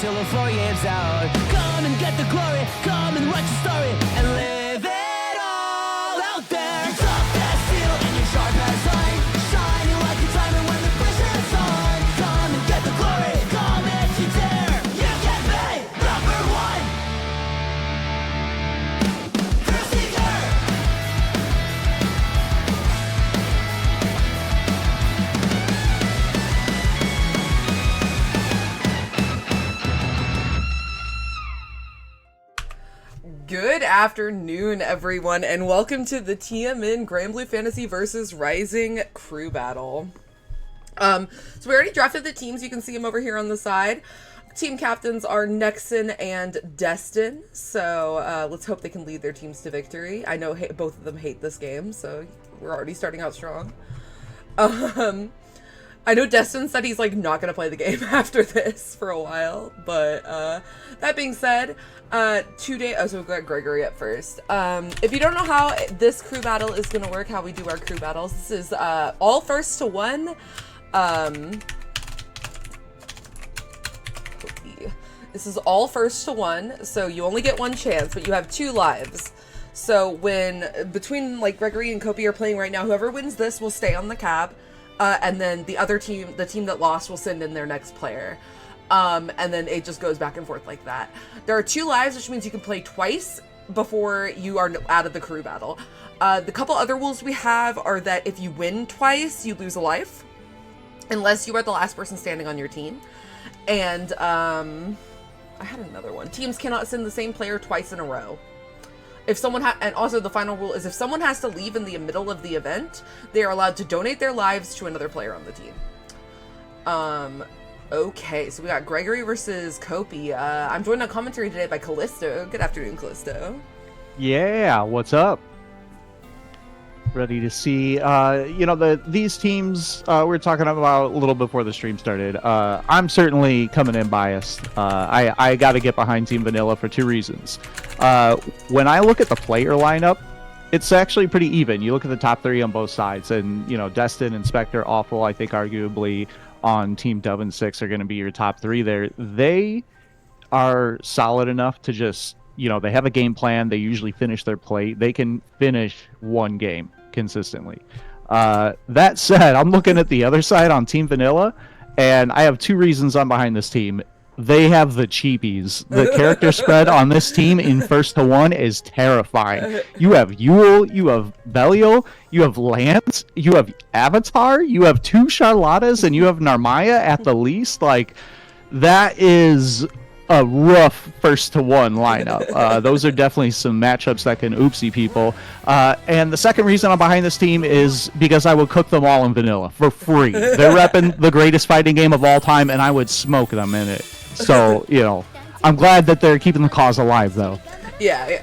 till the floor gives out. Come and get the glory, come and write your story, and live it all out there. You're tough as steel and you're sharp as iron, shining like a diamond when the pressure's on. Come and get the glory, come and you dare. You can be number one. Thrill seeker. Good afternoon, everyone, and welcome to the TMN Grand Blue Fantasy versus Rising crew battle. So we already drafted the teams. You can see them over here on the side. Team captains are Nexon and Destin, so let's hope they can lead their teams to victory. I know both of them hate this game, so we're already starting out strong. I know Destin said he's like not gonna play the game after this for a while, but that being said, so we've got Gregory up first. If you don't know how this crew battle is gonna work, how we do our crew battles, this is all first to one. This is all first to one, so you only get one chance, but you have 2 lives. So when between like Gregory and Kopi are playing right now, whoever wins this will stay on the cab. And then the other team, the team that lost, will send in their next player. And then it just goes back and forth like that. There are 2 lives, which means you can play twice before you are out of the crew battle. The couple other rules we have are that if you win twice, you lose a life. Unless you are the last person standing on your team. And I had another one. Teams cannot send the same player twice in a row. If someone and also the final rule is if someone has to leave in the middle of the event, they are allowed to donate their lives to another player on the team. Okay, so we got Gregory versus Kopi. I'm joined on commentary today by Callisto. Good afternoon, Callisto. Yeah, what's up? Ready to see, these teams we were talking about a little before the stream started. I'm certainly coming in biased. I got to get behind Team Vanilla for 2 reasons. When I look at the player lineup, it's actually pretty even. You look at the top 3 on both sides, and, Destin and Spectre, awful, I think, arguably, on Team Dub and 6 are going to be your top 3 there. They are solid enough to just, they have a game plan. They usually finish their play. They can finish one game consistently. That said, I'm looking at the other side on Team Vanilla, and I have 2 reasons I'm behind this team. They have the cheapies. The character spread on this team in first to one is terrifying. You have Yule, you have Belial, you have Lance, you have Avatar, you have 2 Charlottas, and you have Narmaya at the least. Like, that is a rough first to one lineup. Those are definitely some matchups that can oopsie people. And the second reason I'm behind this team is because I would cook them all in vanilla for free. They're repping the greatest fighting game of all time, and I would smoke them in it. So, I'm glad that they're keeping the cause alive, though. Yeah.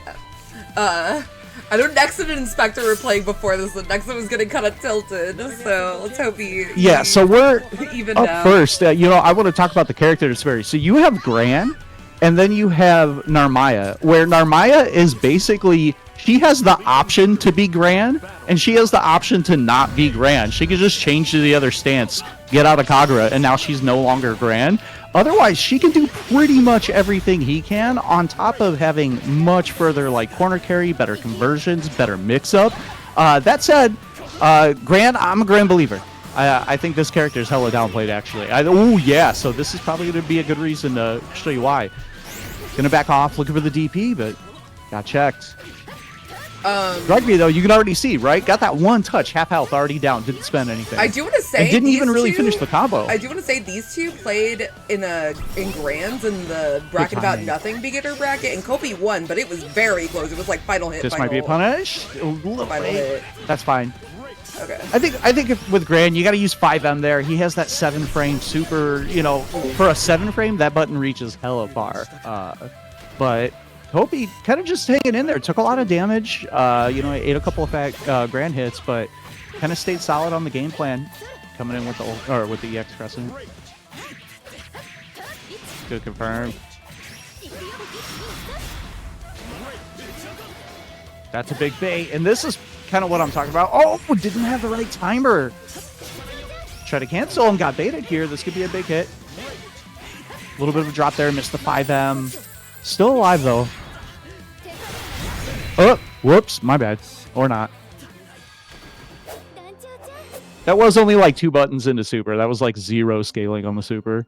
I know Nexon and Inspector were playing before this, and Nexon was getting kind of tilted, so let's hope he so we're even up now. first. I want to talk about the character disparity. So you have Gran, and then you have Narmaya, where Narmaya is basically, she has the option to be Gran, and she has the option to not be Gran. She can just change to the other stance, get out of Kagura, and now she's no longer Gran. Otherwise, she can do pretty much everything he can, on top of having much further corner carry, better conversions, better mix-up. That said, Gran, I'm a Gran believer. I think this character is hella downplayed, actually. So this is probably going to be a good reason to show you why. Gonna back off, looking for the DP, but got checked. Rugby, though, you can already see, right? Got that 1 touch, half health, already down, didn't spend anything. I do want to say, and didn't even really finish the combo. I do want to say these 2 played in Grands in the bracket about nothing beginner bracket, and Kopi won, but it was very close. It was like final hit. This might be a punish. Final hit. That's fine. Okay. I think with Gran, you got to use 5M there. He has that 7-frame super. For a 7-frame, that button reaches hella far. But Kopi kind of just hanging in there. Took a lot of damage. Ate a couple of Gran hits, but kind of stayed solid on the game plan. Coming in with the EX Crescent. Good confirm. That's a big bait, and this is kind of what I'm talking about. Oh, didn't have the right timer. Try to cancel and got baited here. This could be a big hit. A little bit of a drop there, missed the 5M. Still alive though. Oh, whoops, my bad. Or not. That was only like 2 buttons into super. That was like 0 scaling on the super.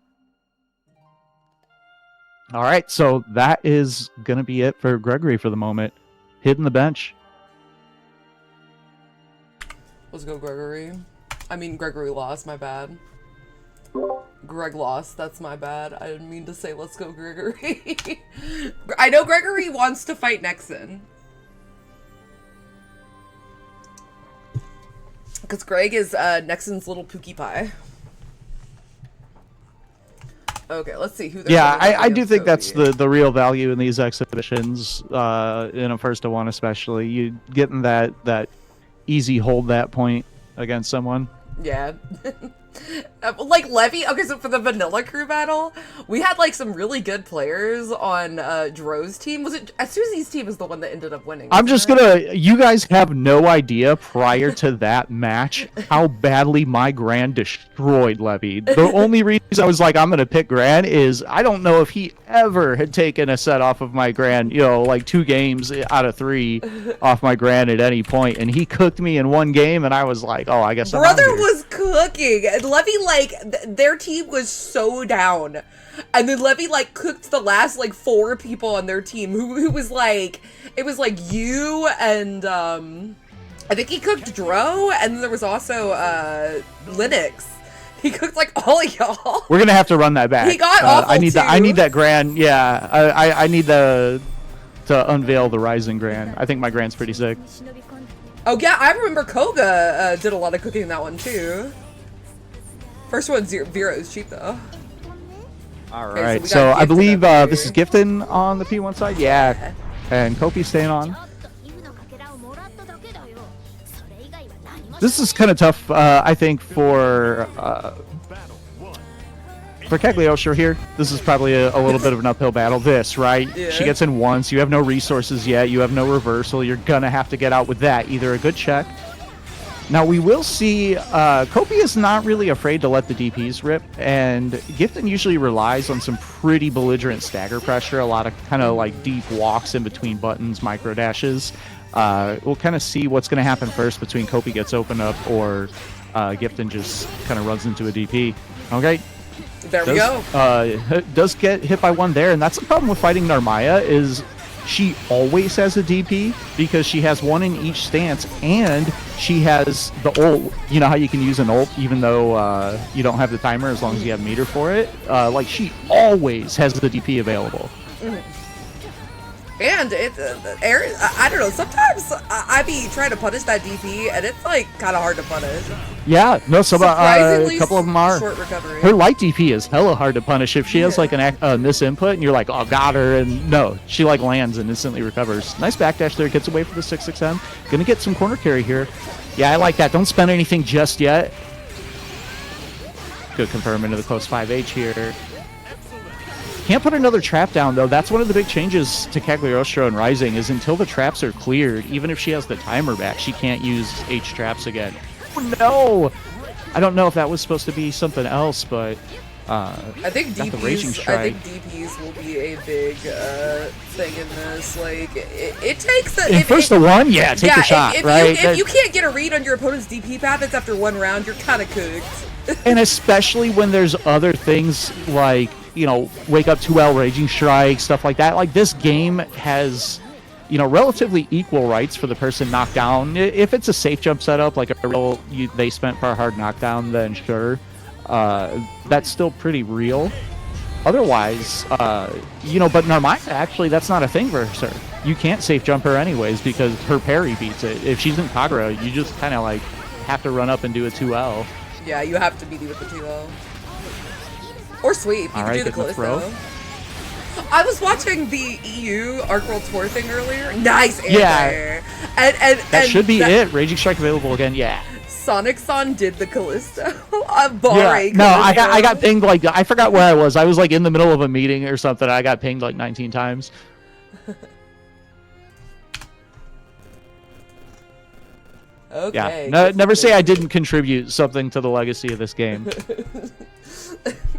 All right, so that is going to be it for Gregory for the moment. Hitting the bench. Let's go, Gregory. I mean, Gregory lost, my bad. Greg lost, that's my bad. I didn't mean to say let's go, Gregory. I know Gregory wants to fight Nexon. Because Greg is Nexon's little Pookie Pie. Okay, let's see who they're Yeah, going up I do against think that's Kobe. the real value in these exhibitions, in a first to one especially. You getting that easy hold that point against someone. Yeah. Like Levy, okay, so for the vanilla crew battle, we had like some really good players on Dro's team. Was it Susie's team is the one that ended up winning? I'm just wasn't it? gonna. You guys have no idea prior to that match how badly my Grand destroyed Levy. The only reason I was like, I'm gonna pick Grand is I don't know if he ever had taken a set off of my Grand. You know, like 2 games out of 3 off my Grand at any point, and he cooked me in 1 game, and I was like, oh, I guess I'm out Brother here. was cooking. And Levy, like, their team was so down. And then Levy, like, cooked the last, like, 4 people on their team who was, like, it was, like, you and, I think he cooked Dro, and then there was also, Linux. He cooked, like, all of y'all. We're gonna have to run that back. He got awful, I need too. I need that Grand. Yeah, I need to unveil the Rising Grand. I think my Grand's pretty sick. Oh, yeah, I remember Koga did a lot of cooking in that one, too. First one, Vera is cheap, though. All Okay, right, we so got I believe Gifted up this here. is Gifton on the P1 side. Yeah, and Kopi's staying on. This is kind of tough, I think, for Cagliostro here. This is probably a little bit of an uphill battle. This, right? Yeah. She gets in once. You have no resources yet. You have no reversal. You're going to have to get out with that. Either a good check. Now, we will see Kopi is not really afraid to let the DPs rip, and Gifton usually relies on some pretty belligerent stagger pressure, a lot of kind of like deep walks in between buttons, micro dashes. We'll kind of see what's going to happen first between Kopi gets opened up or Gifton just kind of runs into a DP. Okay. There we go. Does get hit by 1 there, and that's the problem with fighting Narmaya is she always has a DP because she has 1 in each stance, and she has the ult. You know how you can use an ult even though you don't have the timer as long as you have meter for it? Like, she always has the DP available. And it's, I don't know, sometimes I be trying to punish that DP, and it's, like, kind of hard to punish. Yeah, no, a Surprisingly couple of them are. short recovery. Her light DP is hella hard to punish. If she has like a misinput and you're like, oh, got her, and no, she like lands and instantly recovers. Nice backdash there, gets away for the 6-6M. Gonna get some corner carry here. Yeah, I like that. Don't spend anything just yet. Good confirm into the close 5H here. Can't put another trap down, though. That's one of the big changes to Cagliostro and Rising is until the traps are cleared, even if she has the timer back, she can't use H traps again. Oh, no! I don't know if that was supposed to be something else, but I think got the Raging DPs. Strike. I think DPs will be a big thing in this. Like, it takes the in first to one, yeah, take your shot, if right? if you can't get a read on your opponent's DP path, it's after 1 round. You're kind of cooked. And especially when there's other things like, you know, wake up 2L, Raging Strike, stuff like that. Like, this game has, you know, relatively equal rights for the person knocked down. If it's a safe jump setup, like a real, they spent for a hard knockdown, then sure. That's still pretty real. Otherwise, you know, but Narmaya, actually, that's not a thing for her. You can't safe jump her anyways because her parry beats it. If she's in Kagura, you just kind of like have to run up and do a 2L. Yeah, you have to BD with the 2L. Or sweep. You All can right, do the get the throw. Callisto. I was watching the EU Arc World Tour thing earlier. Nice answer. Yeah. And That should be it. Raging Strike available again. Yeah. Sonic-san did the Callisto. I'm boring. Yeah. No, I got pinged like I forgot where I was. I was like in the middle of a meeting or something. I got pinged like 19 times. Okay. Yeah. No, never say I didn't contribute something to the legacy of this game.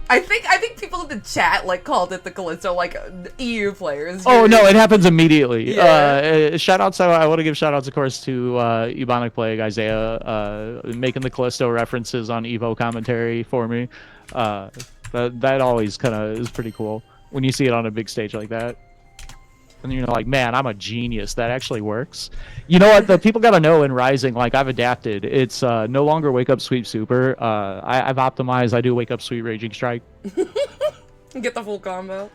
I think people in the chat like called it the Callisto, like EU players. Oh no, it happens immediately. Yeah. Shout outs. I want to give shout outs, of course, to Ebonic Plague, Isaiah, making the Callisto references on Evo commentary for me. That always kind of is pretty cool when you see it on a big stage like that. And you're like, man, I'm a genius. That actually works. You know what? The people got to know in Rising, like I've adapted. It's no longer Wake Up Sweep Super. I've optimized. I do Wake Up Sweep Raging Strike. Get the full combo.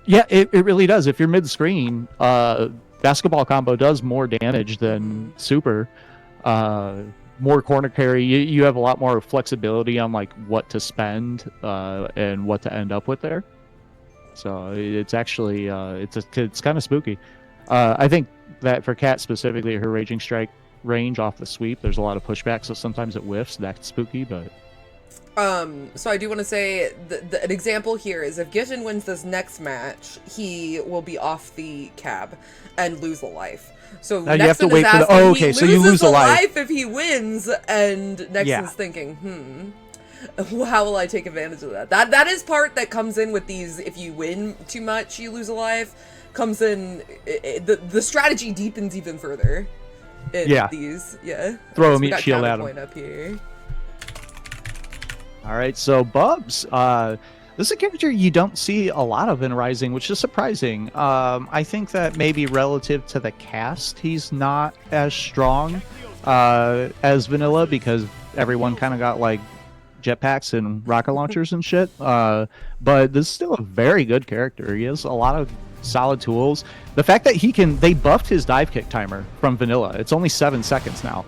Yeah, it really does. If you're mid-screen, basketball combo does more damage than Super. More corner carry. You have a lot more flexibility on like what to spend and what to end up with there. So it's actually it's kind of spooky. I think that for Kat specifically, her Raging Strike range off the sweep, there's a lot of pushback, so sometimes it whiffs. That's spooky, but so I do want to say an example here is if Gitten wins this next match, he will be off the cab and lose a life. So now you have to wait for the okay, so you lose a life if he wins, and Nexon's thinking, how will I take advantage of that? That is part that comes in with these. If you win too much, you lose a life. Comes in, the strategy deepens even further. In these, Throw a meat shield at him. Point up here. All right, so Bubs, this is a character you don't see a lot of in Rising, which is surprising. I think that maybe relative to the cast, he's not as strong as Vanilla because everyone kind of got like jetpacks and rocket launchers and shit. But this is still a very good character. He has a lot of solid tools. The fact that they buffed his dive kick timer from Vanilla. It's only 7 seconds now.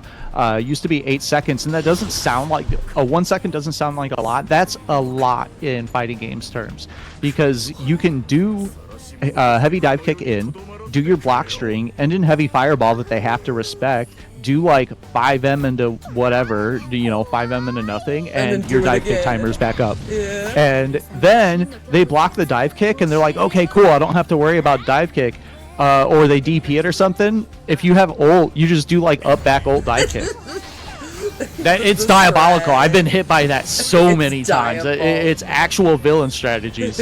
Used to be 8 seconds, and that doesn't sound like a 1 second doesn't sound like a lot. That's a lot in fighting games terms because you can do heavy dive kick in, do your block string, end in heavy fireball that they have to respect, do like 5M into whatever, 5M into nothing, and your dive kick timer's back up. Yeah. And then they block the dive kick, and they're like, okay, cool, I don't have to worry about dive kick. Or they DP it or something. If you have ult, you just do like up back ult dive kick. It's diabolical. I've been hit by that so many times. It's actual villain strategies.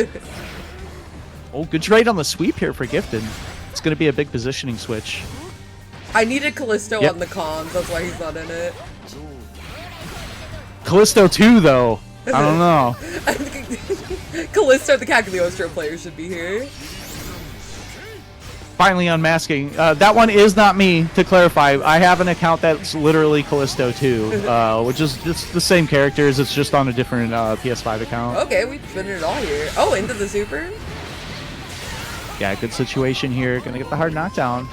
Oh, good trade on the sweep here for Gifted. It's going to be a big positioning switch. I needed Callisto on the comms. That's why he's not in it. Callisto 2, though. I don't know. Callisto, the Cagliostro player, should be here. Finally unmasking. That one is not me, to clarify. I have an account that's literally Callisto 2, which is just the same characters. It's just on a different PS5 account. Okay, we spin it all here. Oh, into the super? Yeah, good situation here. Gonna get the hard knockdown.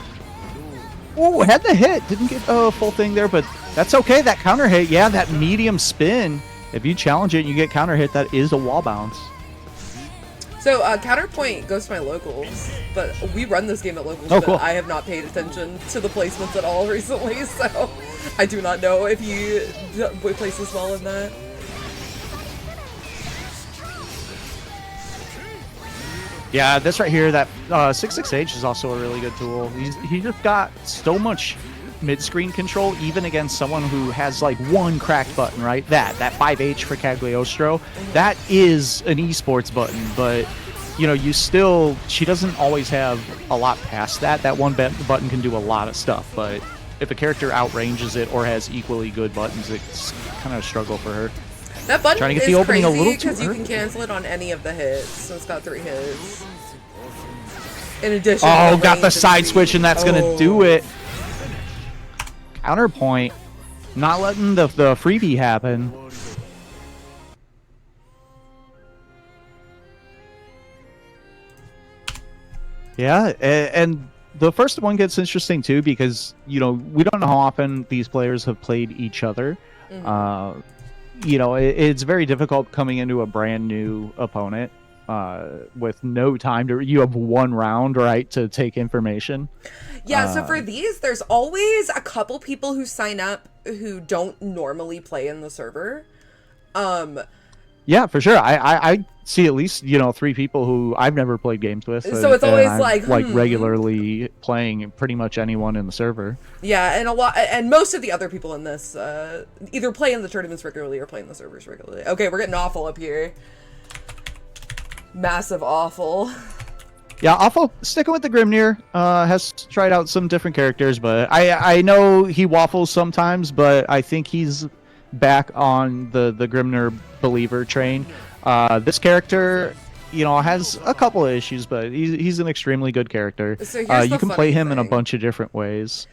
Oh, had the hit. Didn't get a full thing there, but that's okay. That counter hit, yeah, that medium spin. If you challenge it and you get counter hit, that is a wall bounce. So, counterpoint goes to my locals, but we run this game at locals, oh, but cool. I have not paid attention to the placements at all recently, so I do not know if you place this well in that. Yeah, this right here, that 66H is also a really good tool. He just got so much mid-screen control, even against someone who has like one cracked button, right? That 5H for Cagliostro, that is an esports button, but she doesn't always have a lot past that. That one button can do a lot of stuff, but if a character outranges it or has equally good buttons, it's kind of a struggle for her. That button trying to get is the opening crazy a little too because you can cancel it on any of the hits, so it's got 3 hits. In addition, got the side switch, and that's gonna do it. Counterpoint, not letting the freebie happen. Yeah, and the first one gets interesting too because we don't know how often these players have played each other. Mm-hmm. It's very difficult coming into a brand new opponent with no time you have one round, right, to take information. Yeah, so for these, there's always a couple people who sign up who don't normally play in the server. Yeah, for sure. I see at least 3 people who I've never played games with. So it's always I'm, like, regularly playing pretty much anyone in the server. Yeah, and most of the other people in this either play in the tournaments regularly or play in the servers regularly. Okay, we're getting awful up here. Massive awful. Yeah, Awful sticking with the Grimnir. Has tried out some different characters, but I know he waffles sometimes, but I think he's back on the Grimnir believer train. This character, has a couple of issues, but he's an extremely good character. So here's you the can play funny him in a thing. bunch of different ways.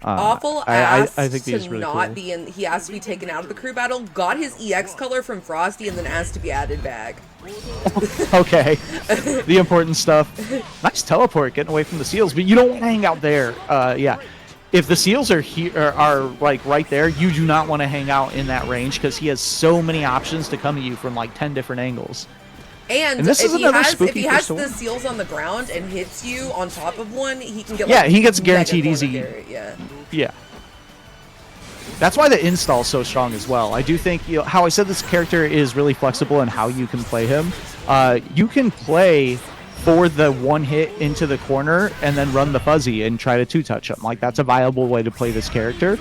Awful asked I think to he's really not cool. be in. He asked to be taken out of the crew battle, got his EX color from Frosty, and then asked to be added back. Okay, the important stuff. Nice teleport, getting away from the seals, but you don't want to hang out there. Yeah, if the seals are here, are like right there, you do not want to hang out in that range because he has so many options to come at you from like 10 different angles. And this if is he another has, spooky if he has crystal. the seals on the ground and hits you on top of one, he can get. Yeah, Like, he gets mega guaranteed corner easy. carry, Yeah. Yeah. That's why the install is so strong as well. I do think, how I said this character is really flexible in how you can play him. You can play for the one hit into the corner and then run the fuzzy and try to two-touch him. Like, that's a viable way to play this character.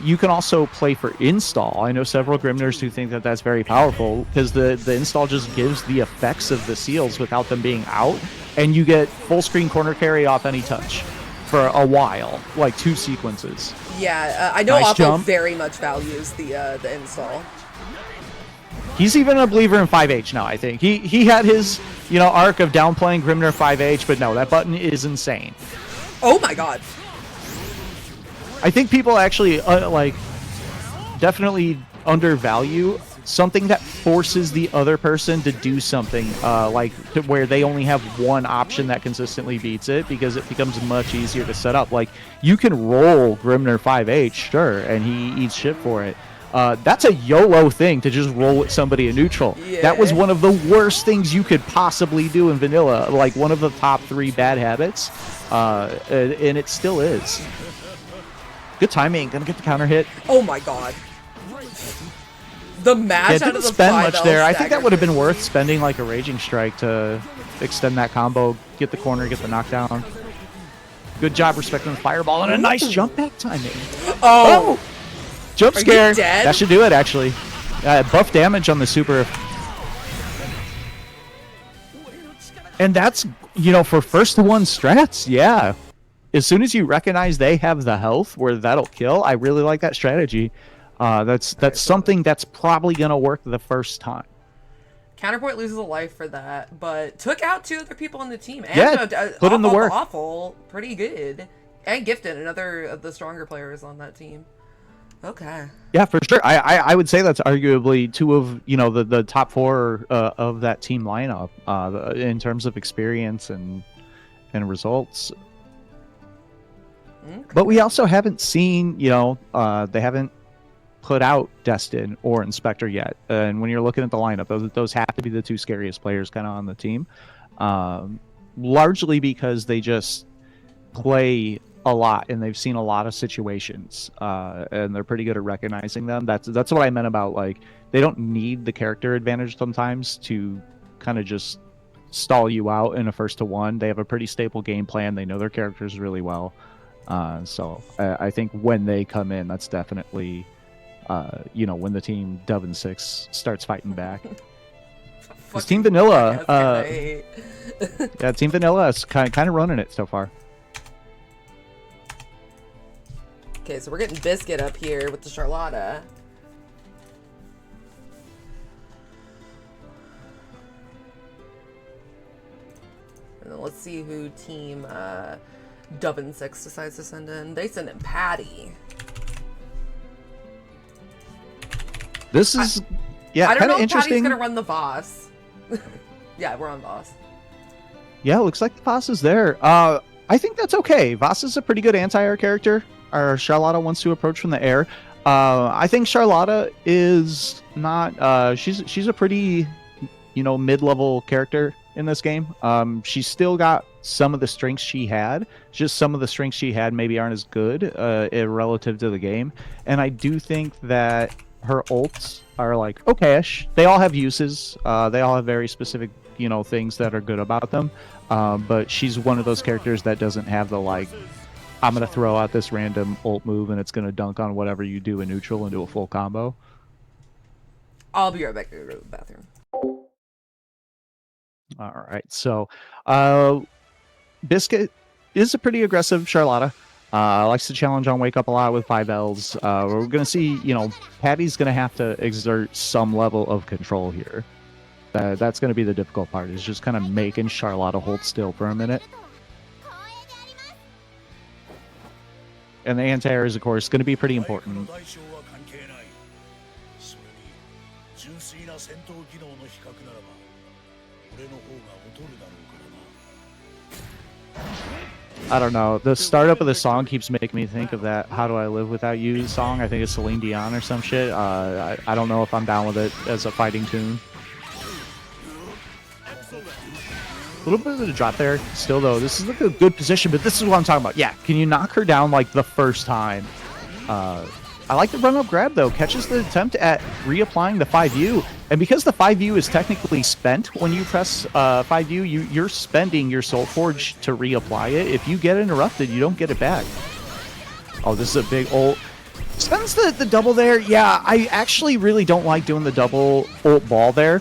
You can also play for install. I know several Grimners who think that that's very powerful because the install just gives the effects of the seals without them being out, and you get full screen corner carry off any touch for a while, like 2 sequences. Yeah, I know Nice Awful jump. very much values the install. He's even a believer in 5H now, I think. He had his, arc of downplaying Grimnir 5H, but no, that button is insane. Oh my god. I think people actually, definitely undervalue something that forces the other person to do something, where they only have one option that consistently beats it, because it becomes much easier to set up. Like, you can roll Grimnir 5H, sure, and he eats shit for it. That's a YOLO thing to just roll with somebody in neutral. Yeah. That was one of the worst things you could possibly do in vanilla, like one of the top 3 bad habits, and it still is. Good timing, gonna get the counter hit. Oh my god. The match Yeah, out didn't of the spend 5L much there. I think stagger that would have been through. worth spending like a Raging Strike to extend that combo, get the corner, get the knockdown. Good job respecting the fireball and a nice jump back timing. Oh! Jump Are you scare. dead? That should do it, actually. Buff damage on the super. And that's, for first to one strats, yeah. As soon as you recognize they have the health where that'll kill, I really like that strategy. That's something that's probably going to work the first time. Counterpoint loses a life for that, but took out 2 other people on the team. And Yeah, put in the work. Awful, pretty good. And Gifted, another of the stronger players on that team. Okay. Yeah, for sure. I would say that's arguably 2 of the top 4 of that team lineup in terms of experience and results. Okay. But we also haven't seen, they haven't put out Destin or Inspector yet. And when you're looking at the lineup, those have to be the 2 scariest players kind of on the team. Largely because they just play a lot and they've seen a lot of situations, and they're pretty good at recognizing them. That's what I meant about, like, they don't need the character advantage sometimes to kind of just stall you out in a first to one. They have a pretty stable game plan. They know their characters really well. So I think when they come in, that's definitely, when the team Dove and 6 starts fighting back. Because Team Vanilla, yeah, Team Vanilla is kind of running it so far. Okay, so we're getting Biscuit up here with the Charlotta. And then let's see who Team Dove and 6 decides to send in. They send in Patty. This is, I don't kind know of if Patty's interesting. gonna run the Voss. Yeah, we're on Voss. Yeah, looks like the Voss is there. I think that's okay. Voss is a pretty good anti-air character. Our Charlotta wants to approach from the air. I think Charlotta is not. She's a pretty, mid-level character in this game. She's still got some of the strengths she had. Just some of the strengths she had maybe aren't as good relative to the game. And I do think that her ults are like okay-ish. They all have uses. They all have very specific, things that are good about them. But she's one of those characters that doesn't have the like, I'm gonna throw out this random ult move and it's gonna dunk on whatever you do in neutral and do a full combo. I'll be right back to the bathroom. All right, so Biscuit is a pretty aggressive Charlotta. Likes to challenge on Wake Up a lot with 5Ls. We're going to see, Patty's going to have to exert some level of control here. That's going to be the difficult part, is just kind of making Charlotta hold still for a minute. And the anti-air is, of course, going to be pretty important. I don't know. The startup of the song keeps making me think of that "How Do I Live Without You" song. I think it's Celine Dion or some shit. I don't know if I'm down with it as a fighting tune. A little bit of a drop there. Still, though, this is like a good position, but this is what I'm talking about. Yeah, can you knock her down like the first time? I like the run-up grab, though. Catches the attempt at reapplying the 5U. And because the 5U is technically spent when you press 5U, you're spending your Soul Forge to reapply it. If you get interrupted, you don't get it back. Oh, this is a big ult. Spends the double there. Yeah, I actually really don't like doing the double ult ball there.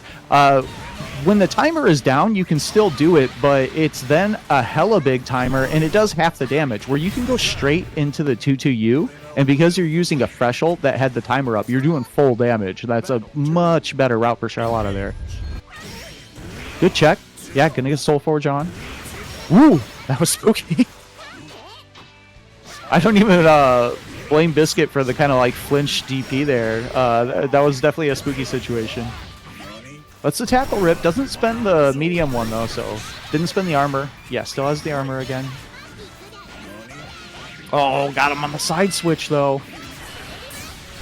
When the timer is down, you can still do it, but it's then a hella big timer, and it does half the damage, where you can go straight into the 2-2U, and because you're using a fresh ult that had the timer up, you're doing full damage. That's a much better route for Charlotta there. Good check. Yeah, gonna get Soul Forge on. Woo! That was spooky. I don't even blame Biscuit for the kind of like flinch DP there. That was definitely a spooky situation. Let's the tackle rip. Doesn't spend the medium one though, so didn't spend the armor. Yeah, still has the armor again. Oh, got him on the side switch though.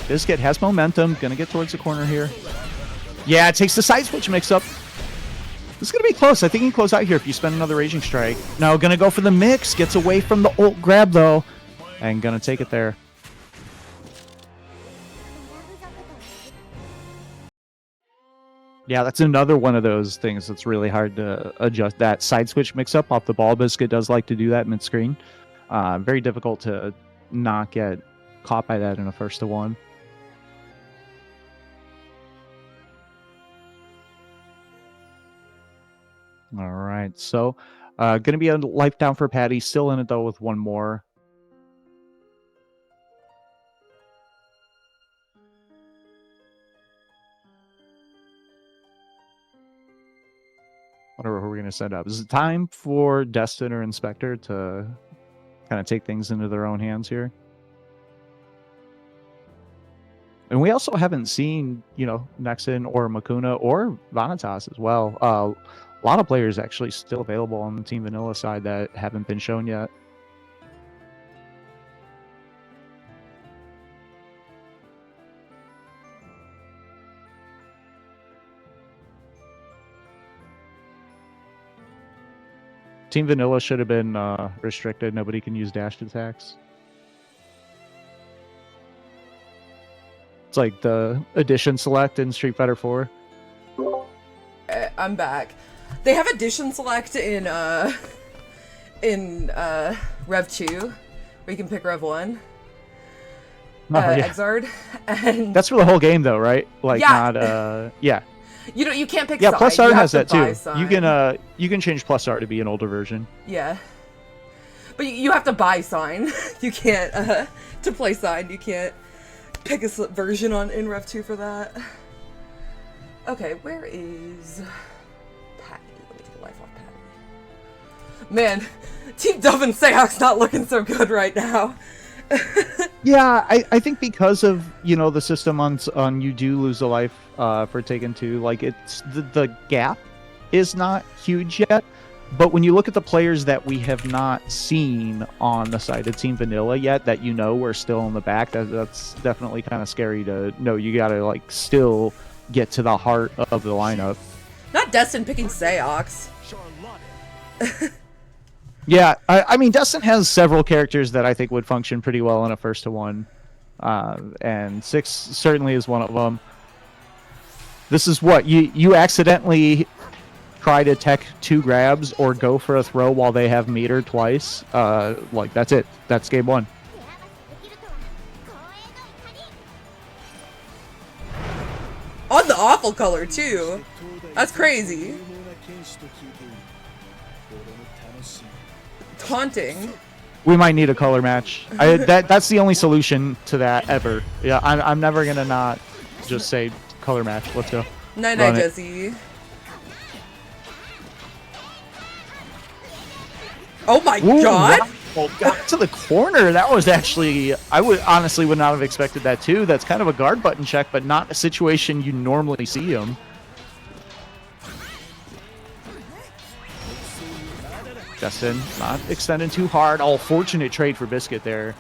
Biscuit has momentum. Gonna get towards the corner here. Yeah, it takes the side switch mix up. This is gonna be close. I think he can close out here if you spend another Raging Strike. No, gonna go for the mix. Gets away from the ult grab though, and gonna take it there. Yeah, that's another one of those things that's really hard to adjust. That side switch mix-up off the ball. Biscuit does like to do that mid-screen. Very difficult to not get caught by that in a 1-to-1. All right, so going to be a life down for Patty. Still in it, though, with one more. Whatever we're going to set up. Is it time for Destin or Inspector to kind of take things into their own hands here? And we also haven't seen, Nexon or Makuna or Vanitas as well. A lot of players actually still available on the Team Vanilla side that haven't been shown yet. Team Vanilla should have been restricted. Nobody can use dashed attacks. It's like the Edition Select in Street Fighter 4. I'm back. They have Edition Select in Rev 2, where you can pick Rev 1. Yeah. Exard. And that's for the whole game, though, right? Like, yeah. not, yeah. You can't pick yeah, side. Plus Art has that too. Side. You can change Plus Art to be an older version. Yeah, but you have to buy sign. You can't to play sign. You can't pick a version in Rev 2 for that. Okay, where is Patty? Let me take a life off Patty. Man, Team Dove and Seahawk's not looking so good right now. Yeah, I think because of the system on you do lose a life for Taken 2, like it's the gap is not huge yet, but when you look at the players that we have not seen on the side of Team Vanilla yet that we're still in the back, that's definitely kind of scary to know. You gotta like still get to the heart of the lineup. Not Destin picking Seahawks. Yeah, I mean, Destin has several characters that I think would function pretty well in a 1-to-1. and 6 certainly is one of them. This is what you accidentally try to tech 2 grabs or go for a throw while they have meter twice. Like that's it. That's game 1. On the awful color too. That's crazy. Taunting. We might need a color match. That's the only solution to that ever. Yeah, I'm never gonna not just say color match. Let's go. Night, Run it. Jesse. Oh my Ooh, god! wow. Got to the corner. That was actually, I would honestly would not have expected that too. That's kind of a guard button check, but not a situation you normally see him. Justin not extending too hard. Oh, fortunate trade for Biscuit there.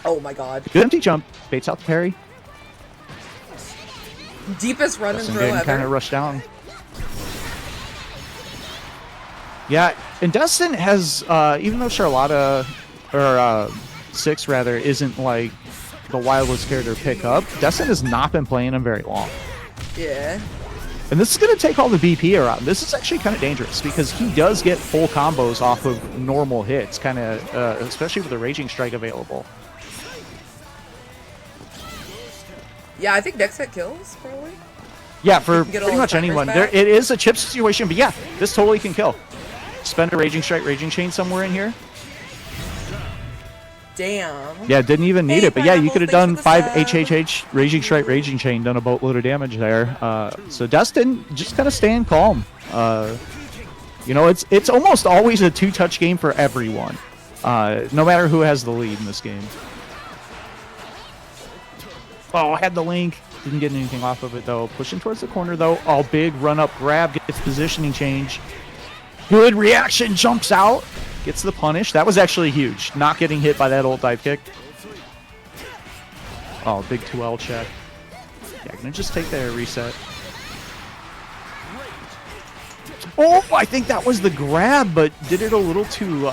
Oh my god. Good empty jump. Baits out the parry. Deepest run and Justin throw getting ever. kind of rushed down. Yeah, and Dustin has, even though Charlotta, or 6 rather, isn't like the wildest character to pick up, Dustin has not been playing him very long. Yeah. And this is going to take all the BP around. This is actually kind of dangerous because he does get full combos off of normal hits, kind of, especially with the Raging Strike available. Yeah, I think next hit kills, probably. Yeah, for can get all pretty the much timers anyone. back. There, it is a chip situation, but yeah, this totally can kill. Spend a Raging Strike, Raging Chain somewhere in here. Damn. Yeah, didn't even need Hey, it, but yeah, you Pineapple, could have thanks done for the 5 HHH, Raging Strike, Raging Chain, done a boatload of damage there. So Dustin just kind of staying calm. You know, it's almost always a 2-touch game for everyone, no matter who has the lead in this game. Oh, I had the link. Didn't get anything off of it, though. Pushing towards the corner, though. Oh, big run-up grab. Gets positioning change. Good reaction. Jumps out. Gets the punish. That was actually huge. Not getting hit by that old dive kick. Oh, big 2L check. Yeah, gonna just take the reset. Oh, I think that was the grab, but did it a little too,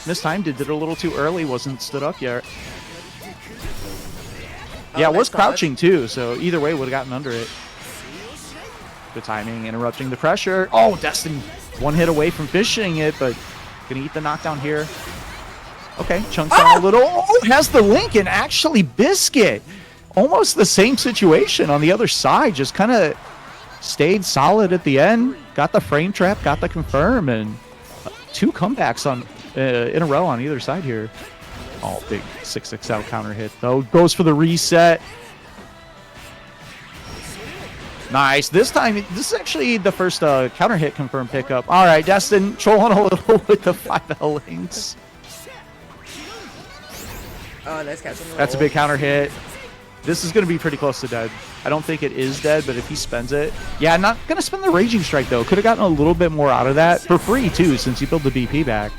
mistimed. Did it a little too early. Wasn't stood up yet. Yeah, it was nice dodge. crouching too, so either way would have gotten under it. Good timing, interrupting the pressure. Oh, Destin, 1 hit away from finishing it, but gonna eat the knockdown here. Okay, chunks down a little. Oh, has the link, and actually Biscuit. Almost the same situation on the other side, just kind of stayed solid at the end. Got the frame trap, got the confirm, and 2 comebacks on in a row on either side here. Oh, big 6-6 out counter hit, though. Goes for the reset. Nice. This time, this is actually the first counter hit confirm pickup. All right, Destin trolling a little with the 5L links. Oh, nice catch on the That's a roll. big counter hit. This is going to be pretty close to dead. I don't think it is dead, but if he spends it... Yeah, not going to spend the Raging Strike, though. Could have gotten a little bit more out of that. For free, too, since you build the BP back.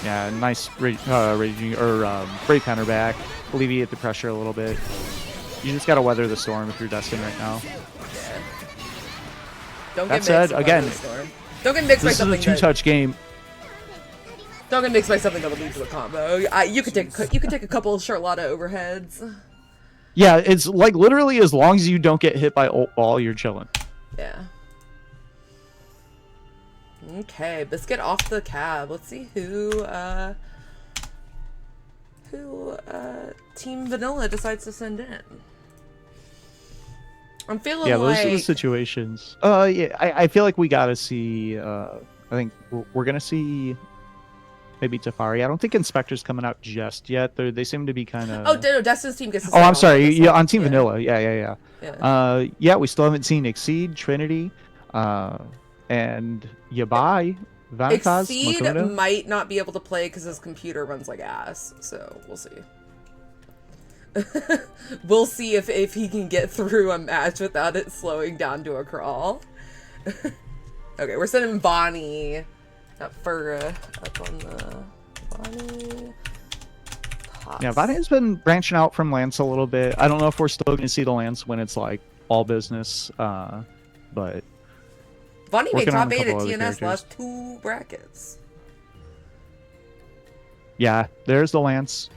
Yeah, nice raging or brave counter back. Alleviate the pressure a little bit. You just gotta weather the storm if you're Dustin right now. Yeah. Don't That get said, mixed again, by the storm. Don't get mixed by This is a something. 2-touch game. Don't get mixed by something that'll lead to a combo. You could take a couple of Charlotta overheads. Yeah, it's like literally as long as you don't get hit by ult ball, you're chilling. Yeah. Okay, Biscuit off the cab. Let's see who Team Vanilla decides to send in. I'm feeling Yeah, like... those are the situations. Yeah, I feel like we gotta see. I think we're gonna see maybe Tafari. I don't think Inspector's coming out just yet. They seem to be kind of. Oh, no, Destin's team gets to Oh, I'm send sorry. this Yeah, one. on Team Vanilla. Yeah. Yeah. Yeah, we still haven't seen Exceed, Trinity, and Yabai, Vanitas, Exceed Makuna. might not be able to play because his computer runs like ass, so we'll see. We'll see if he can get through a match without it slowing down to a crawl. Okay, we're sending Bonnie up for up on the Bonnie. Pops. Yeah, Vanitas has been branching out from Lance a little bit. I don't know if we're still going to see the Lance when it's like all business, but Bonnie made working on top a 8 at couple other TNS characters. last 2 brackets. Yeah, there's the Lance.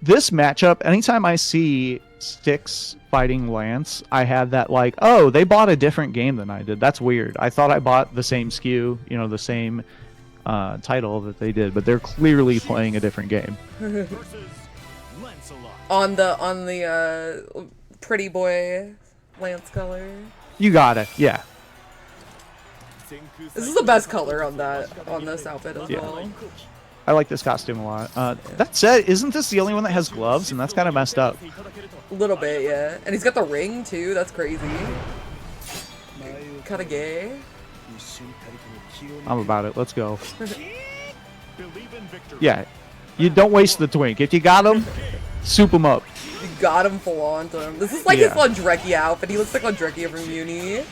This matchup, anytime I see Styx fighting Lance, I have that like, oh, they bought a different game than I did. That's weird. I thought I bought the same SKU, you know, the same title that they did, but they're clearly playing a different game. On the pretty boy Lance color. You got it, yeah. This is the best color on this outfit as well. I like this costume a lot. That said, isn't this the only one that has gloves? And that's kind of messed up. A little bit, yeah. And he's got the ring too. That's crazy. Kind of gay. I'm about it. Let's go. Yeah, you don't waste the twink. If you got him, soup him up. You got him full on to him. This is like his Landrecki outfit. He looks like Landrecki from Uni.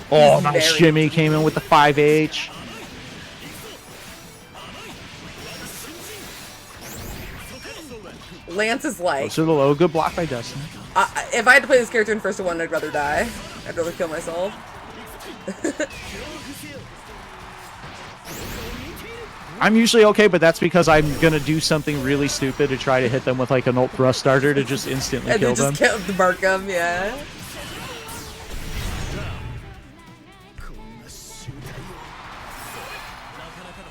Oh, nice shimmy. Came in with the 5H. Lance is like... So the low, good block by Dustin. If I had to play this character in first to one, I'd rather die. I'd rather kill myself. I'm usually okay, but that's because I'm going to do something really stupid to try to hit them with like an ult thrust starter to just instantly kill them. And just mark them, yeah.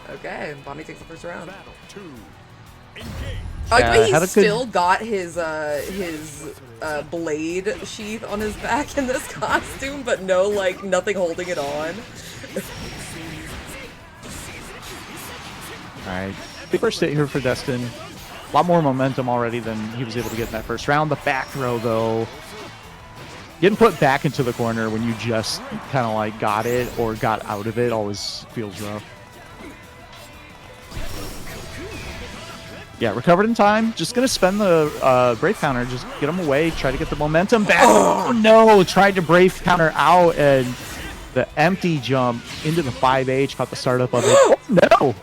Okay, Bonnie takes the first round. I like the way he's still got his blade sheath on his back in this costume, but nothing holding it on. Alright, big first hit here for Destin. A lot more momentum already than he was able to get in that first round. The back throw, though. Getting put back into the corner when you just kind of like got it or got out of it always feels rough. Yeah, recovered in time. Just going to spend the Brave counter. Just get him away. Try to get the momentum back. Oh, no. Tried to Brave counter out, and the empty jump into the 5H. Caught the startup of it. Oh, no.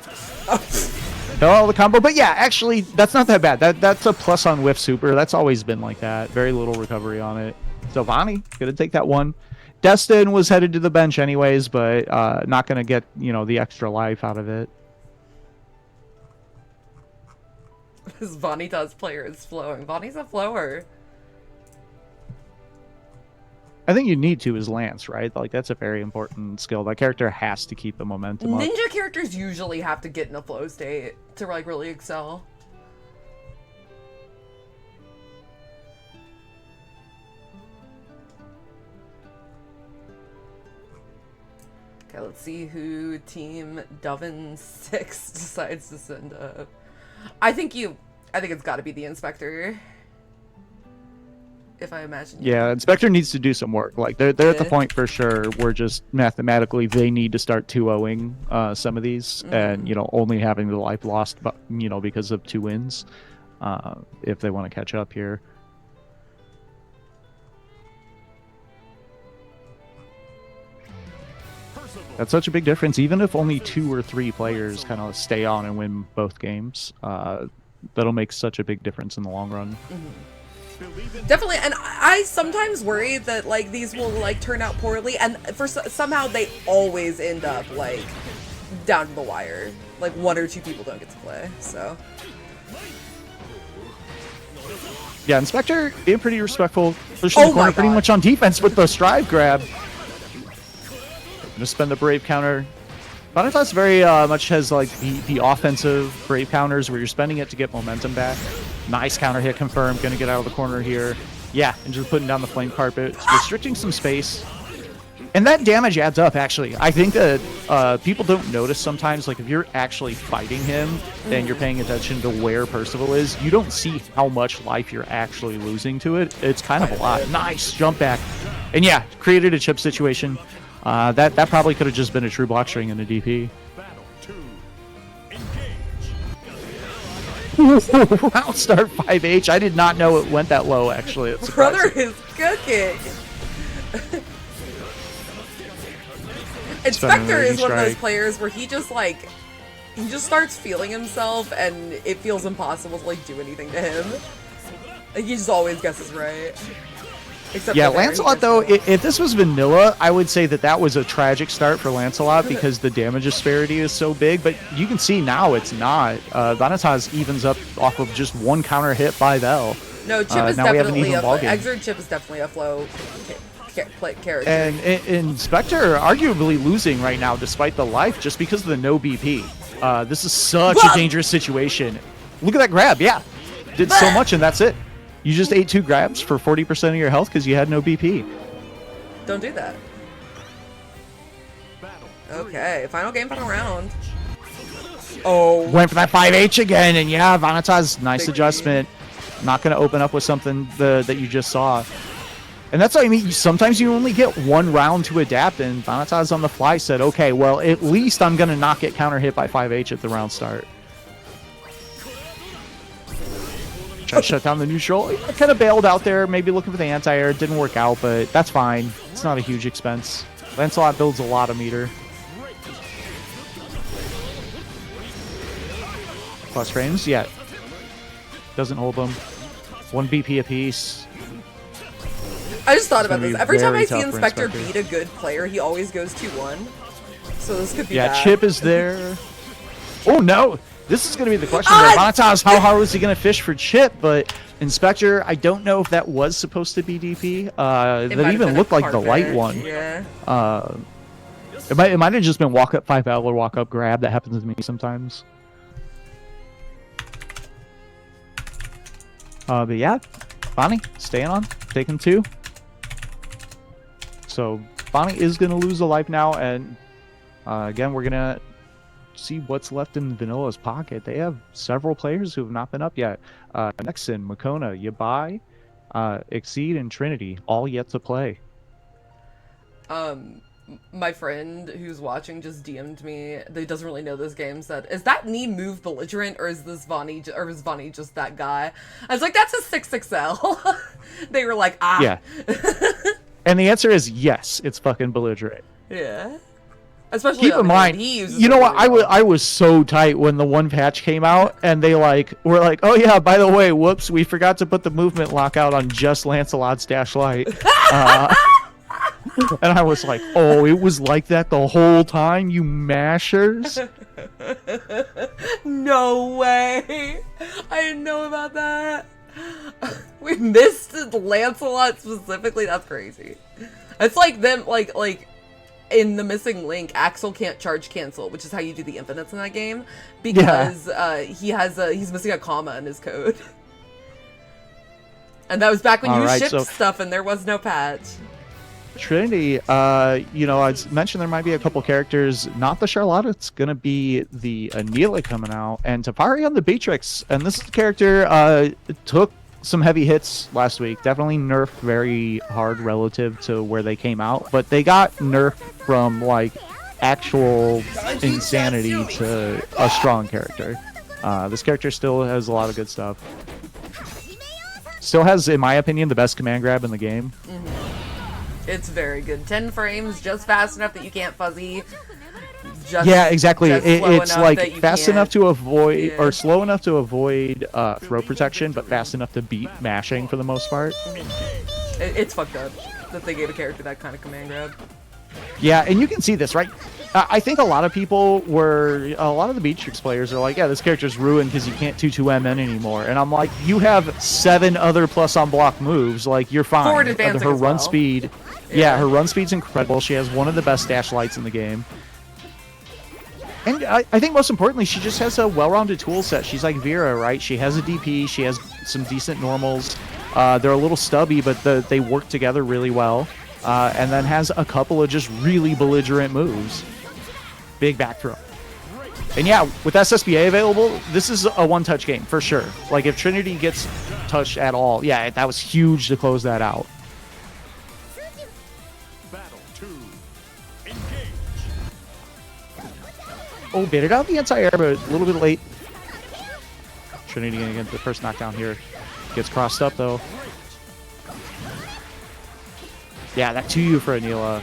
Oh, the combo. But yeah, actually, that's not that bad. That's a plus on whiff super. That's always been like that. Very little recovery on it. So Vani going to take that one. Destin was headed to the bench anyways, but not going to get, the extra life out of it. This Vanitas player is flowing. Vani's a flower. I think you need to as Lance, right? Like, that's a very important skill. That character has to keep the momentum up. Ninja characters usually have to get in a flow state to, like, really excel. Okay, let's see who Team Dovin 6 decides to send up. I think it's got to be the Inspector. If I imagine. Yeah, Inspector needs to do some work. Like they're at the point for sure where just mathematically they need to start 2-0ing some of these, and only having the life lost, but because of 2 wins, if they want to catch up here. That's such a big difference. Even if only 2 or 3 players kind of stay on and win both games, that'll make such a big difference in the long run. Definitely, and I sometimes worry that like these will like turn out poorly, and somehow they always end up like down to the wire. Like 1 or 2 people don't get to play. So yeah, Inspector being pretty respectful, pushing the corner pretty much on defense with the strive grab. Gonna spend the Brave counter. Vanitas very much has like the offensive Brave counters where you're spending it to get momentum back. Nice counter hit confirmed. Gonna get out of the corner here. Yeah, and just putting down the flame carpet, restricting some space. And that damage adds up, actually. I think that people don't notice sometimes, like if you're actually fighting him and you're paying attention to where Percival is, you don't see how much life you're actually losing to it. It's kind of a lot. Nice jump back. And yeah, created a chip situation. That probably could have just been a true block string in a DP. Round start 5H. I did not know it went that low, actually. It's Brother is cooking. Inspector is one of those players where he just starts feeling himself and it feels impossible to like do anything to him. Like he just always guesses right. Except Yeah, for there, he Lancelot, gets though, the- if this was vanilla, I would say that was a tragic start for Lancelot because the damage disparity is so big. But you can see now it's not. Vanitas evens up off of just one counter hit by Vel. No, Chip is now we have an definitely even a ball game. Exert Chip is definitely a flow character. And Spectre arguably losing right now despite the life just because of the no BP. This is such a dangerous situation. Look at that grab. Yeah. Did so much and that's it. You just ate 2 grabs for 40% of your health because you had no BP. Don't do that. Okay, final game, final round. Oh. Went for that 5H again, and yeah, Vanitas, nice Big adjustment. Not going to open up with something that you just saw. And that's what I mean. Sometimes you only get 1 round to adapt, and Vanitas on the fly said, okay, well, at least I'm going to not get counter hit by 5H at the round start. Try to shut down the neutral. I kind of bailed out there, maybe looking for the anti-air. It didn't work out, but that's fine. It's not a huge expense. Lancelot builds a lot of meter. Plus frames, yeah. Doesn't hold them. 1 BP apiece. I just thought about gonna this. be Every time very I see tough for Inspector Inspector. beat a good player, he always goes 2-1. So this could be Yeah, bad. Chip is there. Oh no! This is going to be the question. Vanitas, how hard was he going to fish for Chip? But Inspector, I don't know if that was supposed to be DP. It might That have even been a looked like the carpet. light one. Yeah. It might have just been walk up 5L or walk up grab. That happens to me sometimes. But yeah, Bonnie staying on, taking 2. So Bonnie is going to lose a life now, and again, we're going to see what's left in Vanilla's pocket. They have several players who have not been up yet. Nexon, Makona, Yabai, Exceed, and Trinity, all yet to play. My friend who's watching just DM'd me. They doesn't really know this game. Said, "Is that knee move belligerent, or is this Vonnie, or is Vonnie just that guy?" I was like, "That's a 6XL." They were like, "Ah." Yeah. And the answer is yes. It's fucking belligerent. Yeah. Especially Keep in mind, he uses you know it what? really well. I was so tight when the 1 patch came out, and they were like, oh yeah, by the way, whoops, we forgot to put the movement lockout on just Lancelot's Dash Light. And I was like, oh, it was like that the whole time, you mashers. No way! I didn't know about that. We missed Lancelot specifically. That's crazy. It's like them, like in the Missing Link, Axel can't charge cancel, which is how you do the infinites in that game, because he's missing a comma in his code. And that was back when you shipped stuff and there was no patch. Trinity, I mentioned there might be a couple characters, not the Charlotte, it's going to be the Anila coming out, and Tafari on the Beatrix. And this character took some heavy hits last week, definitely nerfed very hard relative to where they came out, but they got nerfed from like actual insanity to a strong character. This character still has a lot of good stuff. Still has, in my opinion, the best command grab in the game. It's very good. 10 frames, just fast enough that you can't fuzzy. Yeah, exactly. It's like fast enough to avoid, or Yeah. slow enough to avoid throw protection, but fast enough to beat mashing for the most part. It's fucked up that they gave a character that kind of command grab. Yeah, and you can see this, right? I think a lot of the Beatrix players are like, yeah, this character's ruined because you can't 2-2MN anymore. And I'm like, you have 7 other plus on block moves. Like, you're fine. Forward advancing her as run well. speed. Yeah, her run speed's incredible. She has one of the best dash lights in the game. And I think most importantly, she just has a well-rounded tool set. She's like Vera, right? She has a DP. She has some decent normals. They're a little stubby, but they work together really well. And then has a couple of just really belligerent moves. Big back throw. And yeah, with SSBA available, this is a one-touch game for sure. Like if Trinity gets touched at all, yeah, that was huge to close that out. Oh, baited out the anti-air, but a little bit late. Trinity gonna get the first knockdown here. Gets crossed up though. Yeah, that 2U for Anila.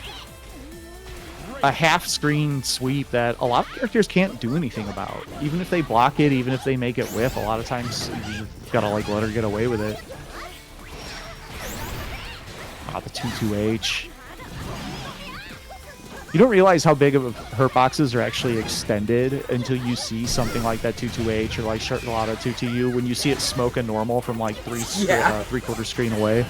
A half-screen sweep that a lot of characters can't do anything about. Even if they block it, even if they make it whiff, a lot of times you just gotta like let her get away with it. the 2-2H. You don't realize how big of hurt boxes are actually extended until you see something like that 2-2H or like Charlotta 2-2U when you see it smoke a normal from like three-quarter screen away.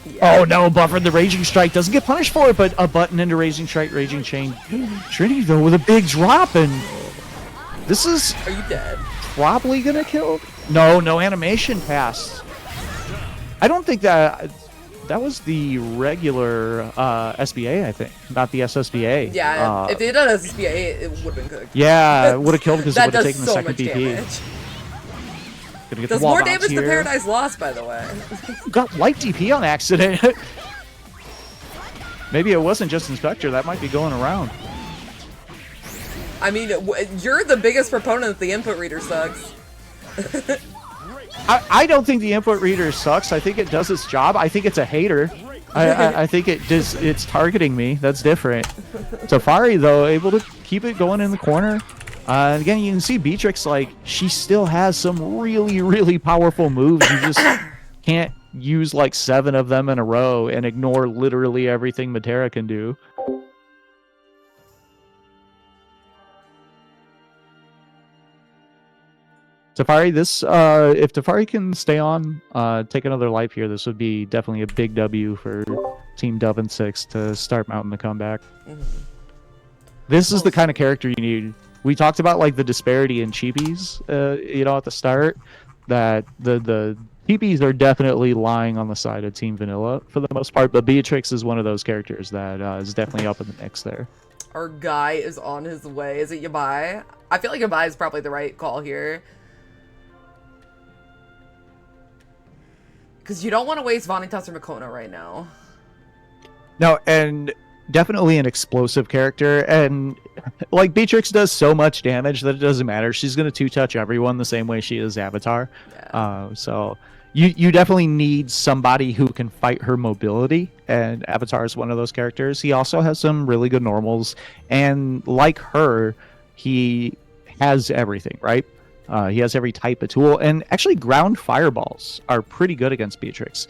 Yeah. Oh no, buffered the Raging Strike. Doesn't get punished for it, but a button into Raging Strike, Raging Chain. Trinity though with a big drop, and this is... Are you dead? Probably gonna kill? No animation passed. I don't think that... That was the regular SBA, I think, not the SSBA. Yeah, if they had done SSBA, it would have been cooked. Yeah, it would have killed because it would have taken the so second DP. Damage. Does more damage than Paradise Lost, by the way. Got light DP on accident. Maybe it wasn't just Inspector. That might be going around. I mean, you're the biggest proponent that the input reader sucks. I don't think the input reader sucks. I think it does its job. I think it's a hater. I think it's targeting me. That's different. Safari, though, able to keep it going in the corner. Again, you can see Beatrix, like, she still has some really, really powerful moves. You just can't use, like, 7 of them in a row and ignore literally everything Matera can do. Safari, this if Safari can stay on, take another life here, this would be definitely a big W for Team Dove and 6 to start mounting the comeback. This is the kind of character you need. We talked about like the disparity in cheapies, you know, at the start. That the cheapies are definitely lying on the side of Team Vanilla for the most part, but Beatrix is one of those characters that is definitely up in the mix there. Our guy is on his way. Is it Yabai? I feel like Yabai is probably the right call here. Because you don't want to waste Vanitas or Makona right now. No, and definitely an explosive character. And like Beatrix does so much damage that it doesn't matter. She's going to 2-touch everyone the same way she is Avatar. Yeah. So you definitely need somebody who can fight her mobility. And Avatar is one of those characters. He also has some really good normals. And like her, he has everything, right? He has every type of tool, and actually ground fireballs are pretty good against Beatrix.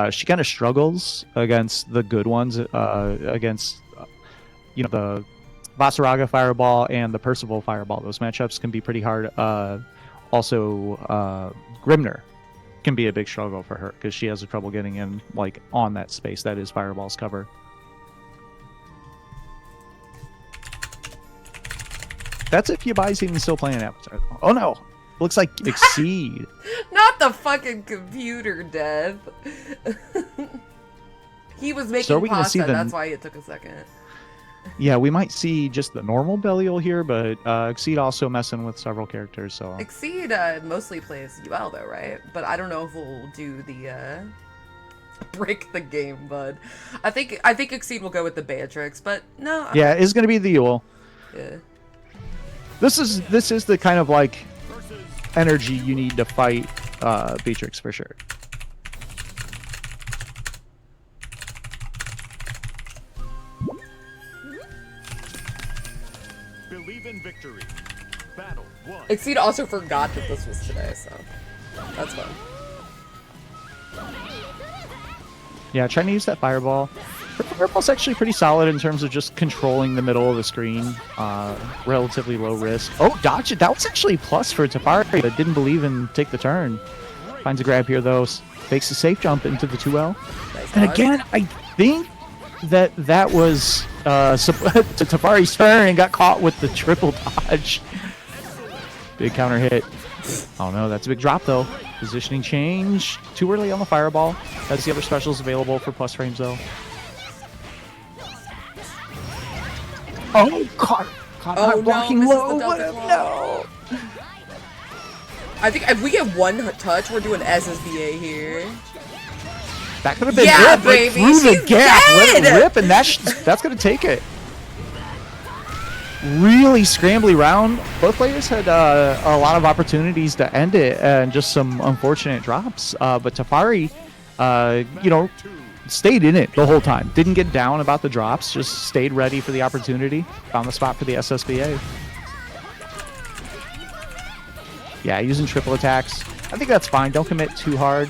She kind of struggles against the good ones, against you know, the Vasaraga fireball and the Percival fireball. Those matchups can be pretty hard. Also, Grimner can be a big struggle for her because she has trouble getting in like on that space that is fireball's cover. That's if Yabai's even still playing Avatar. Oh no! Looks like Exceed. Not the fucking computer, Dev. He was making pasta, that's why it took a second. Yeah, we might see just the normal Belial here, but Exceed also messing with several characters, so... Exceed mostly plays UL though, right? But I don't know if we'll do the break the game, bud. I think Exceed will go with the Beatrix, but no. Yeah, it's gonna be the UL. Yeah. This is the kind of like energy you need to fight Beatrix for sure. Believe in victory. Battle 1. Exceed also forgot that this was today, so that's fun. Yeah, trying to use that fireball. Fireball's actually pretty solid in terms of just controlling the middle of the screen. Relatively low risk. Oh, dodge it. That was actually plus for Tafari that didn't believe in take the turn. Finds a grab here, though. Fakes a safe jump into the 2L. Nice and dodge. again, I think that was to Tafari's turn and got caught with the triple dodge. Big counter hit. Oh no, that's a big drop, though. Positioning change. Too early on the fireball. Has the other specials available for plus frames, though. Oh, caught Oh, blocking no, low. misses the double No. I think if we get one touch, we're doing SSBA here. That could have been Yeah, it, baby, through the she's gap. Let dead. it rip, and that's gonna take it. Really scrambly round. Both players had a lot of opportunities to end it, and just some unfortunate drops. But Tafari, you know, stayed in it the whole time. Didn't get down about the drops. Just stayed ready for the opportunity. Found the spot for the SSBA. Yeah, using triple attacks. I think that's fine. Don't commit too hard.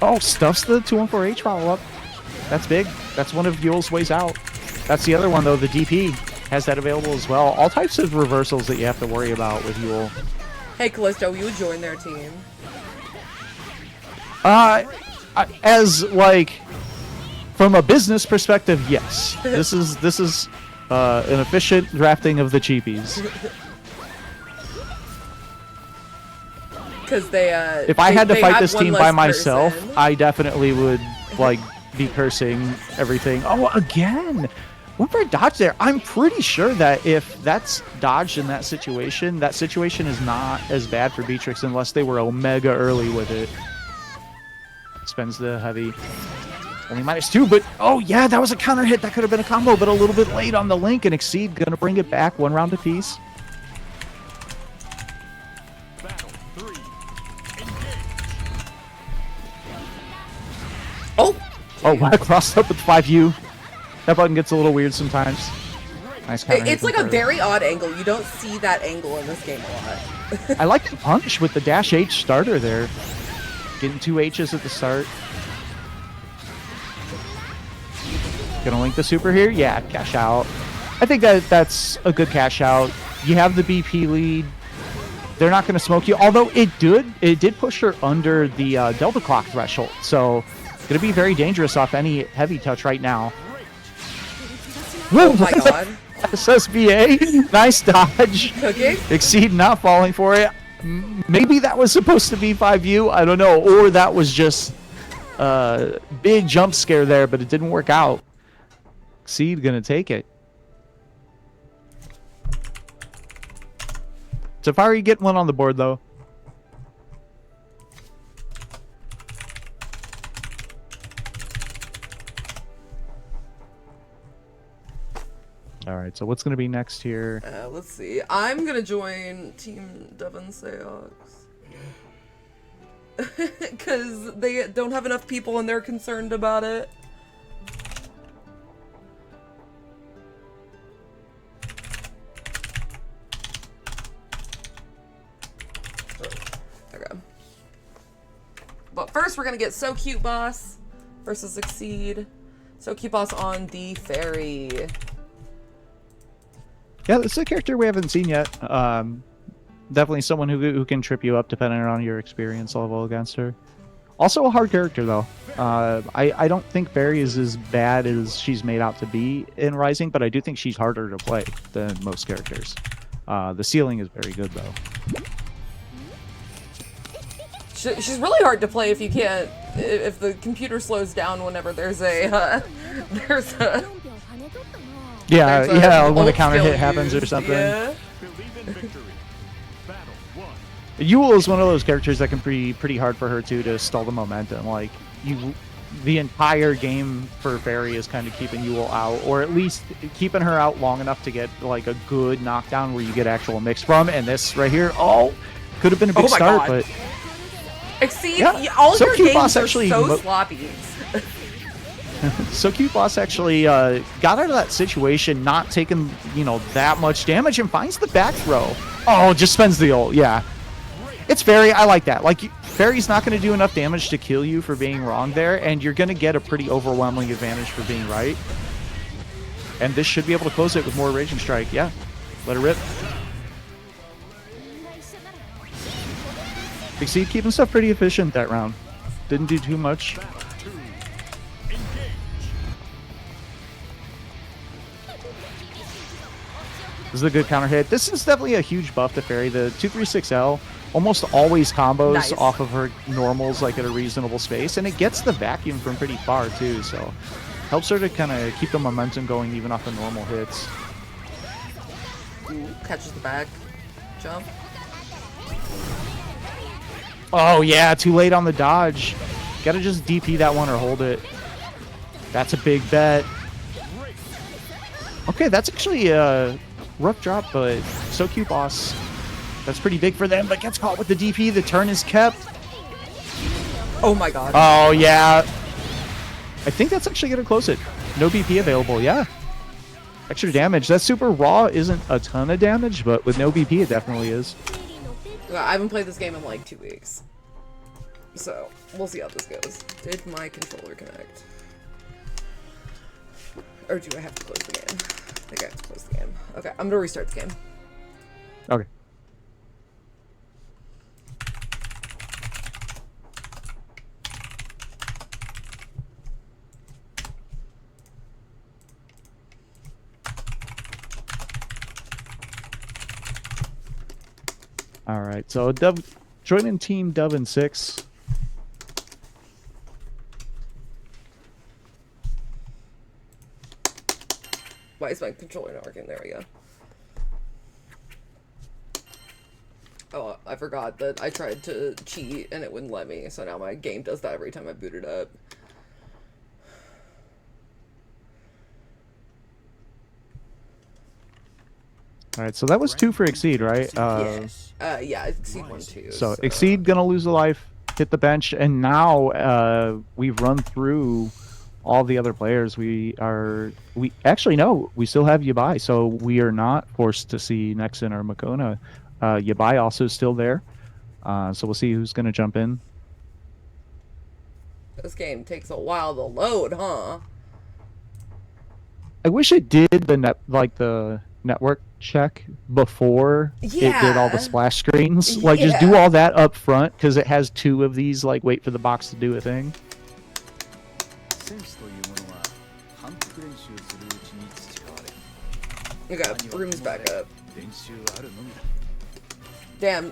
Oh, stuffs the 214H follow-up. That's big. That's one of Yule's ways out. That's the other one, though. The DP has that available as well. All types of reversals that you have to worry about with Yule. Hey, Callisto, you would join their team. As, like, from a business perspective, yes. This is an efficient drafting of the cheapies. Because they, if I had to fight have this one team less by myself, person. I definitely would, like, be cursing everything. Oh, again! Went for a dodge there. I'm pretty sure that if that's dodged in that situation is not as bad for Beatrix unless they were omega early with it. Spends the heavy. Only -2, but oh yeah, that was a counter hit. That could have been a combo, but a little bit late on the link, and Exceed gonna bring it back 1 round apiece. Battle 3. Oh! Oh, wow, crossed up with 5U. That button gets a little weird sometimes. Nice counter hit It's from like a Furry. very odd angle. You don't see that angle in this game a lot. I like the punch with the dash H starter there. Getting 2 H's at the start. Gonna link the super here? Yeah, cash out. I think that's a good cash out. You have the BP lead. They're not gonna smoke you. Although it did push her under the Delta Clock threshold. So gonna be very dangerous off any heavy touch right now. Oh my god. SSBA, nice dodge. Cooking? Exceed not falling for it. Maybe that was supposed to be 5U. I don't know. Or that was just a big jump scare there, but it didn't work out. Exceed gonna take it. Safari getting one on the board though. All right, so what's going to be next here? Let's see. I'm gonna join Team Devon Seox. Because they don't have enough people and they're concerned about it. Okay. But first we're gonna get So Cute Boss versus Exceed. So Cute Boss on the ferry. Yeah, this is a character we haven't seen yet. Definitely someone who can trip you up depending on your experience level against her. Also a hard character, though. I don't think Barry is as bad as she's made out to be in Rising, but I do think she's harder to play than most characters. The ceiling is very good, though. She's really hard to play if you can't, if the computer slows down whenever there's a, Yeah, when the ult counter skill hit happens or used, something. yeah. Believe in victory. Battle 1. Yule is one of those characters that can be pretty hard for her to stall the momentum. Like the entire game for Fairy is kind of keeping Yule out, or at least keeping her out long enough to get like a good knockdown where you get actual mix from. And this right here, could have been a big Oh my start, God. but Exceed, Yeah, all So your Cute games Boss are actually so sloppy. So Cute Boss actually got out of that situation, not taking that much damage, and finds the back throw. Oh, just spends the ult. Yeah, it's Fairy. I like that. Like Fairy's not going to do enough damage to kill you for being wrong there, and you're going to get a pretty overwhelming advantage for being right. And this should be able to close it with more Raging Strike. Yeah, let her rip. Exceed keeping stuff pretty efficient that round. Didn't do too much. Battle 2. Engage. This is a good counter hit. This is definitely a huge buff to Fairy. The 236L almost always combos Nice. off of her normals like at a reasonable space, and it gets the vacuum from pretty far too, so helps her to kind of keep the momentum going even off the normal hits. Ooh, catches the back jump. Oh yeah, too late on the dodge. Gotta just DP that one or hold it. That's a big bet. Okay, that's actually a rough drop, but So Cute Boss. That's pretty big for them, but gets caught with the DP. The turn is kept. Oh my god. Oh, yeah. I think that's actually going to close it. No BP available, yeah. Extra damage. That super raw isn't a ton of damage, but with no BP, it definitely is. I haven't played this game in like 2 weeks. So, we'll see how this goes. Did my controller connect? Or do I have to close the game? I think I have to close the game. Okay, I'm gonna restart the game. Okay. All right, so joining team Dove and 6. Why is my controller not working? There we go. Oh, I forgot that I tried to cheat and it wouldn't let me, so now my game does that every time I boot it up. All right, so that was 2 for Exceed, right? Yeah, Exceed 1 too. So Exceed gonna lose a life, hit the bench, and now we've run through all the other players. We actually no, we still have Yabai, so we are not forced to see Nexon or Makona. Yabai also still there, so we'll see who's gonna jump in. This game takes a while to load, huh? I wish it did the network check before it did all the splash screens. Like, just do all that up front, because it has 2 of these, like, wait for the box to do a thing. Okay, room's back up. Damn.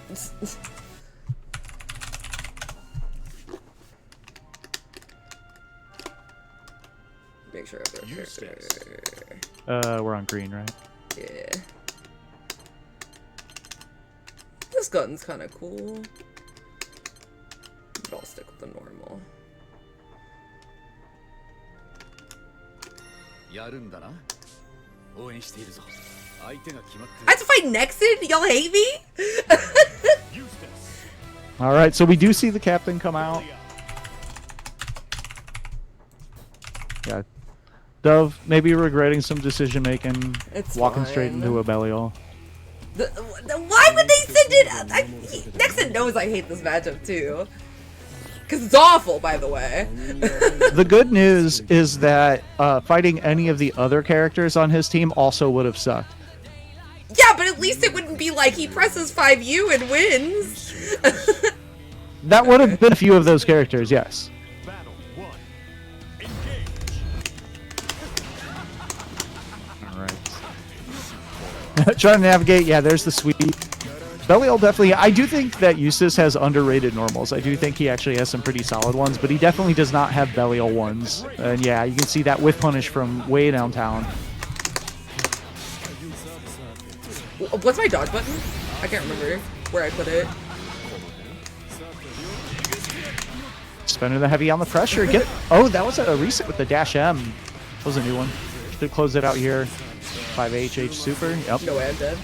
Make sure I have their We're on green, right? Yeah. This gun's kind of cool. But I'll stick with the normal. I have to fight Nexon? Y'all hate me? All right, so we do see the captain come out. Yeah. Dove maybe regretting some decision making, walking straight into a Belial. Why would they send it? Nexon knows I hate this matchup too. Because it's awful, by the way. The good news is that fighting any of the other characters on his team also would have sucked. Yeah, but at least it wouldn't be like he presses 5U and wins. That would have been a few of those characters, yes. Battle 1. Engage. Alright. Trying to navigate, yeah, there's the sweep. Belial definitely, I do think that Eustace has underrated normals. I do think he actually has some pretty solid ones, but he definitely does not have Belial ones. And yeah, you can see that with punish from way downtown. What's my dodge button? I can't remember where I put it. Spinning the heavy on the pressure. Get. Oh, that was a reset with the dash M. That was a new one. Should close it out here. 5HH super. Yep. No way, I'm dead.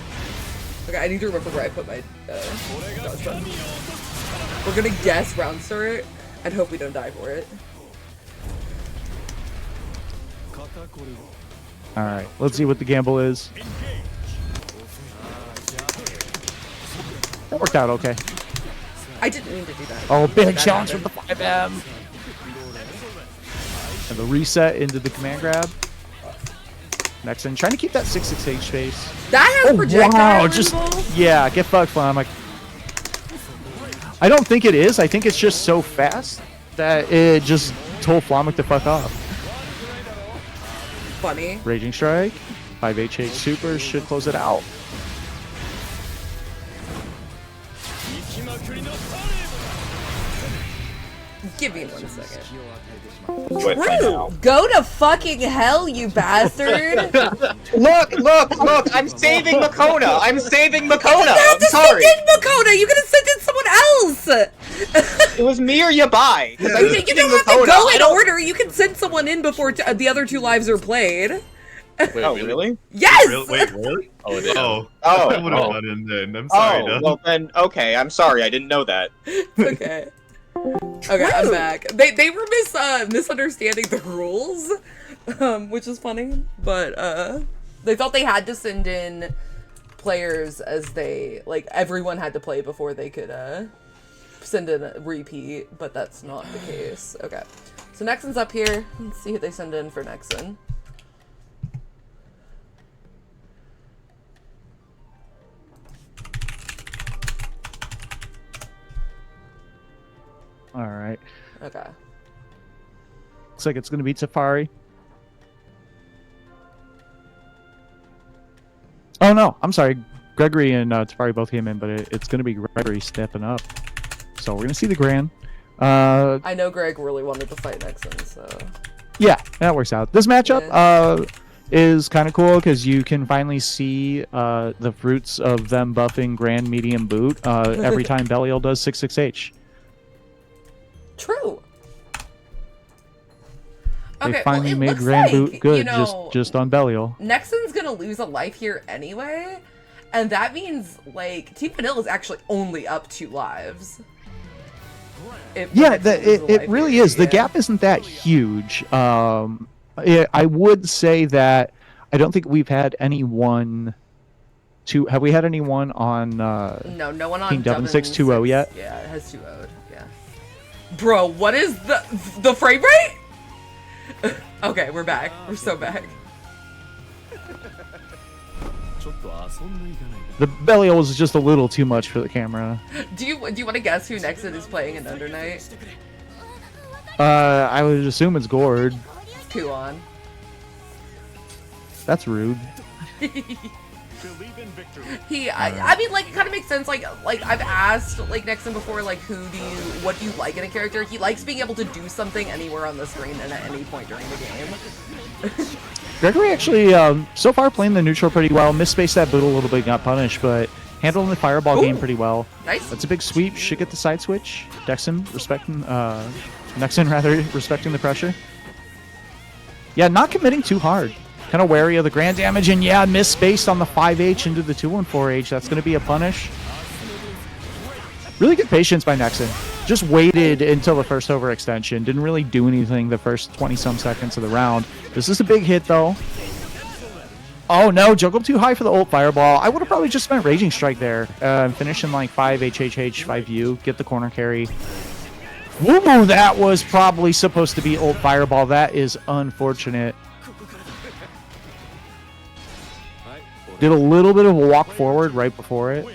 Okay, I need to remember where I put my dodge button. We're gonna guess round start and hope we don't die for it. Alright, let's see what the gamble is. That worked out okay. I didn't mean to do that. Oh, big That challenge with happened. the 5M. And the reset into the command grab. Next in, trying to keep that 6-6H space. That has projectile just removal? yeah, get fucked, Flamic. I don't think it is. I think it's just so fast that it just told Flamic to fuck off. Funny. Raging Strike, 5HH super should close it out. Give me 1 second. Wait, I know. Go to fucking hell, you bastard! Look! I'm saving Makona! I'm saving Makona! You have I'm to sorry! send in Makona! You could have sent in someone else! It was me or Yabai! You don't have to go in order, you can send someone in before the other 2 lives are played. Oh, really? Yes! Wait, really? Oh, it is. Oh. I would have gone in then. I'm sorry, Doug. Well then, okay, I'm sorry, I didn't know that. Okay. Okay, I'm back. They were misunderstanding the rules, which is funny, but they thought they had to send in players as they, like, everyone had to play before they could send in a repeat, but that's not the case. Okay. So Nexon's up here. Let's see who they send in for Nexon. All right. Okay. Looks like it's going to be Tafari. Oh, no. I'm sorry. Gregory and Tafari both came in, but it's going to be Gregory stepping up. So we're going to see the Grand. I know Greg really wanted to fight Nexon, so... Yeah, that works out. This matchup is kind of cool because you can finally see the fruits of them buffing Grand, Medium, Boot every time Belial does 6-6H. True. They Okay, finally well, it made looks Grand like, Boot good you know, just on Belial. Nexon's gonna lose a life here anyway, and that means, like, Team Vanilla is actually only up 2 lives. Yeah, it really is. The gap isn't that huge. I would say that I don't think we've had anyone to... Have we had anyone on no one on Team Devon Devon 6-2-0 yet? Yeah, it has 2-0'd, yeah. Bro, what is the frame rate? Okay, we're back. We're so back. The Belial was just a little too much for the camera. Do you want to guess who Nexon is playing in Under Night? I would assume it's Gord. Kuon. That's rude. Believe in victory. I mean, like, it kind of makes sense. Like I've asked like Nexon before, like, what do you like in a character? He likes being able to do something anywhere on the screen and at any point during the game. Gregory actually, so far playing the neutral pretty well. Misspaced that boot a little bit, got punished, but handling the fireball game pretty well. Nice. That's a big sweep. Should get the side switch. Nexon respecting the pressure. Yeah, not committing too hard. Kind of wary of the grand damage, and yeah, misspaced on the 5H into the 214H. That's going to be a punish. Really good patience by Nexon. Just waited until the first overextension. Didn't really do anything the first 20-some seconds of the round. This is a big hit, though. Oh, no. Juggled too high for the ult fireball. I would have probably just spent Raging Strike there. Finishing like 5HHH, 5U. Get the corner carry. Woo! That was probably supposed to be ult fireball. That is unfortunate. Did a little bit of a walk forward right before it.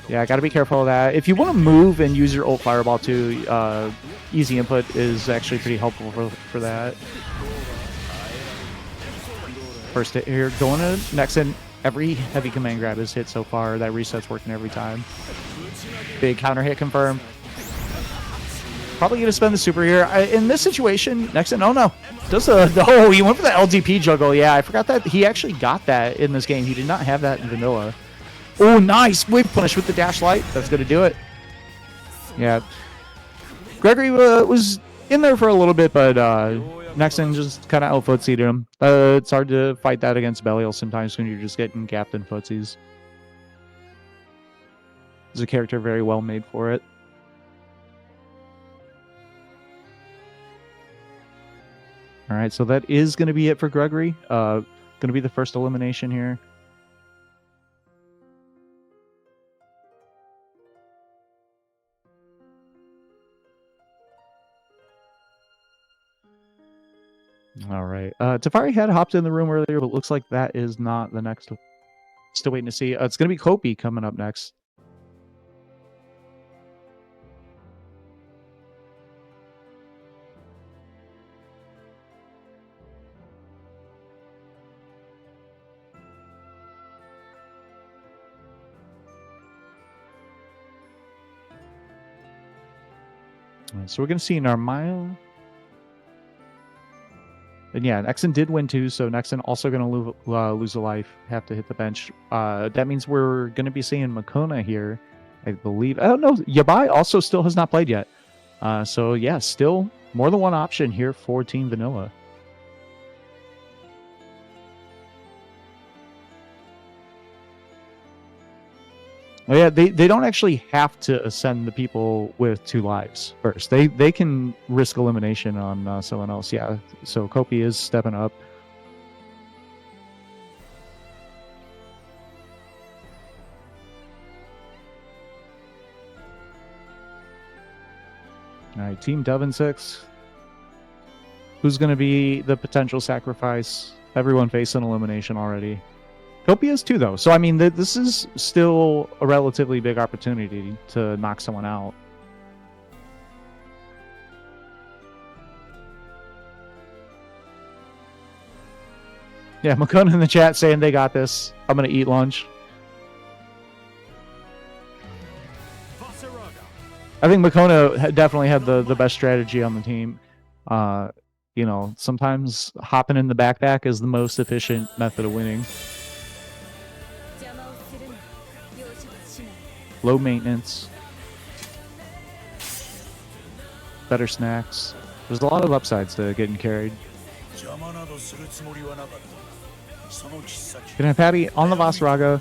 Yeah, got to be careful of that. If you want to move and use your ult fireball too, easy input is actually pretty helpful for that. First hit here, going to Nexon. Every heavy command grab is hit so far. That reset's working every time. Big counter hit confirmed. Probably going to spend the super here. In this situation, Nexon, oh no. Oh, he went for the LDP juggle. Yeah, I forgot that he actually got that in this game. He did not have that in vanilla. Oh, nice. Whip punish with the dash light. That's going to do it. Yeah. Gregory was in there for a little bit, but Nexon just kind of out-footsied him. It's hard to fight that against Belial sometimes when you're just getting gapped in footsies. There's a character very well made for it. All right, so that is going to be it for Gregory. Going to be the first elimination here. All right. Tafari had hopped in the room earlier, but looks like that is not the next. Still waiting to see. It's going to be Kopi coming up next. All right, so we're going to see Narmile. And yeah, Nexon did win too, so Nexon also going to lose a life, have to hit the bench. That means we're going to be seeing Makona here, I believe. Oh no, Yabai also still has not played yet. So yeah, still more than one option here for Team Vanilla. Oh yeah, they don't actually have to ascend the people with 2 lives first. They can risk elimination on someone else. Yeah, so Kopi is stepping up. Team Dove and 6. Who's going to be the potential sacrifice? Everyone facing elimination already. Kopi is too, though. So, I mean, this is still a relatively big opportunity to knock someone out. Yeah, Makona in the chat saying they got this. I'm going to eat lunch. I think Makona definitely had the best strategy on the team. You know, sometimes hopping in the backpack is the most efficient method of winning. Low maintenance. Better snacks. There's a lot of upsides to getting carried. Gonna have Patty on the Vasaraga.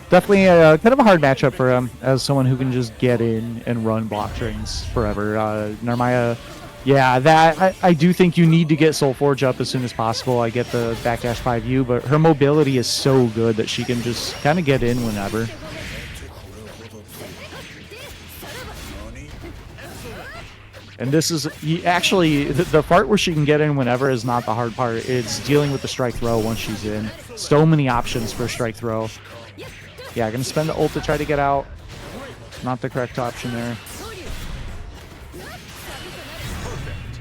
Definitely kind of a hard matchup for him as someone who can just get in and run block strings forever. Narmaya, yeah, that I do think you need to get Soul Forge up as soon as possible. I get the backdash 5U, but her mobility is so good that she can just kind of get in whenever. And this is actually the part where she can get in whenever is not the hard part. It's dealing with the strike throw once she's in. So many options for strike throw. Yeah, gonna spend the ult to try to get out. Not the correct option there.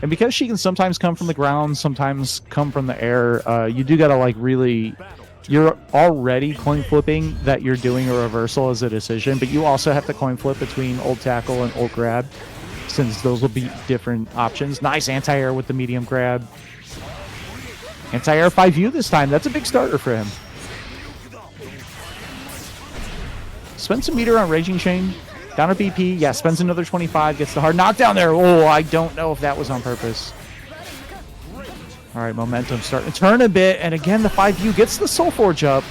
And because she can sometimes come from the ground, sometimes come from the air, you do gotta like really... You're already coin flipping that you're doing a reversal as a decision, but you also have to coin flip between ult tackle and ult grab, since those will be different options. Nice anti-air with the medium grab. Anti-air 5U this time. That's a big starter for him. Spends some meter on Raging Chain. Down a BP. Yeah, spends another 25. Gets the hard knockdown there. Oh, I don't know if that was on purpose. All right, momentum starting to turn a bit. And again, the 5U gets the Soul Forge up.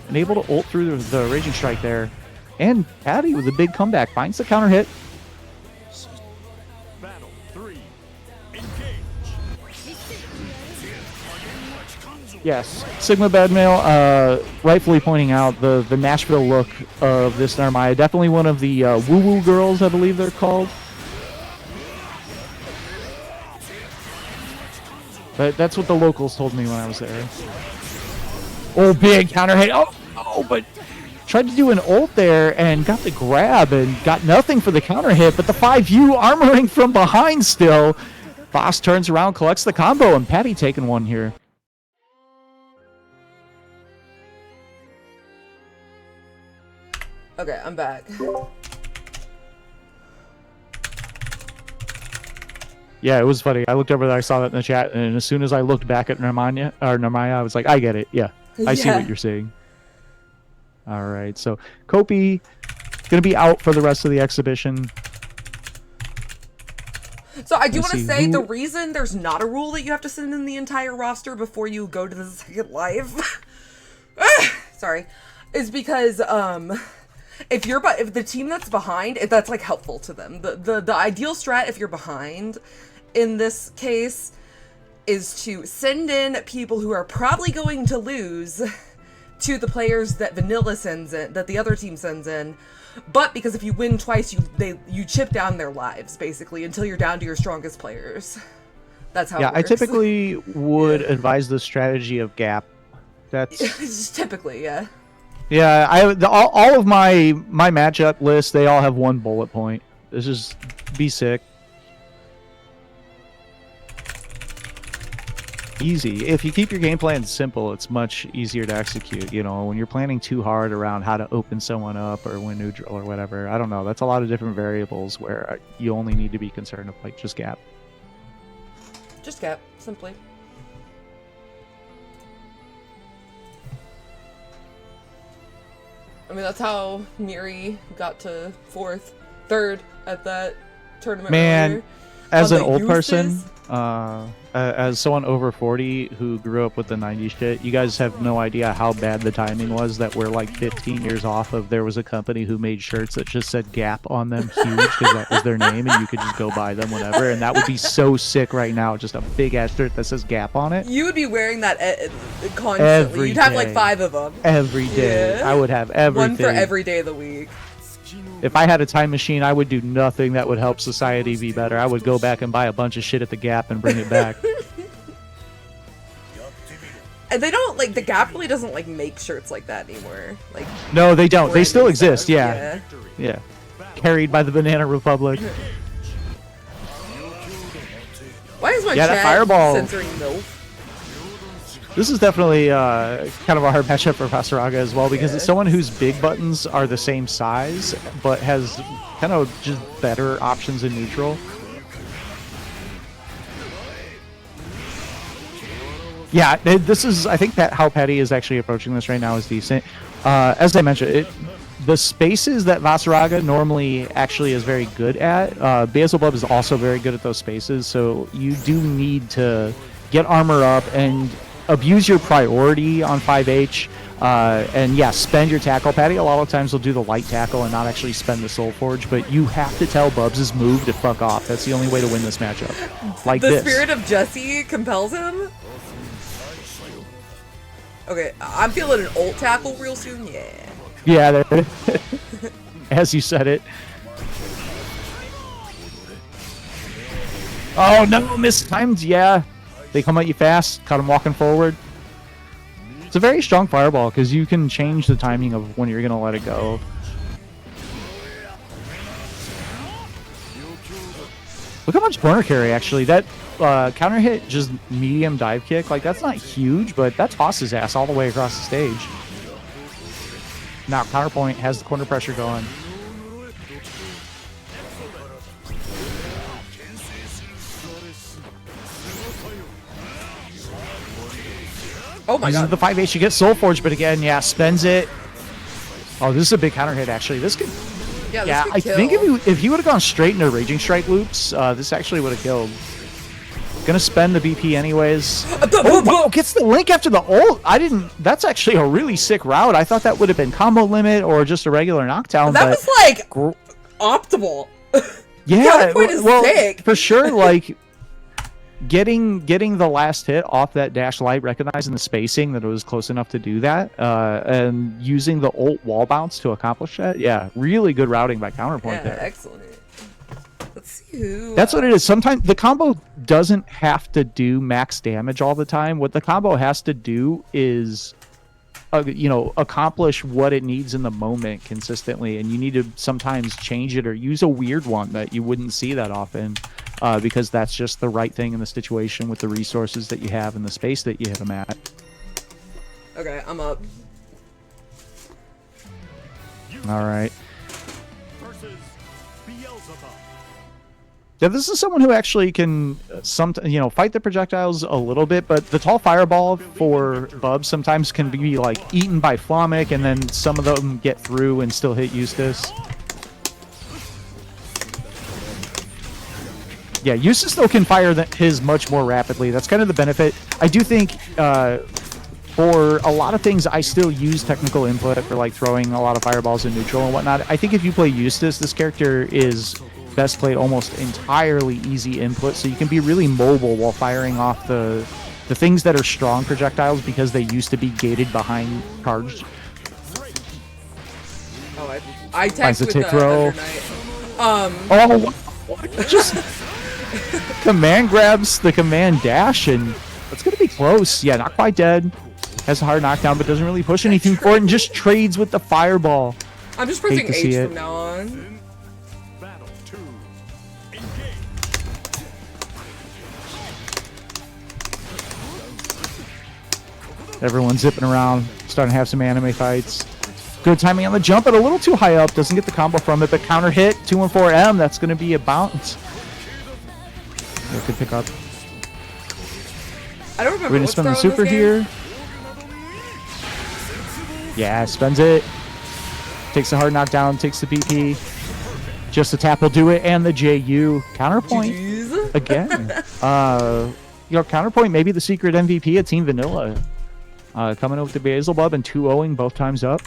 And able to ult through the Raging Strike there. And Patty with a big comeback. Finds the counter hit. Yes, Sigma Badmail rightfully pointing out the Nashville look of this Narmaya. Definitely one of the woo-woo girls, I believe they're called. But that's what the locals told me when I was there. Oh, big counter hit. Oh, but tried to do an ult there and got the grab and got nothing for the counter hit. But the 5U armoring from behind still. Boss turns around, collects the combo, and Patty taking one here. Okay, I'm back. Yeah, it was funny. I looked over there, I saw that in the chat, and as soon as I looked back at Narmaya, I was like, I get it. Yeah, I see what you're saying. All right, so Kopi gonna be out for the rest of the exhibition. So I do want to say the reason there's not a rule that you have to send in the entire roster before you go to the second live, sorry, is because if the team that's behind, if that's like helpful to them. The ideal strat if you're behind in this case is to send in people who are probably going to lose to the players that Vanilla sends in, that the other team sends in. But because if you win twice, you chip down their lives basically until you're down to your strongest players. That's how it works. I typically would advise the strategy of gap. That's just typically, yeah. Yeah, all of my matchup lists, they all have one bullet point. This is be sick. Easy. If you keep your game plan simple, it's much easier to execute. You know, when you're planning too hard around how to open someone up or win neutral or whatever, I don't know. That's a lot of different variables where you only need to be concerned with like just gap. Just gap, simply. I mean, that's how Miri got to third at that tournament. Man, earlier. as an old person, as someone over 40 who grew up with the 90s shit, you guys have no idea how bad the timing was that we're like 15 years off of. There was a company who made shirts that just said Gap on them, huge, because that was their name, and you could just go buy them whenever. And that would be so sick right now, just a big ass shirt that says Gap on it. You would be wearing that constantly. Every You'd have day. like 5 of them. Every day. Yeah. I would have everything. One for every day of the week. If I had a time machine, I would do nothing that would help society be better. I would go back and buy a bunch of shit at the Gap and bring it back. And they don't, like, the Gap really doesn't, like, make shirts like that anymore. Like, No, they don't. They branding still exist, stuff. yeah. Yeah. Carried by the Banana Republic. Why is my Yeah, that chat fireball- censoring MILF? This is definitely kind of a hard matchup for Vasaraga as well, because it's someone whose big buttons are the same size, but has kind of just better options in neutral. Yeah, this is, I think that how Petty is actually approaching this right now is decent. As I mentioned, the spaces that Vasaraga normally actually is very good at, Beelzebub is also very good at those spaces, so you do need to get armor up and abuse your priority on 5H, and yeah, spend your tackle. Patty a lot of times will do the light tackle and not actually spend the Soul Forge, but you have to tell Bubs' move to fuck off. That's the only way to win this matchup. Like The this. spirit of Jesse compels him? Okay, I'm feeling an ult tackle real soon, yeah. Yeah, there. As you said it. Oh no, mistimed, yeah. They come at you fast, caught him walking forward. It's a very strong fireball because you can change the timing of when you're going to let it go. Look how much corner carry, actually. That counter hit, just medium dive kick, like that's not huge, but that tosses ass all the way across the stage. Now counterpoint has the corner pressure going. Oh my Uses god. the 5H, you get Soul Forge, but again, yeah, spends it. Oh, this is a big counter hit, actually. This could, Yeah, yeah, this I could think kill. if he would have gone straight into Raging Strike loops, this actually would have killed. Gonna spend the BP anyways. Oh, wow, gets the link after the ult. That's actually a really sick route. I thought that would have been combo limit or just a regular knockdown. That but was like optimal. yeah, counterpoint is well, sick. for sure, like getting the last hit off that dash light, recognizing the spacing that it was close enough to do that, and using the ult wall bounce to accomplish that. Yeah, really good routing by counterpoint Yeah, there. excellent. Let's see who. That's what it is. Sometimes the combo doesn't have to do max damage all the time. What the combo has to do is, accomplish what it needs in the moment consistently. And you need to sometimes change it or use a weird one that you wouldn't see that often, because that's just the right thing in the situation with the resources that you have and the space that you hit them at. Okay, I'm up. All right. versus Beelzebub. Yeah, this is someone who actually can fight the projectiles a little bit, but the tall fireball for Bubs sometimes can be like eaten by Flamic, and then some of them get through and still hit Eustace. Yeah, Eustace though can fire his much more rapidly. That's kind of the benefit. I do think for a lot of things, I still use technical input for like throwing a lot of fireballs in neutral and whatnot. I think if you play Eustace, this character is best played almost entirely easy input, so you can be really mobile while firing off the things that are strong projectiles because they used to be gated behind charged. Oh, I Finds text the with tick the throw. Thunder Knight. Oh, just command grabs the command dash, and it's gonna be close. Yeah, not quite dead. Has a hard knockdown, but doesn't really push anything for it, and just trades with the fireball. I'm just pressing to see H it. from now on. Battle 2. Engage. Everyone's zipping around, starting to have some anime fights. Good timing on the jump, but a little too high up. Doesn't get the combo from it, but counter hit, 214M. That's going to be a bounce. It could pick up. I don't remember We're going to what's spend the throw in super this game. here. Yeah, spends it. Takes the hard knockdown, takes the BP. Just the tap will do it, and the JU. Counterpoint GGs. again. Counterpoint, maybe the secret MVP of Team Vanilla. Coming up with the Beelzebub and 2-0ing both times up.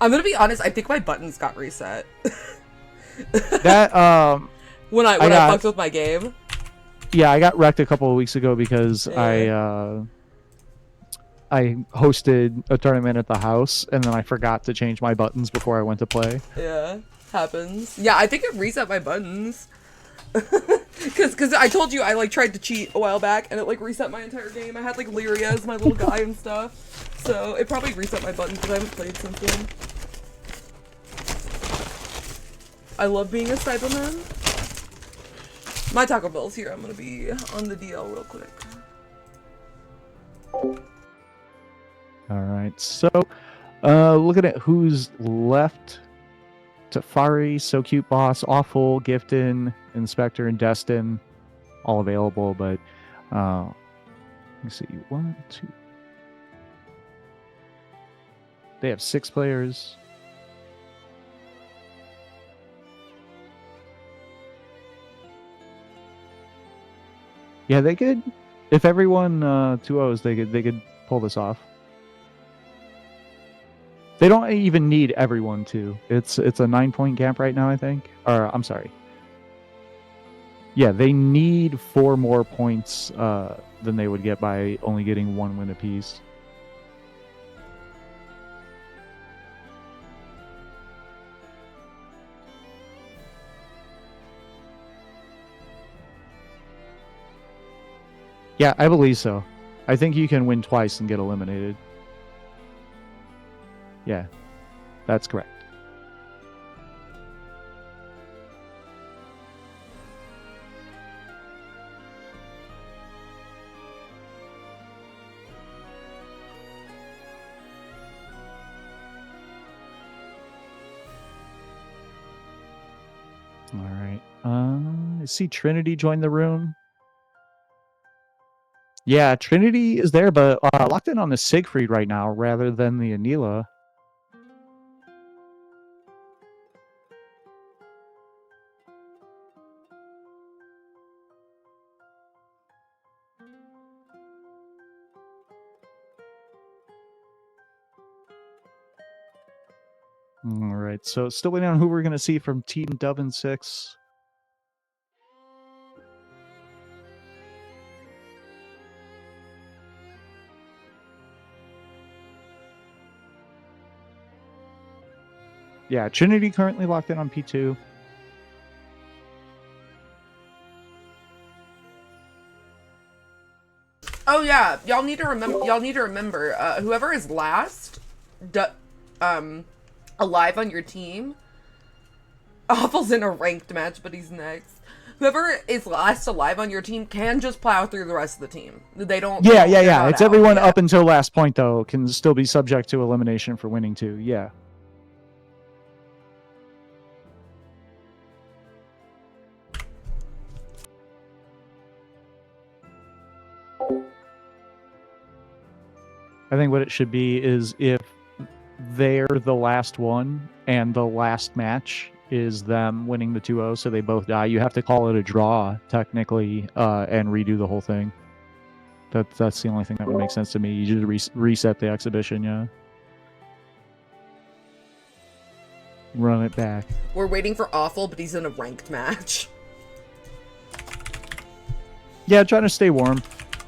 I'm gonna be honest. I think my buttons got reset That when I got- fucked with my game. yeah, I got wrecked a couple of weeks ago because Yeah. I hosted a tournament at the house, and then I forgot to change my buttons before I went to play. Yeah, happens. Yeah, I think it reset my buttons. Cause I told you I like tried to cheat a while back and it like reset my entire game. I had like Lyria as my little guy and stuff. So it probably reset my buttons because I haven't played since then. I love being a Cyberman. My Taco Bell's here. I'm gonna be on the DL real quick. Alright, so looking at who's left. Tafari, So Cute Boss, Awful, Giftin, Inspector, and Destin, all available, but let me see, 1, 2. They have 6 players. Yeah, they could, if everyone 2-0s, they could pull this off. They don't even need everyone to. It's a 9-point gap right now, I think. Or I'm sorry. Yeah, they need 4 more points than they would get by only getting 1 win apiece. Yeah, I believe so. I think you can win twice and get eliminated. Yeah, that's correct. All right. I see Trinity join the room. Yeah, Trinity is there, but locked in on the Siegfried right now rather than the Anila. All right, so still waiting on who we're going to see from Team Dubbin 6. Yeah, Trinity currently locked in on P2. Oh yeah, y'all need to remember. Whoever is last, alive on your team. Awful's in a ranked match, but he's next. Whoever is last alive on your team can just plow through the rest of the team. They don't. Yeah. They're It's not everyone out. up until last point, though, can still be subject to elimination for winning 2. Yeah. I think what it should be is if they're the last one and the last match is them winning the 2-0, so they both die, you have to call it a draw, technically, and redo the whole thing. That's the only thing that would make sense to me. You just reset the exhibition, yeah. Run it back. We're waiting for Awful, but he's in a ranked match. Yeah, trying to stay warm.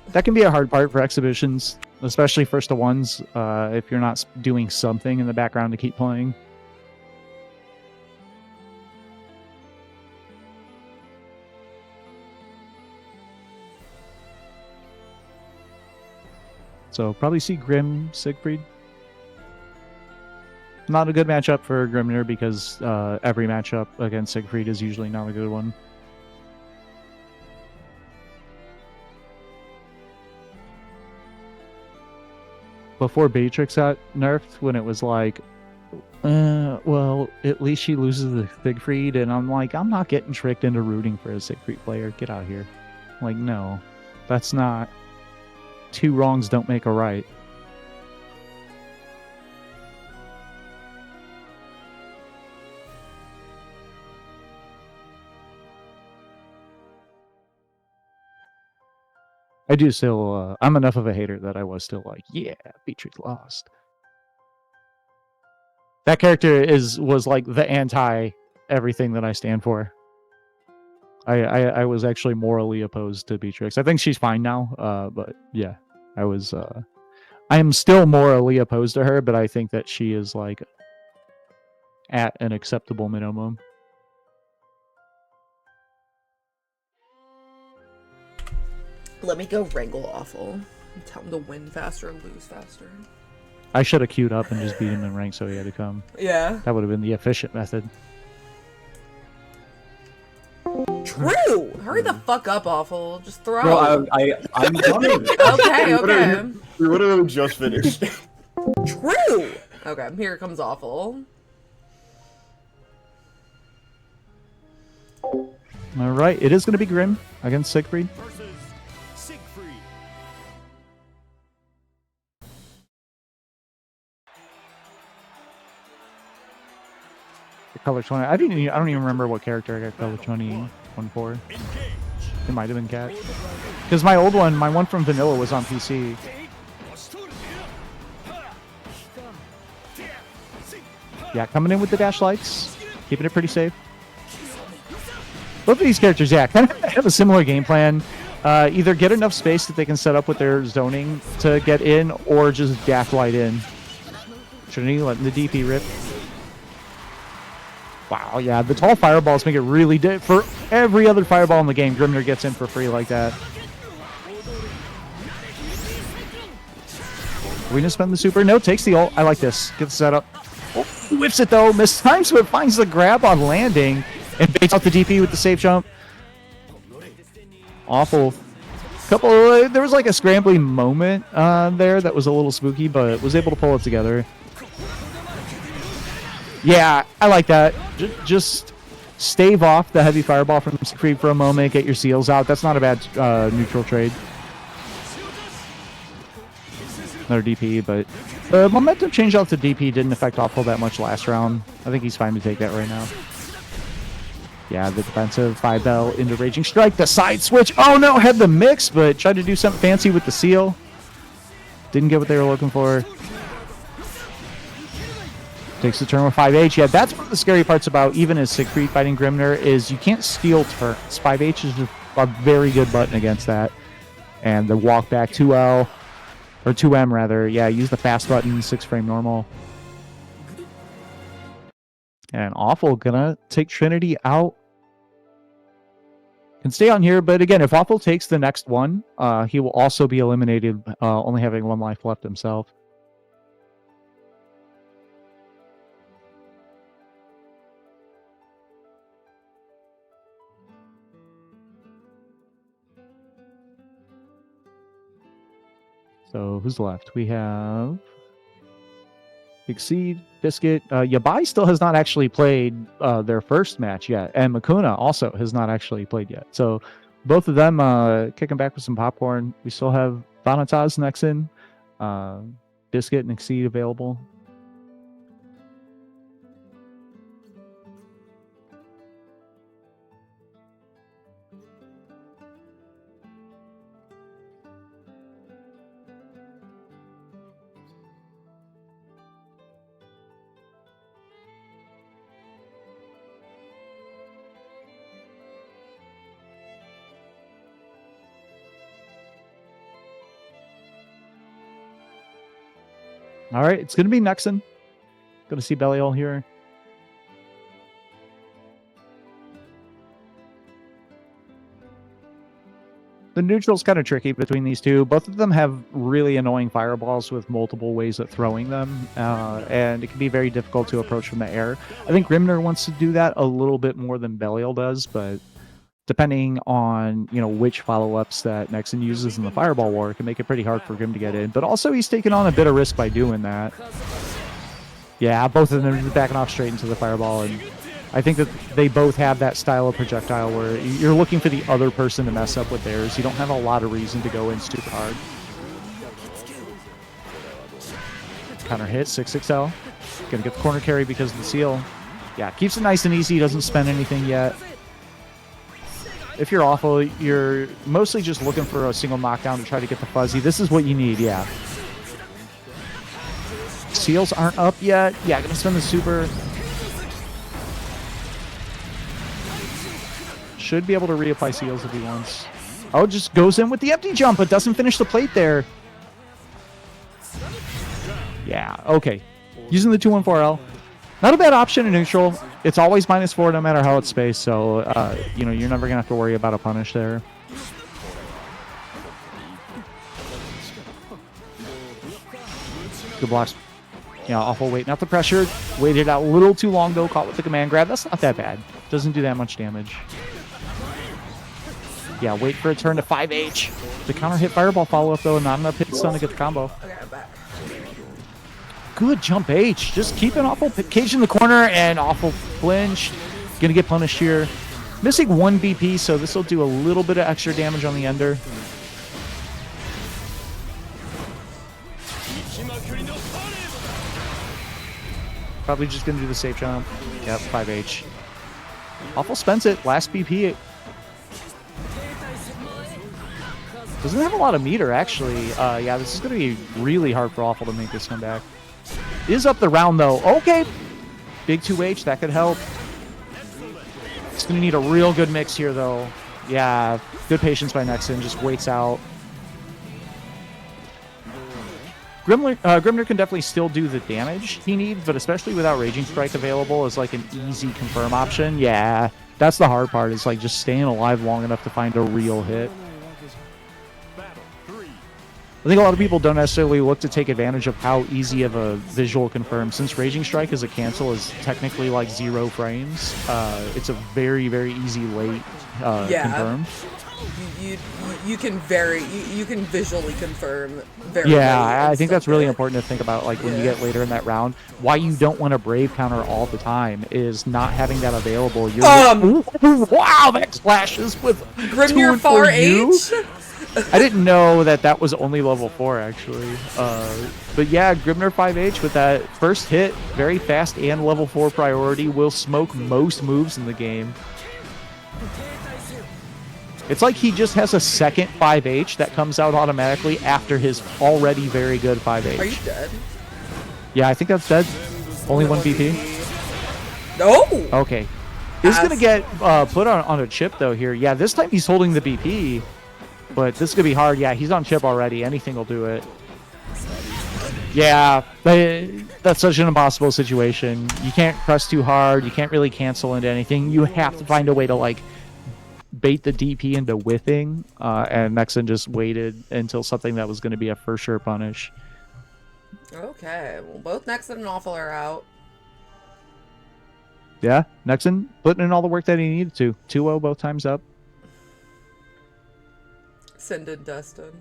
That can be a hard part for exhibitions, especially first to ones, if you're not doing something in the background to keep playing. So probably see Grim Siegfried. Not a good matchup for Grimnir because every matchup against Siegfried is usually not a good one. Before Beatrix got nerfed, when it was like, well, at least she loses the Siegfried, and I'm like, I'm not getting tricked into rooting for a Siegfried player. Get out of here. Like, no, that's not. 2 wrongs don't make a right. I do still, I'm enough of a hater that I was still like, yeah, Beatrix lost. That character was like the anti everything that I stand for. I was actually morally opposed to Beatrix. I think she's fine now, but yeah, I I am still morally opposed to her, but I think that she is like at an acceptable minimum. Let me go wrangle Awful. Tell him to win faster and lose faster. I should have queued up and just beat him in rank so he had to come. Yeah. That would have been the efficient method. True! Hurry the fuck up, Awful. Just throw. Bro, I'm coming. Okay, okay. We would have just finished. True! Okay, here comes Awful. Alright, it is going to be Grim against Siegfried. versus Siegfried. The color 20. I don't even remember what character I got color 21 for. Engage. It might have been Cat. Because my old one, my one from Vanilla was on PC. Yeah, coming in with the dash lights, keeping it pretty safe. Both of these characters, yeah, kind of have a similar game plan. Either get enough space that they can set up with their zoning to get in, or just dash light in. Trinity letting the DP rip. Wow, yeah, the tall fireballs make it really for every other fireball in the game, Grimner gets in for free like that. Are we gonna spend the super? No, takes the ult. I like this. Get the setup. Oh, whips it though. Miss times, but finds the grab on landing and baits out the DP with the safe jump. Awful. There was like a scrambly moment there that was a little spooky, but was able to pull it together. Yeah, I like that. Just stave off the heavy fireball from Siegfried for a moment, get your seals out. That's not a bad neutral trade. Another DP, but the momentum change off the DP didn't affect Awful that much last round. I think he's fine to take that right now. Yeah, the defensive 5L into Raging Strike, the side switch. Oh no, had the mix, but tried to do something fancy with the seal. Didn't get what they were looking for. Takes the turn with 5H. Yeah, that's one of the scary parts about even as Siegfried fighting Grimner is you can't steal turns. 5H is a very good button against that. And the walk back 2L, or 2M rather. Yeah, use the fast button, 6 frame normal. And Awful gonna take Trinity out. Can stay on here, but again, if Awful takes the next one, he will also be eliminated, only having 1 life left himself. So who's left? We have Exceed, Biscuit. Yabai still has not actually played their first match yet, and Makuna also has not actually played yet. So both of them kicking back with some popcorn. We still have Vanataz next in, Biscuit and Exceed available. All right, it's going to be Nexon. Going to see Belial here. The neutral's kind of tricky between these two. Both of them have really annoying fireballs with multiple ways of throwing them, and it can be very difficult to approach from the air. I think Grimner wants to do that a little bit more than Belial does, but depending on which follow-ups that Nexon uses in the fireball war, it can make it pretty hard for Grim to get in. But also he's taking on a bit of risk by doing that. Yeah, both of them are backing off straight into the fireball, and I think that they both have that style of projectile where you're looking for the other person to mess up with theirs. You don't have a lot of reason to go in super hard. Counter hit, 6XL. Gonna get the corner carry because of the seal. Yeah, keeps it nice and easy, doesn't spend anything yet. If you're Awful, you're mostly just looking for a single knockdown to try to get the fuzzy. This is what you need, yeah. Seals aren't up yet. Yeah, gonna spend the super. Should be able to reapply seals if he wants. Oh, just goes in with the empty jump, but doesn't finish the plate there. Yeah, okay. Using the 214L. Not a bad option in neutral. It's always -4 no matter how it's spaced, so, you know, you're never going to have to worry about a punish there. Good blocks. Yeah, awful wait. Not the pressure. Waited out a little too long, though. Caught with the command grab. That's not that bad. Doesn't do that much damage. Yeah, wait for a turn to 5H. The counter hit fireball follow-up, though, and not enough hit stun to get the combo. Okay, I'm back. Good jump H. Just keeping awful cage in the corner and awful flinch. Gonna get punished here. Missing 1 BP, so this will do a little bit of extra damage on the ender. Probably just gonna do the safe jump. Yep, 5H. Awful spends it. Last BP. Doesn't have a lot of meter, actually. Yeah, this is gonna be really hard for Awful to make this comeback. Is up the round, though. Okay. Big 2H, that could help. It's going to need a real good mix here, though. Yeah, good patience by Nexon. Just waits out. Grimner can definitely still do the damage he needs, but especially without Raging Strike available as like an easy confirm option. Yeah, that's the hard part. Is like just staying alive long enough to find a real hit. I think a lot of people don't necessarily look to take advantage of how easy of a visual confirm. Since Raging Strike as a cancel is technically like 0 frames, it's a very, very easy late confirm. You can visually confirm very Yeah, late I think that's really it. important to think about like when you get later in that round. Why you don't want a Brave counter all the time is not having that available. You're wow, that clashes with Grimnir Far H. I didn't know that was only level 4, actually. But yeah, Grimner 5H with that first hit, very fast and level 4 priority, will smoke most moves in the game. It's like he just has a second 5H that comes out automatically after his already very good 5H. Are you dead? Yeah, I think that's dead. Only 1 BP. No! Okay. He's going to get put on a chip, though, here. Yeah, this time he's holding the BP. But this could be hard. Yeah, he's on chip already. Anything will do it. Yeah, that's such an impossible situation. You can't press too hard. You can't really cancel into anything. You have to find a way to, like, bait the DP into whiffing. And Nexon just waited until something that was going to be a for sure punish. Okay, well, both Nexon and Awful are out. Yeah, Nexon putting in all the work that he needed to. 2-0 both times up. Send in Destin.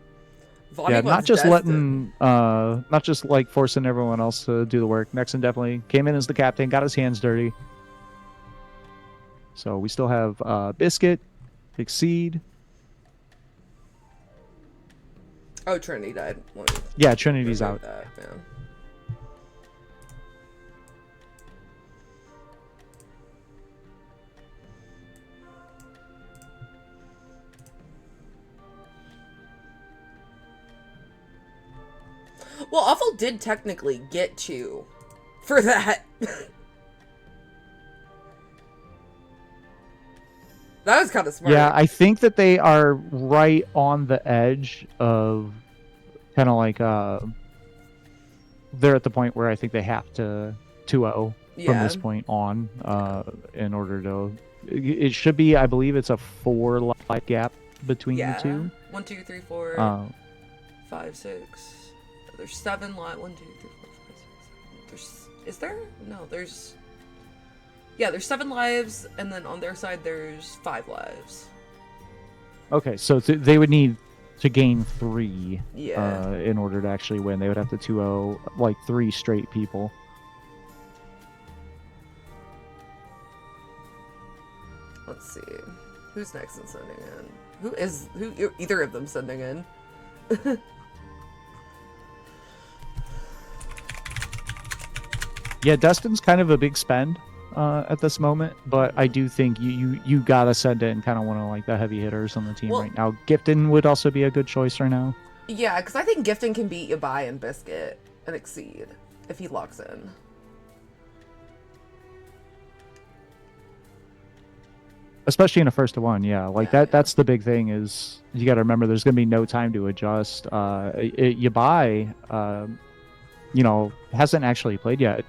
Yeah, not just letting, not just like forcing everyone else to do the work. Nexon definitely came in as the captain, got his hands dirty. So we still have Biscuit, Exceed. Oh, Trinity died. Yeah, Trinity's out. That, yeah. Well, Awful did technically get you for that. That was kind of smart. Yeah, I think that they are right on the edge of kind of like they're at the point where I think they have to 2-0 from this point on in order to. It should be, I believe, it's a 4 life gap between the two. 1, 2, 3, 4, 5, 6. There's 7 lives. 1, 2, 3, 4, 5, 6. Is there? No, there's. Yeah, there's 7 lives, and then on their side there's 5 lives. Okay, so they would need to gain 3 Yeah. In order to actually win. They would have to 2-0 like 3 straight people. Let's see. Who's next in sending in? Who either of them sending in? Yeah, Destin's kind of a big spend at this moment, but I do think you gotta send in kind of one of like the heavy hitters on the team right now. Gifton would also be a good choice right now. Yeah, because I think Gifton can beat Yabai and Biscuit and Exceed if he locks in. Especially in a 1-to-1, yeah. Like that's the big thing is you got to remember there's going to be no time to adjust. Yabai, hasn't actually played yet.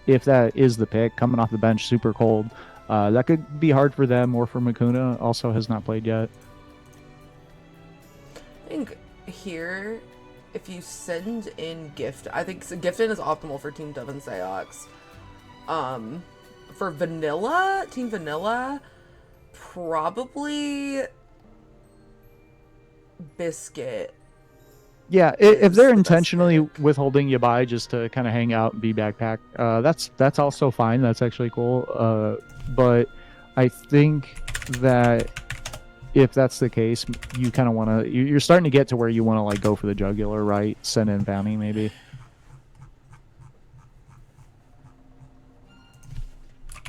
If that is the pick, coming off the bench, super cold, that could be hard for them, or for Makuna, also has not played yet. I think here, if you send in Gift, I think Gifton is optimal for Team Dove and Seox. For Vanilla, Team Vanilla, probably Biscuit. Yeah, if they're the best intentionally pick. withholding you by just to kind of hang out and be backpack, that's also fine. That's actually cool. But I think that if that's the case, you kind of want to. You're starting to get to where you want to like go for the jugular, right? Send in bounty maybe.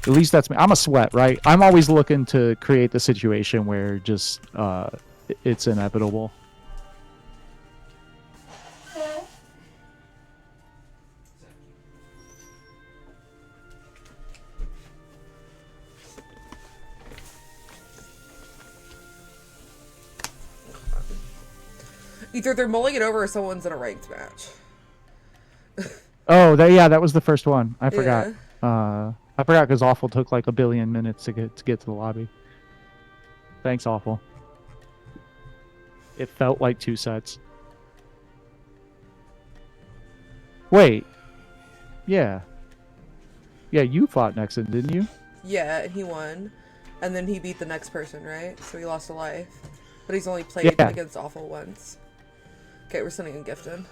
At least that's me. I'm a sweat, right? I'm always looking to create the situation where just it's inevitable. Either they're mulling it over or someone's in a ranked match. Oh, that was the first one. I forgot. Yeah. I forgot because Awful took like a billion minutes to get to the lobby. Thanks, Awful. It felt like 2 sets. Wait. Yeah. Yeah, you fought Nexon, didn't you? Yeah, and he won. And then he beat the next person, right? So he lost a life. But he's only played Yeah. against Awful once. Okay, we're sending a gift in.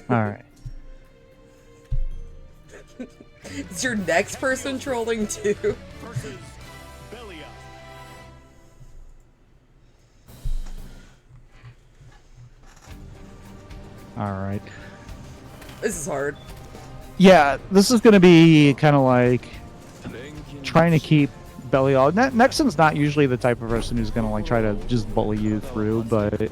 All right. Is your next person trolling too? Versus Belly Up. All right. This is hard. Yeah, this is going to be kind of like trying to keep Belly all. Nexon's not usually the type of person who's going to like try to just bully you through, but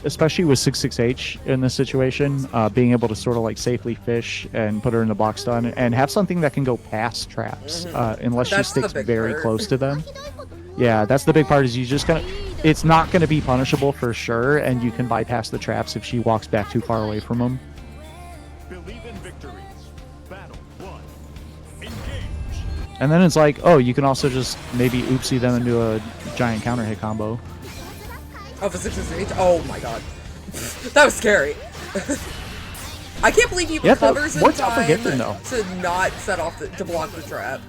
especially with 66H in this situation, being able to sort of like safely fish and put her in the box stun and have something that can go past traps, unless That's she the sticks big very part. close to them. Yeah, that's the big part. Is you just kind of, it's not going to be punishable for sure, and you can bypass the traps if she walks back too far away from them. Believe in victory. Battle 1. Engage. And then it's like, oh, you can also just maybe oopsie them into a giant counter hit combo. Oh, for 6 Oh my god. That was scary. I can't believe he Yeah, that recovers in worked out for time Gifton, though. to not set off to block the trap.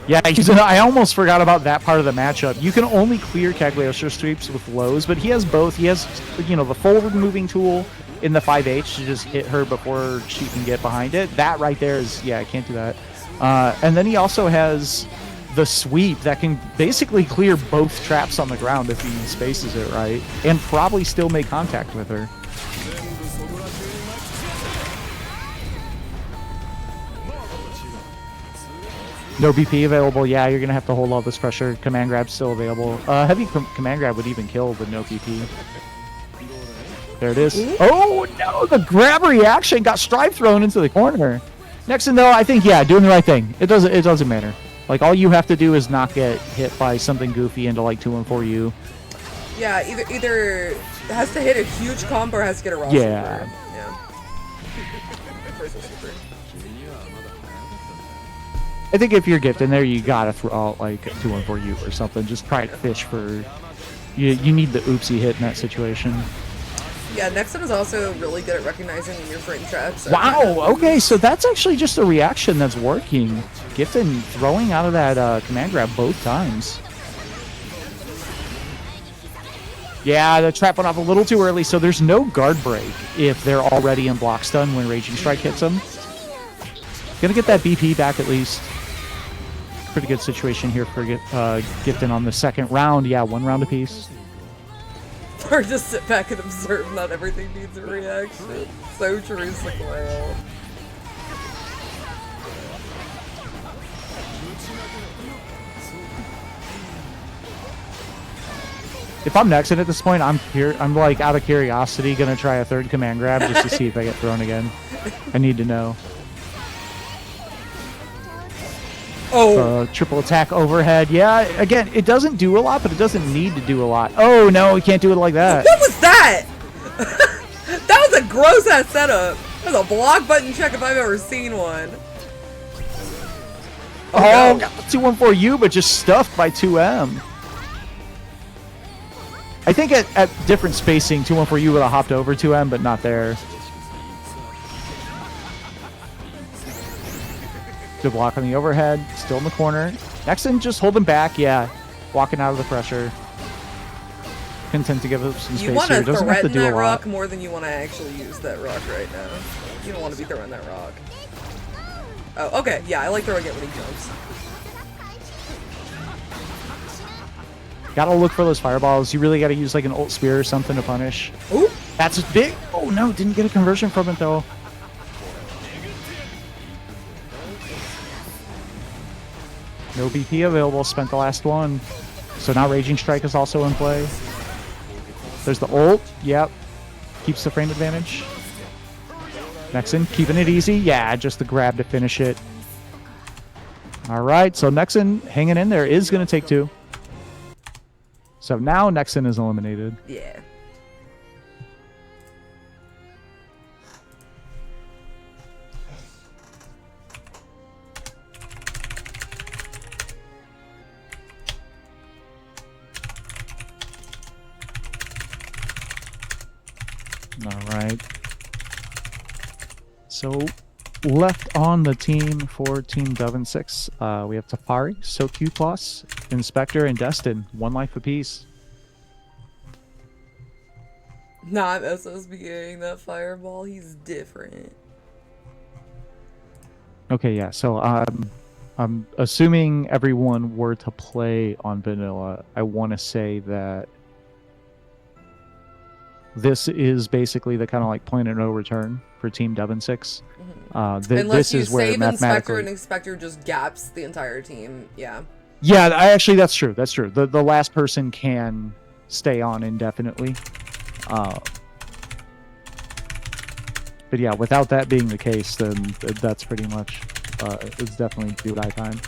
Yeah, I almost forgot about that part of the matchup. You can only clear Cagliostro sweeps with lows, but he has both. He has, the forward moving tool in the 5H to just hit her before she can get behind it. That right there is, yeah, I can't do that. And then he also has the sweep that can basically clear both traps on the ground if he spaces it right, and probably still make contact with her. No BP available. Yeah, you're gonna have to hold all this pressure. Command grab's still available. Heavy command grab would even kill with no PP. There it is. Oh no! The grab reaction got Strive thrown into the corner. Nexon though, I think doing the right thing. It doesn't matter. Like all you have to do is not get hit by something goofy into like 2 and 4U. Yeah, either has to hit a huge combo or has to get a raw Yeah. super. Yeah. First super. I think if you're gifted there, you gotta throw out like a 2 and 4U or something. Just try to fish for. You need the oopsie hit in that situation. Yeah, Nexon is also really good at recognizing when you're frame traps. Wow, okay, so that's actually just a reaction that's working. Gifton throwing out of that command grab both times. Yeah, the trap went off a little too early, so there's no guard break if they're already in block stun when Raging Strike hits them. Gonna get that BP back at least. Pretty good situation here for Gifton on the second round. Yeah, 1 round apiece. Or just sit back and observe, not everything needs a reaction. So true, Sequoia. If I'm Nexon at this point, I'm like out of curiosity gonna try a 3rd command grab just to see if I get thrown again. I need to know. Oh, Triple attack overhead. Yeah, again, it doesn't do a lot, but it doesn't need to do a lot. Oh, no, we can't do it like that. what was that? That was a gross ass setup. That was a block button check if I've ever seen one. Oh, no. got the 214U, but just stuffed by 2M. I think at different spacing, 214U would have hopped over 2M, but not there. Good block on the overhead, still in the corner. Nexon just holding back, yeah. Walking out of the pressure. Content to give up some space You want here. to Doesn't have to threaten do a that lot. rock more than you want to actually use that rock right now. You don't want to be throwing that rock. Oh, okay. Yeah, I like throwing it when he jumps. Gotta look for those fireballs. You really gotta use like an ult spear or something to punish. Ooh. That's big. Oh no, didn't get a conversion from it though. No BP available, spent the last one. So now Raging Strike is also in play. There's the ult, yep. Keeps the frame advantage. Nexon keeping it easy. Yeah, just the grab to finish it. Alright, so Nexon hanging in there is going to take 2. So now Nexon is eliminated. Yeah. Alright. So left on the team for Team Dove 6, we have Tafari, SoQ+, Inspector, and Destin. 1 life apiece. Not SSBing that fireball. He's different. Okay, yeah. So I'm assuming everyone were to play on vanilla. I want to say that this is basically the kind of like point of no return for Team Dove 6. Unless this you is where save Inspector mathematically. and Inspector just gaps the entire team. Yeah. Yeah, actually that's true. That's true. The last person can stay on indefinitely. But yeah, without that being the case, then that's pretty much it's definitely do die time.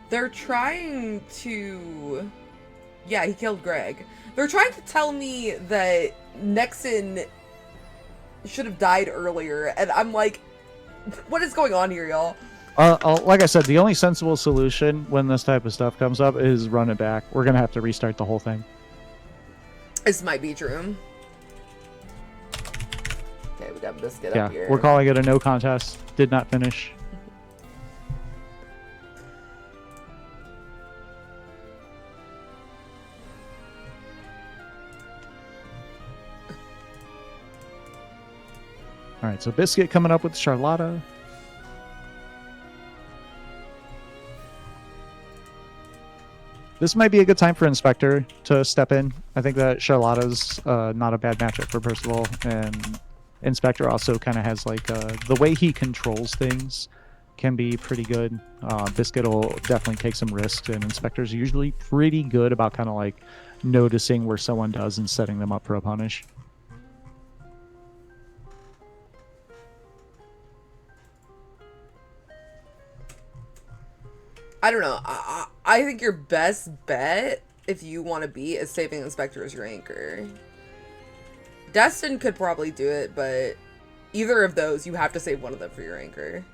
They're trying to... Yeah, he killed Greg. They're trying to tell me that Nexon should have died earlier, and I'm like, what is going on here, y'all? Like I said, the only sensible solution when this type of stuff comes up is run it back. We're gonna have to restart the whole thing. This might be true. Okay, we got Biscuit Yeah, up here. we're calling it a no contest. Did not finish. All right, so Biscuit coming up with Charlotta. This might be a good time for Inspector to step in. I think that Charlotta's not a bad matchup for Percival, and Inspector also kind of has like the way he controls things can be pretty good. Biscuit will definitely take some risks, and Inspector's usually pretty good about kind of like noticing where someone does and setting them up for a punish. I don't know. I think your best bet, if you want to be, is saving Inspector as your anchor. Destin could probably do it, but either of those, you have to save one of them for your anchor.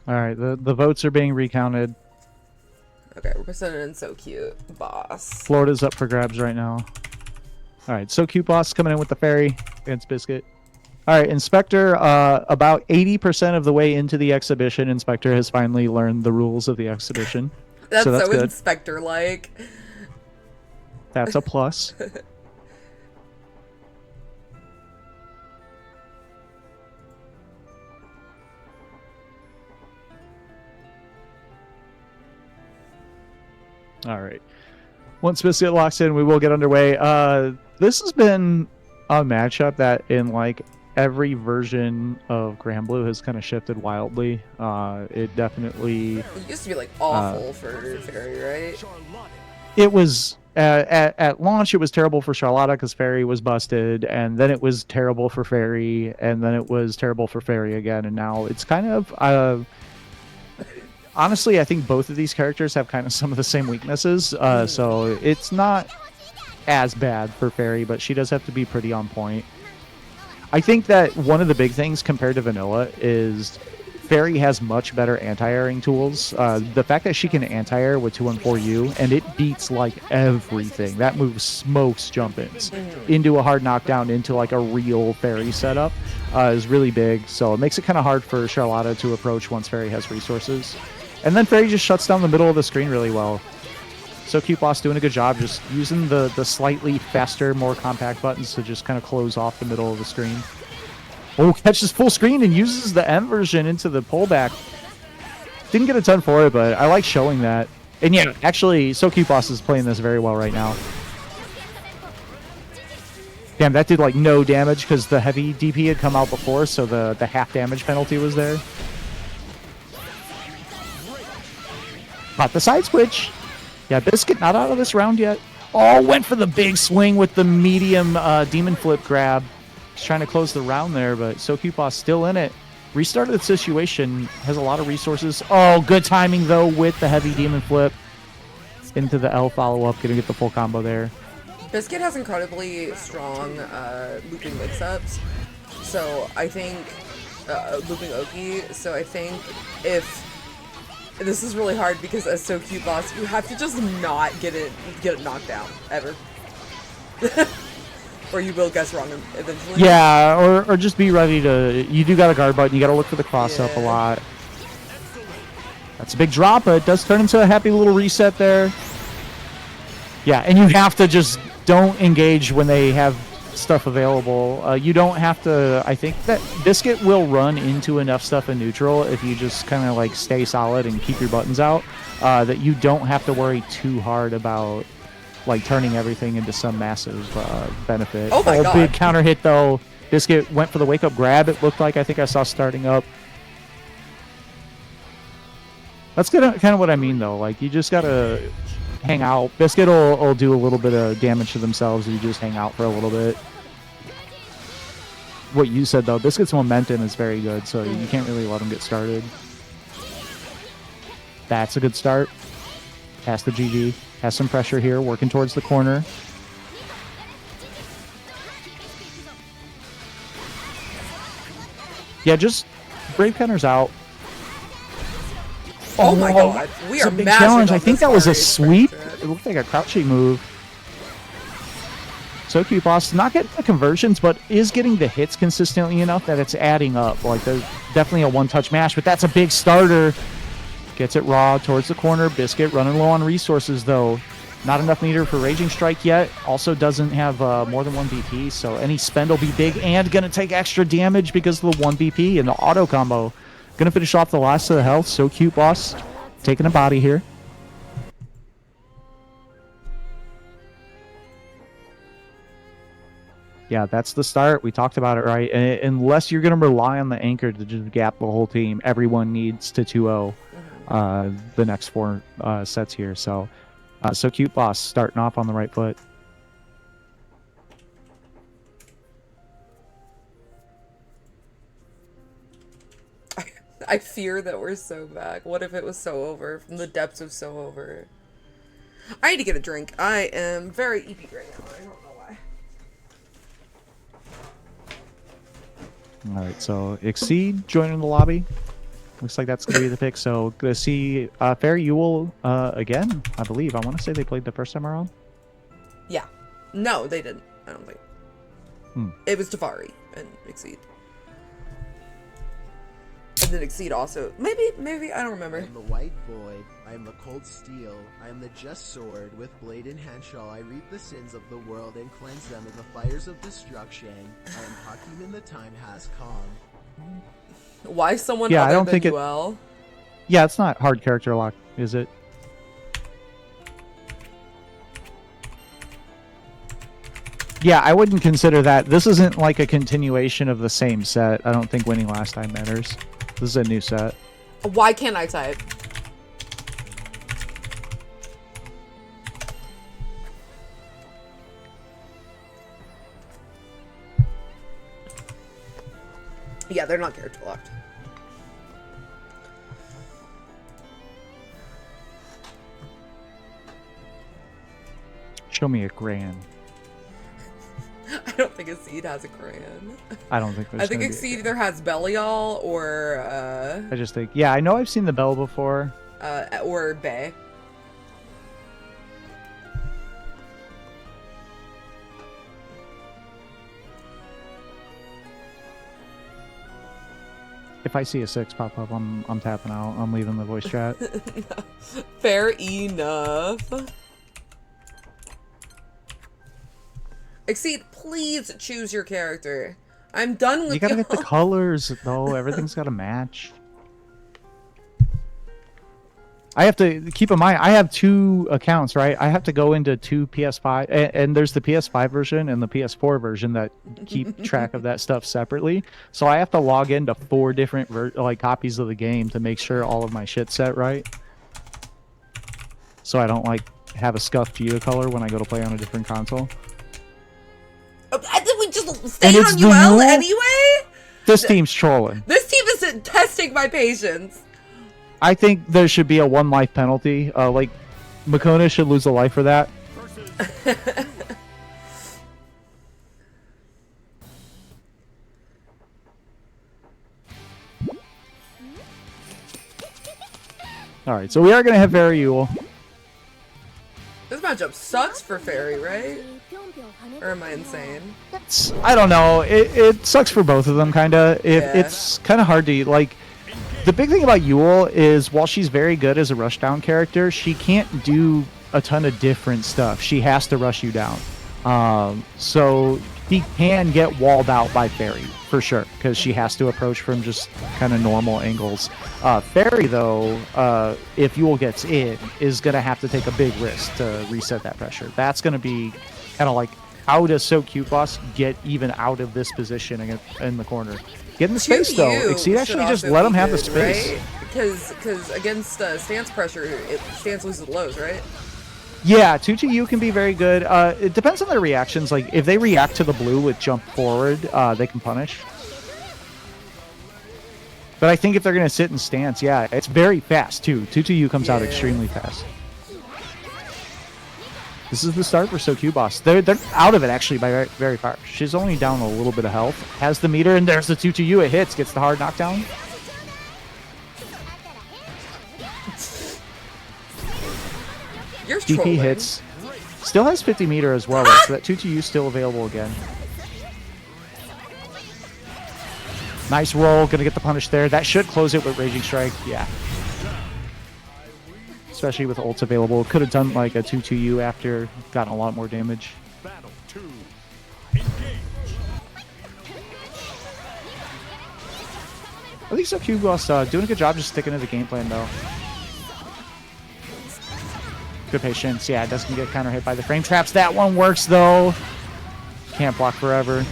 All right, the votes are being recounted. Okay, we're sending in So Cute, boss. Florida's up for grabs right now. All right, So Cute boss coming in with the fairy against Biscuit. All right, Inspector, about 80% of the way into the exhibition, Inspector has finally learned the rules of the exhibition. That's so good. Inspector-like. That's a plus. All right. Once Biscuit locks in, we will get underway. This has been a matchup that in like every version of Grand Blue has kind of shifted wildly. It definitely It used to be like awful for Fairy, right? it was at launch it was terrible for Charlotta because Fairy was busted, and then it was terrible for Fairy, and then it was terrible for Fairy again, and now it's kind of honestly, I think both of these characters have kind of some of the same weaknesses, so it's not as bad for Fairy, but she does have to be pretty on point. I think that one of the big things compared to Vanilla is Fairy has much better anti-airing tools. The fact that she can anti-air with 214U, and it beats like everything. That move smokes jump-ins into a hard knockdown, into like a real Fairy setup, is really big. So it makes it kind of hard for Charlotta to approach once Fairy has resources. And then Fairy just shuts down the middle of the screen really well. So Cute Boss doing a good job just using the slightly faster, more compact buttons to just kind of close off the middle of the screen. Oh, catches full screen and uses the M version into the pullback. Didn't get a ton for it, but I like showing that. And yeah, actually, So Cute Boss is playing this very well right now. Damn, that did like no damage because the heavy DP had come out before, so the half damage penalty was there. Caught the side switch. Yeah, Biscuit not out of this round yet. Oh, went for the big swing with the medium demon flip grab. He's trying to close the round there, but So Cute Boss still in it. Restarted the situation, has a lot of resources. Oh, good timing though with the heavy demon flip into the L follow-up. Gonna get the full combo there. Biscuit has incredibly strong looping mix-ups, so I think looping Oki. So I think if this is really hard because as So Cute Boss, you have to just not get it knocked down ever, or you will guess wrong eventually. Yeah, or just be ready to. You do got a guard button. You got to look for the cross up a lot. That's a big drop, but it does turn into a happy little reset there. Yeah, and you have to just don't engage when they have stuff available. You don't have to. I think that Biscuit will run into enough stuff in neutral if you just kind of like stay solid and keep your buttons out, that you don't have to worry too hard about like turning everything into some massive benefit. Oh my God. Big counter hit though. Biscuit went for the wake up grab. It looked like, I think I saw starting up. That's kind of what I mean though. Like you just gotta hang out. Biscuit will do a little bit of damage to themselves if you just hang out for a little bit. What you said though, Biscuit's momentum is very good, so you can't really let him get started. That's a good start. Past the GG. Has some pressure here, working towards the corner. Yeah, just Brave Counter's out. Oh my God, we It's are a big massive challenge. on I think this that was a Fairy sweep. spectrum. It looked like a crouching move. So Cute Boss not getting the conversions, but is getting the hits consistently enough that it's adding up. Like there's definitely a one-touch mash, but that's a big starter. Gets it raw towards the corner. Biscuit running low on resources though. Not enough meter for Raging Strike yet. Also doesn't have more than one BP, so any spend will be big and gonna take extra damage because of the 1 BP and the auto combo. Gonna finish off the last of the health. So Cute Boss taking a body here. Yeah, that's the start. We talked about it, right? Unless you're going to rely on the anchor to just gap the whole team, everyone needs to 2-0 the next 4 sets here. So Cute Boss starting off on the right foot. I fear that we're so back. What if it was so over from the depths of so over? I need to get a drink. I am very EP right now. I don't know why. All right, so Exceed joining the lobby. Looks like that's going to be the pick. So going to see Fairy Ewell again, I believe. I want to say they played the first time around. Yeah. No, they didn't. I don't think. It was Tafari and Exceed. And then Exceed also. Maybe, I don't I remember. am the white void, I am the cold steel, I am the just sword, with blade in hand shall I reap the sins of the world and cleanse them in the fires of destruction. I am Hakim and the time has come. Why someone Yeah, I other don't than think it- UL? Yeah, it's not hard character lock, is it? Yeah, I wouldn't consider that. This isn't like a continuation of the same set. I don't think winning last time matters. This is a new set. Why can't I type? Yeah, they're not character locked. Show me a grand. I don't think Exceed has a crayon. I don't think there's I think gonna be Exceed either has Belial or I just think, yeah, I know I've seen the bell before. Bay. If I see a 6 pop up, I'm tapping out. I'm leaving the voice chat. Fair enough. Exceed, please choose your character. I'm done with You gotta get the colors though. Everything's gotta match. I have to keep in mind, I have 2 accounts, right? I have to go into 2 PS5, and there's the PS5 version and the PS4 version that keep track of that stuff separately. So I have to log into 4 different copies of the game to make sure all of my shit's set right. So I don't like have a scuffed view color when I go to play on a different console. I think we just stay on UL anyway? This team's trolling. This team is testing my patience. I think there should be a 1 life penalty. Like, Makona should lose a life for that. Alright, so we are going to have Variul. This matchup sucks for Fairy, right? Or am I insane? I don't know. It sucks for both of them, kind of. It's kind of hard to, like... The big thing about Yule is, while she's very good as a rushdown character, she can't do a ton of different stuff. She has to rush you down. So she can get walled out by Fairy, for sure, because she has to approach from just kind of normal angles. Fairy, though, if Yule gets in, is going to have to take a big risk to reset that pressure. That's going to be kind of like, how does So Cute Boss get even out of this position in the corner? Get in the space, though. Exceed actually just let him have the space. Right? Because against stance pressure, stance loses lows, right? Yeah, 2-2-U can be very good. It depends on their reactions. Like, if they react to the blue with jump forward, they can punish. But I think if they're going to sit in stance, yeah, it's very fast, too. 2-2-U comes out extremely fast. This is the start for So Cute Boss. They're out of it, actually, by very, very far. She's only down a little bit of health. Has the meter, and there's the 2-2-U. It hits, gets the hard knockdown. You're DP trolling. hits. Still has 50 meter as well, so that 2-2-U is still available again. Nice roll, gonna get the punish there. That should close it with Raging Strike, yeah. Especially with ults available. Could have done like a 2-2-U after, gotten a lot more damage. Battle 2. Engage. I think So Cute Boss doing a good job just sticking to the game plan though. Good patience. Yeah, it doesn't get counter hit by the frame traps. That one works though. Can't block forever.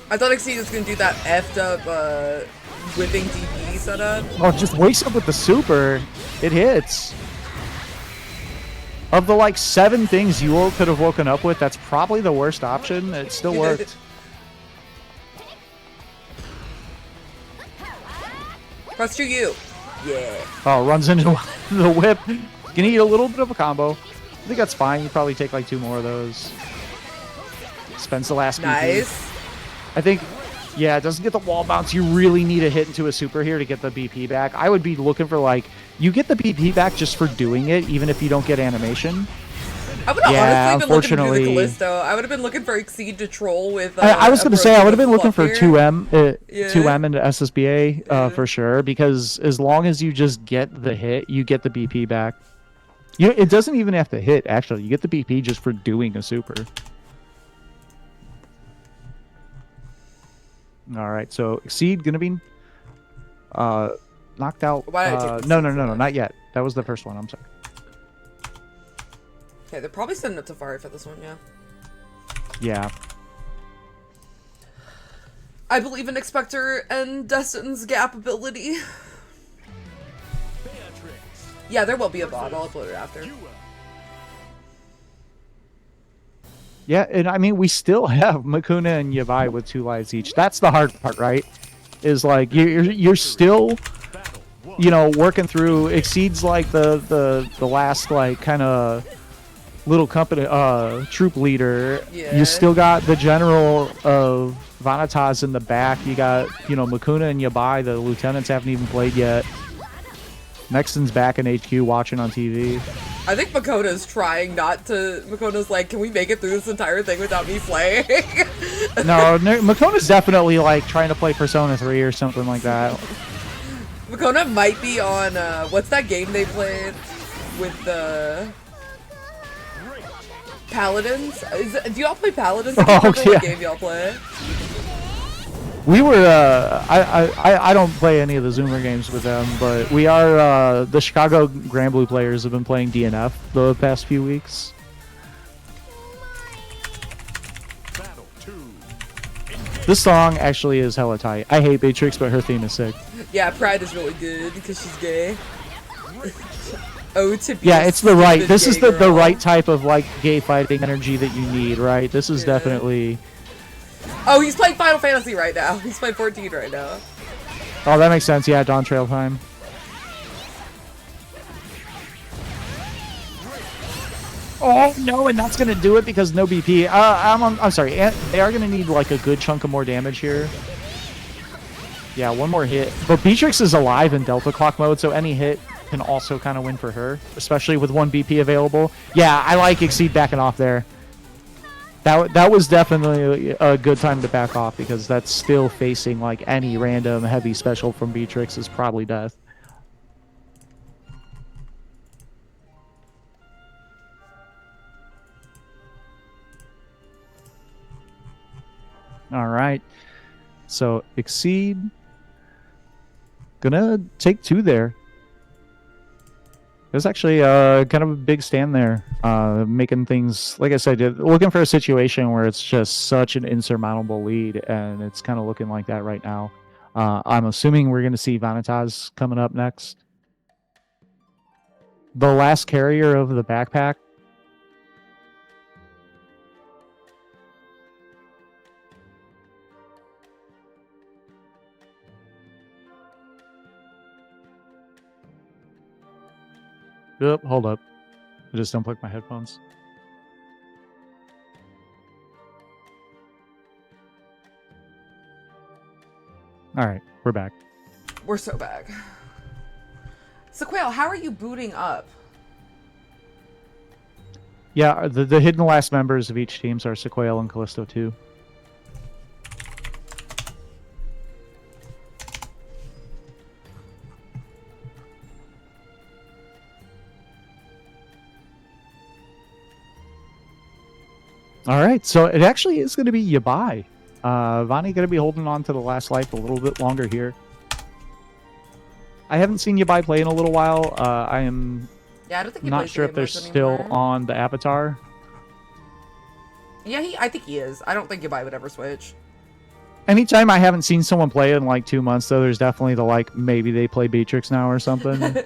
I thought Exceed was gonna do that effed up whipping DP setup. Oh, just wakes up with the super. It hits. Of the like 7 things Yule could have woken up with, that's probably the worst option. It still worked. Press 2U. Yeah. Oh, runs into the whip. Gonna eat a little bit of a combo. I think that's fine. You probably take like 2 more of those. Spends the last BP. Nice. I think, yeah, it doesn't get the wall bounce. You really need a hit into a super here to get the BP back. I would be looking for like, you get the BP back just for doing it, even if you don't get animation. I would have honestly been looking to do unfortunately- the Callisto. I would have been looking for Exceed to troll with. I was going to say, I would have been looking for here. 2M into SSBA for sure, because as long as you just get the hit, you get the BP back. It doesn't even have to hit, actually. You get the BP just for doing a super. All right, so Exceed going to be knocked out. Why did I take this No, not yet. That was the first one. I'm sorry. Okay, they're probably sending up Tafari for this one, yeah. Yeah. I believe in Expector and Destin's gap ability. Yeah, there will be a VOD. I'll upload it after. Yeah, and I mean, we still have Makuna and Yabai with 2 lives each. That's the hard part, right? Is like you're still, you know, working through. Exceeds like the last like kind of little company troop leader. Yeah. You still got the general of Vanitas in the back. You got, you know, Makuna and Yabai. The lieutenants haven't even played yet. Nexton's back in HQ watching on TV. I think Makona's trying not to. Makona's like, can we make it through this entire thing without me playing? No, Makona's definitely like trying to play Persona 3 or something like that. Makona might be on, what's that game they played with the Paladins? Do y'all play Paladins? I can't remember yeah. what game y'all play. We were, I don't play any of the Zoomer games with them, but we are, the Chicago Grand Blue players have been playing DNF the past few weeks. Battle 2. This song actually is hella tight. I hate Beatrix, but her theme is sick. Yeah, Pride is really good because she's gay. Oh, to be Yeah, it's the right, stupid this is gay the girl. right type of like gay fighting energy that you need, right? This is definitely... Oh, he's playing Final Fantasy right now. He's playing 14 right now. Oh, that makes sense. Yeah, Dawn Trail time. Oh no, and that's gonna do it because no BP. I'm sorry. They are gonna need like a good chunk of more damage here. Yeah, one more hit. But Beatrix is alive in Delta Clock mode, so any hit can also kind of win for her, especially with 1 BP available. Yeah, I like Exceed backing off there. That was definitely a good time to back off because that's still facing like any random heavy special from Beatrix is probably death. All right. So Exceed gonna take 2 there. There's actually kind of a big stand there, making things, like I said, looking for a situation where it's just such an insurmountable lead, and it's kind of looking like that right now. I'm assuming we're going to see Vanitas coming up next. The last carrier of the backpack. Yep, hold up. I just unplugged my headphones. All right, we're back. We're so back. Sequel, how are you booting up? Yeah, the hidden last members of each team are Sequoia and Callisto 2. All right, so it actually is going to be Yabai. Vani going to be holding on to the last life a little bit longer here. I haven't seen Yabai play in a little while. I am Yeah, I don't think he not plays sure if game they're much still anymore. on the Avatar. Yeah, I think he is. I don't think Yabai would ever switch. Anytime I haven't seen someone play in like 2 months, though, there's definitely the like, maybe they play Beatrix now or something. I'm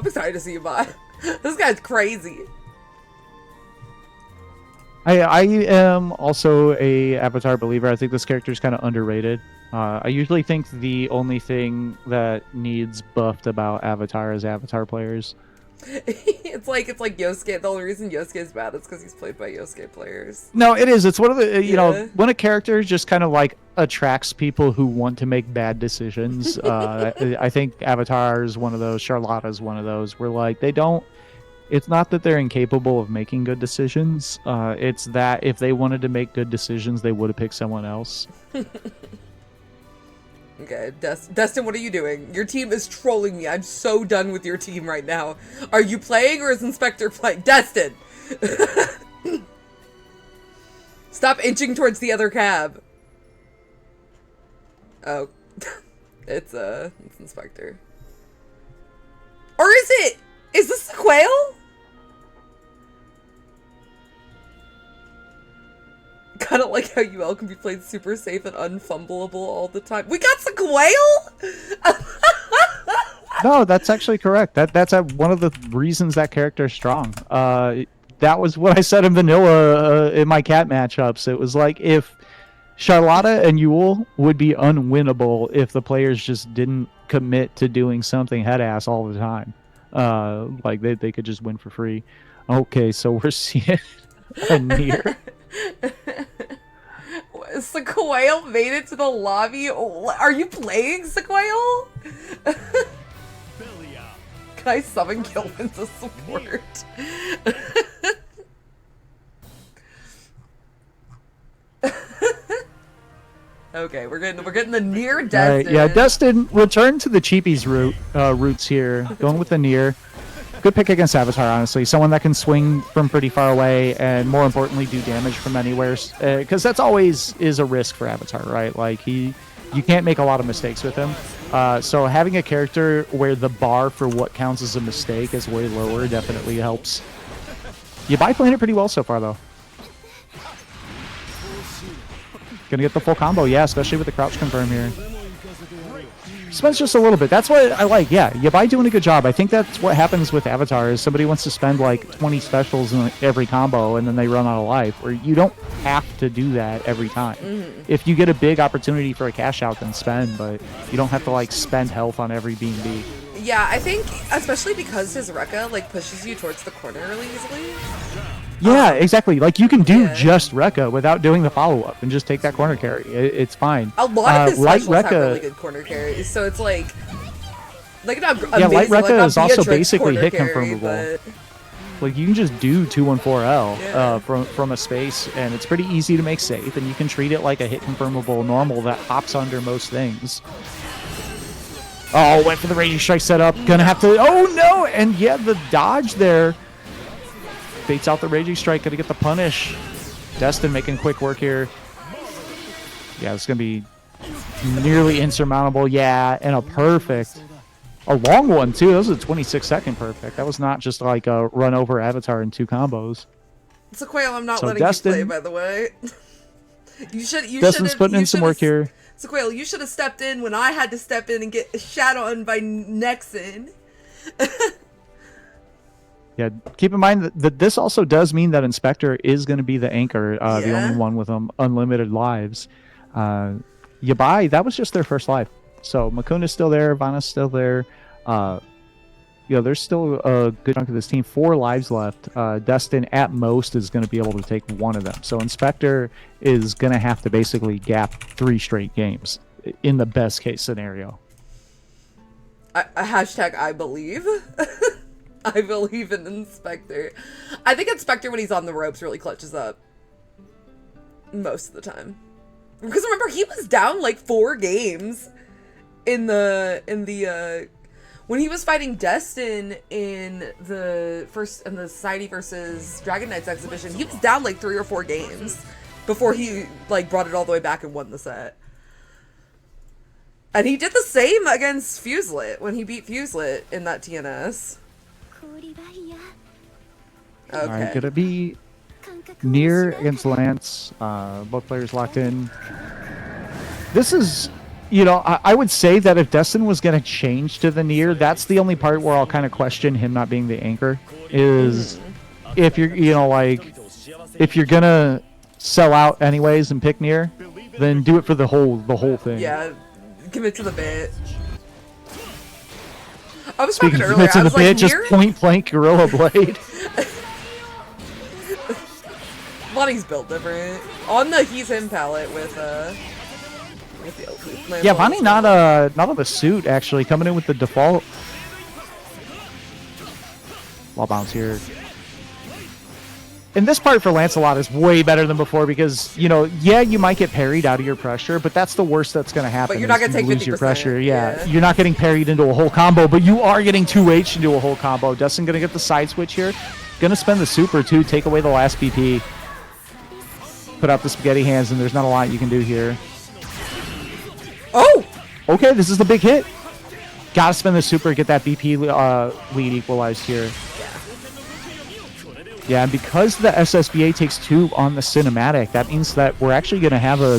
excited to see Yabai. This guy's crazy. I am also a Avatar believer. I think this character is kind of underrated. I usually think the only thing that needs buffed about Avatar is Avatar players. it's like Yosuke. The only reason Yosuke is bad is because he's played by Yosuke players. No, it is. It's one of the, you know, Yeah. when a character just kind of like attracts people who want to make bad decisions. I think Avatar is one of those. Charlotta is one of those where like they don't. It's not that they're incapable of making good decisions. It's that if they wanted to make good decisions, they would have picked someone else. Okay, Destin, what are you doing? Your team is trolling me. I'm so done with your team right now. Are you playing or is Inspector playing? Destin! Stop inching towards the other cab. Oh. It's Inspector. Or is it? Is this the Quail? Kind of like how UL can be played super safe and unfumbleable all the time. We got the Quail? No, that's actually correct. That's one of the reasons that character is strong. That was what I said in vanilla in my cat matchups. It was like if Charlotta and Yule would be unwinnable if the players just didn't commit to doing something head ass all the time. Like they could just win for free. Okay, so we're seeing a near. Sequoia made it to the lobby. Are you playing Sequoia? Can I summon Gilman to support? Okay, we're getting the near Destin. Yeah, Destin returned to the cheapies roots here, going with the near. Good pick against Avatar, honestly. Someone that can swing from pretty far away and, more importantly, do damage from anywhere. Because that's always is a risk for Avatar, right? Like, you can't make a lot of mistakes with him. So having a character where the bar for what counts as a mistake is way lower definitely helps. Yabai playing it pretty well so far, though. Gonna get the full combo, yeah, especially with the crouch confirm here. Spends just a little bit. That's what I like. Yeah, Yabai doing a good job. I think that's what happens with Avatar is somebody wants to spend like 20 specials in every combo and then they run out of life. Or you don't have to do that every time. If you get a big opportunity for a cash out, then spend, but you don't have to like spend health on every B&B. Yeah, I think especially because his Rekka like pushes you towards the corner really easily. Yeah, exactly. Like you can do just Rekka without doing the follow-up and just take that corner carry. It's fine. A lot of his Light specials have Rekka, really good corner carries, so it's like not yeah, Light amazing, like, Rekka not is also Beatrix basically corner hit carry, confirmable. but... Like you can just do 214L Yeah. from a space, and it's pretty easy to make safe, and you can treat it like a hit confirmable normal that hops under most things. Oh, went for the Raging Strike setup. Gonna have to. Oh no! And yeah, the dodge there baits out the Raging Strike. Gonna get the punish. Destin making quick work here. Yeah, it's gonna be nearly insurmountable. Yeah, and a perfect. A long one too. That was a 26-second perfect. That was not just like a run over Avatar in 2 combos. Sequoia, I'm not So letting Destin- you play, by the way. Destin's putting in some work here. Sequoia, you should have stepped in when I had to step in and get shat on by Nexon. Yeah, keep in mind that this also does mean that Inspector is going to be the anchor, the Yeah. only one with unlimited lives. Yabai, that was just their first life. So Makuna's still there, Vanna's still there. There's still a good chunk of this team. 4 lives left. Destin, at most, is going to be able to take 1 of them. So Inspector is going to have to basically gap 3 straight games in the best case scenario. Hashtag I believe. I believe in Inspector. I think Inspector, when he's on the ropes, really clutches up. Most of the time. Because remember, he was down like 4 games in the when he was fighting Destin in the Society versus Dragon Knights exhibition. He was down like 3 or 4 games before he like brought it all the way back and won the set. And he did the same against Fuselit when he beat Fuselit in that TNS. Okay. All right, gonna be near against Lance. Both players locked in. This is, I would say that if Destin was going to change to the near, that's the only part where I'll kind of question him not being the anchor. Is if you're, if you're gonna sell out anyways and pick near, then do it for the whole thing. Yeah, commit to the bit. I was Speaking talking of earlier. commit to I the was bit, like, just near? point blank Gorilla Blade. Lonnie's built different. On the He's Him palette with the Yeah, Vonnie not on the suit actually, coming in with the default. Wall bounce here. And this part for Lancelot is way better than before because, yeah, you might get parried out of your pressure, but that's the worst that's going to happen. But you're not is gonna you take lose your 50%, pressure. yeah. You're not getting parried into a whole combo, but you are getting 2H into a whole combo. Destin going to get the side switch here. Going to spend the super too, take away the last BP. Put out the spaghetti hands, and there's not a lot you can do here. Oh! Okay, this is the big hit. Gotta spend the super, get that BP lead equalized here. Yeah, and because the SSBA takes 2 on the cinematic, that means that we're actually going to have a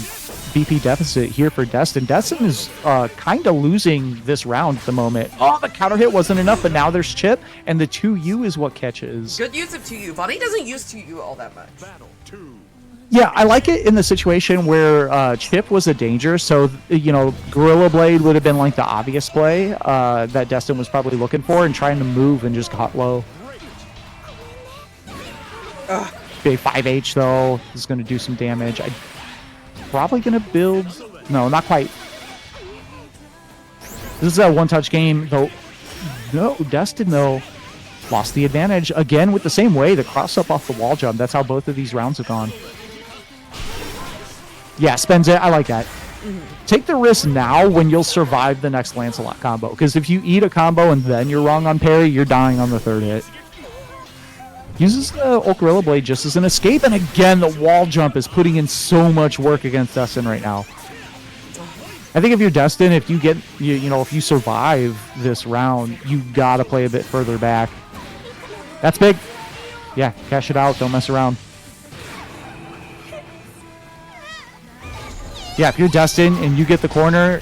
BP deficit here for Destin. Destin is kind of losing this round at the moment. Oh, the counter hit wasn't enough, but now there's Chip, and the 2U is what catches. Good use of 2U. Bonnie doesn't use 2U all that much. Battle 2. Yeah, I like it in the situation where Chip was a danger, so, you know, Gorilla Blade would have been like the obvious play that Destin was probably looking for and trying to move and just caught low. Big 5H though is going to do some damage. I'm probably going to build. No, not quite. This is a one-touch game though. No, Destin though lost the advantage again with the same way, the cross up off the wall jump. That's how both of these rounds have gone. Yeah, spends it. I like that. Take the risk now when you'll survive the next Lancelot combo. Because if you eat a combo and then you're wrong on parry, you're dying on the 3rd hit. Uses the Ult Gorilla Blade just as an escape, and again, the wall jump is putting in so much work against Destin right now. I think if you're Destin, if you get, you know, if you survive this round, you gotta play a bit further back. That's big. Yeah, cash it out. Don't mess around. Yeah, if you're Destin and you get the corner,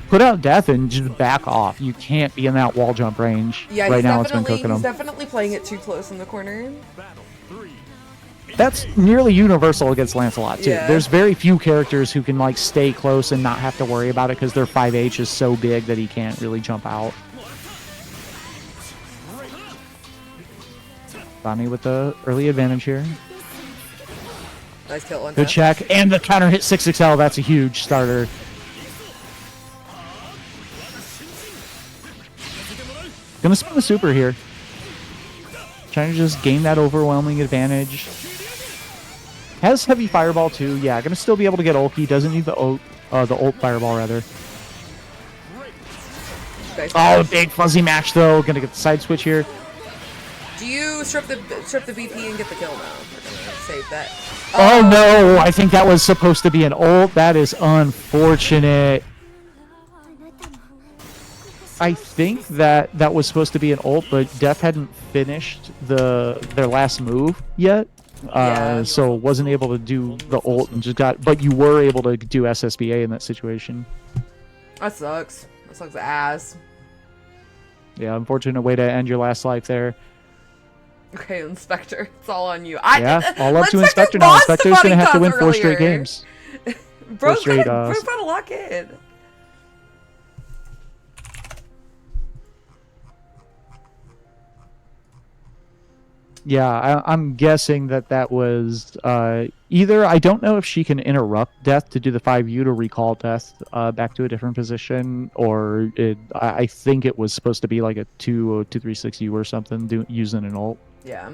put out death and just back off. You can't be in that wall jump range. Yeah, right now it's been cooking he's him. definitely playing it too close in the corner. Battle 3. That's nearly universal against Lancelot too. Yeah. There's very few characters who can like stay close and not have to worry about it because their 5H is so big that he can't really jump out. Bonnie with the early advantage here. Nice kill on Good check. And the counter hit 6XL. That's a huge starter. Gonna spin the super here. Trying to just gain that overwhelming advantage. Has heavy fireball too. Yeah, gonna still be able to get ulti. Doesn't need the ult fireball rather. Nice. Oh, big fuzzy match though. Gonna get the side switch here. Do you strip the BP and get the kill now? We're gonna save that. Oh no, I think that was supposed to be an ult. That is unfortunate. I think that was supposed to be an ult, but Def hadn't finished their last move yet. Yeah. So wasn't able to do the ult and just got, but you were able to do SSBA in that situation. That sucks. That sucks ass. Yeah, unfortunate way to end your last life there. Okay, Inspector, it's all on you. Yeah, all up to Inspector now. Inspector's gonna have to win 4 straight games. Bro's straight, got to lock in. Yeah, I'm guessing that was either, I don't know if she can interrupt Death to do the 5U to recall Death back to a different position, or I think it was supposed to be like a 2-3-6U or something using an ult. Yeah.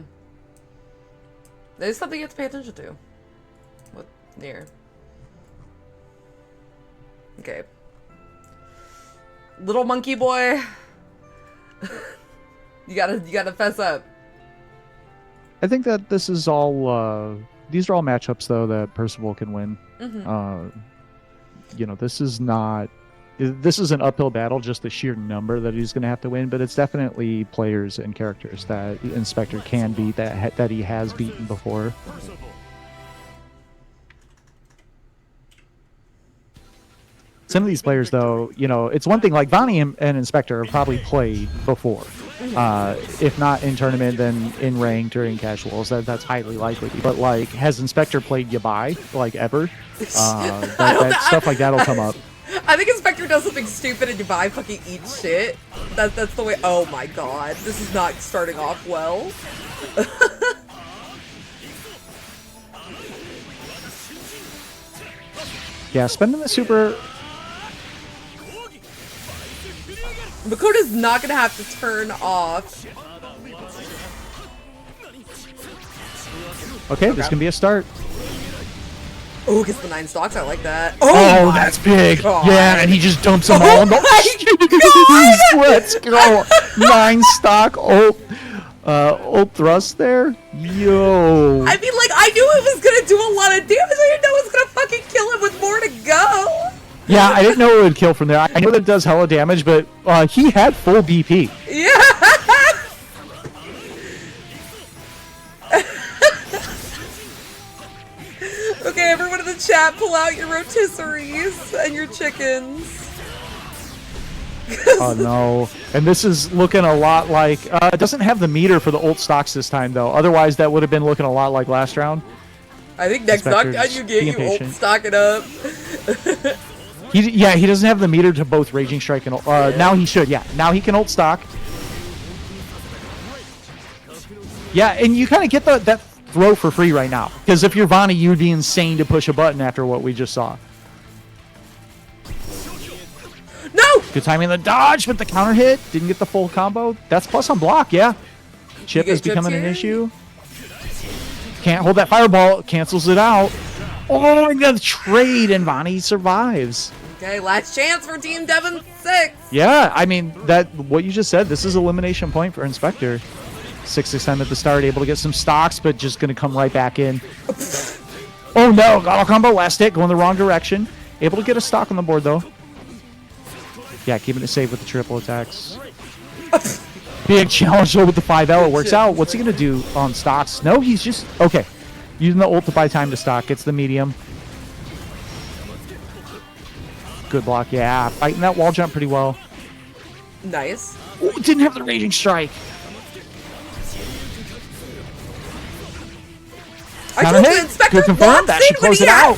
There's something you have to pay attention to. What near? Okay. Little monkey boy. you gotta fess up. I think that this is all these are all matchups though that Percival can win. Mm-hmm. You know, this is an uphill battle, just the sheer number that he's going to have to win, but it's definitely players and characters that Inspector can beat that he has beaten before. Some of these players, though, you know, it's one thing like Vonnie and Inspector have probably played before. If not in tournament, then in ranked or in casuals. That's highly likely. But like, has Inspector played Yabai like ever? Stuff like that'll come up. I think Inspector does something stupid and Dubai fucking eats shit. That's the way. Oh my god, this is not starting off well. Yeah, spending the super. Makota's not gonna have to turn off. Okay, this can be a start. Oh, gets the 9 stocks. I like that. Oh, my that's big. God. Yeah, and he just dumps them all. Oh on the my God. Let's go. 9 stock ult thrust there. Yo. I mean, like, I knew it was gonna do a lot of damage. I didn't know it was gonna fucking kill him with more to go. Yeah, I didn't know it would kill from there. I know that it does hella damage, but he had full BP. Yeah. Okay, everyone in the chat, pull out your rotisseries and your chickens. Oh no. And this is looking a lot like it doesn't have the meter for the ult stocks this time though. Otherwise that would have been looking a lot like last round. I think next knockdown you get, you ult stock it up. He doesn't have the meter to both Raging Strike and ult. Now he should, yeah. Now he can ult stock. Yeah, and you kind of get that throw for free right now. Because if you're Vani, you'd be insane to push a button after what we just saw. No! Good timing the dodge, but the counter hit. Didn't get the full combo. That's plus on block, yeah. Chip is becoming an issue. Can't hold that fireball. Cancels it out. Oh, and the trade, and Vani survives. Okay, last chance for Team Devon 6. Yeah, I mean, what you just said, this is elimination point for Inspector. 6-6 time at the start, able to get some stocks, but just going to come right back in. Oh no, got a combo, last hit, going the wrong direction. Able to get a stock on the board though. Yeah, keeping it safe with the triple attacks. Big challenge though with the 5L, it works out. What's he going to do on stocks? No, he's just, okay. Using the ult to buy time to stock, gets the medium. Good block, yeah. Fighting that wall jump pretty well. Nice. Oh, didn't have the Raging Strike. I told you, Inspector Good confirm. That should close it out.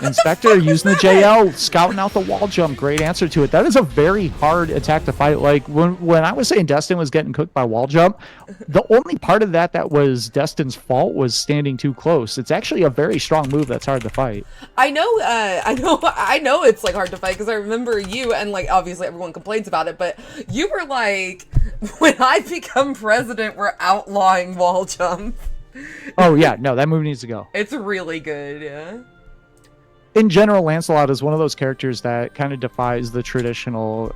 Inspector using the JL, scouting out the wall jump. Great answer to it. That is a very hard attack to fight. Like when I was saying Destin was getting cooked by wall jump, the only part of that was Destin's fault was standing too close. It's actually a very strong move that's hard to fight. I know it's like hard to fight because I remember you and like obviously everyone complains about it, but you were like, when I become president, we're outlawing wall jump. Oh yeah, no, that move needs to go. It's really good, yeah. In general, Lancelot is one of those characters that kind of defies the traditional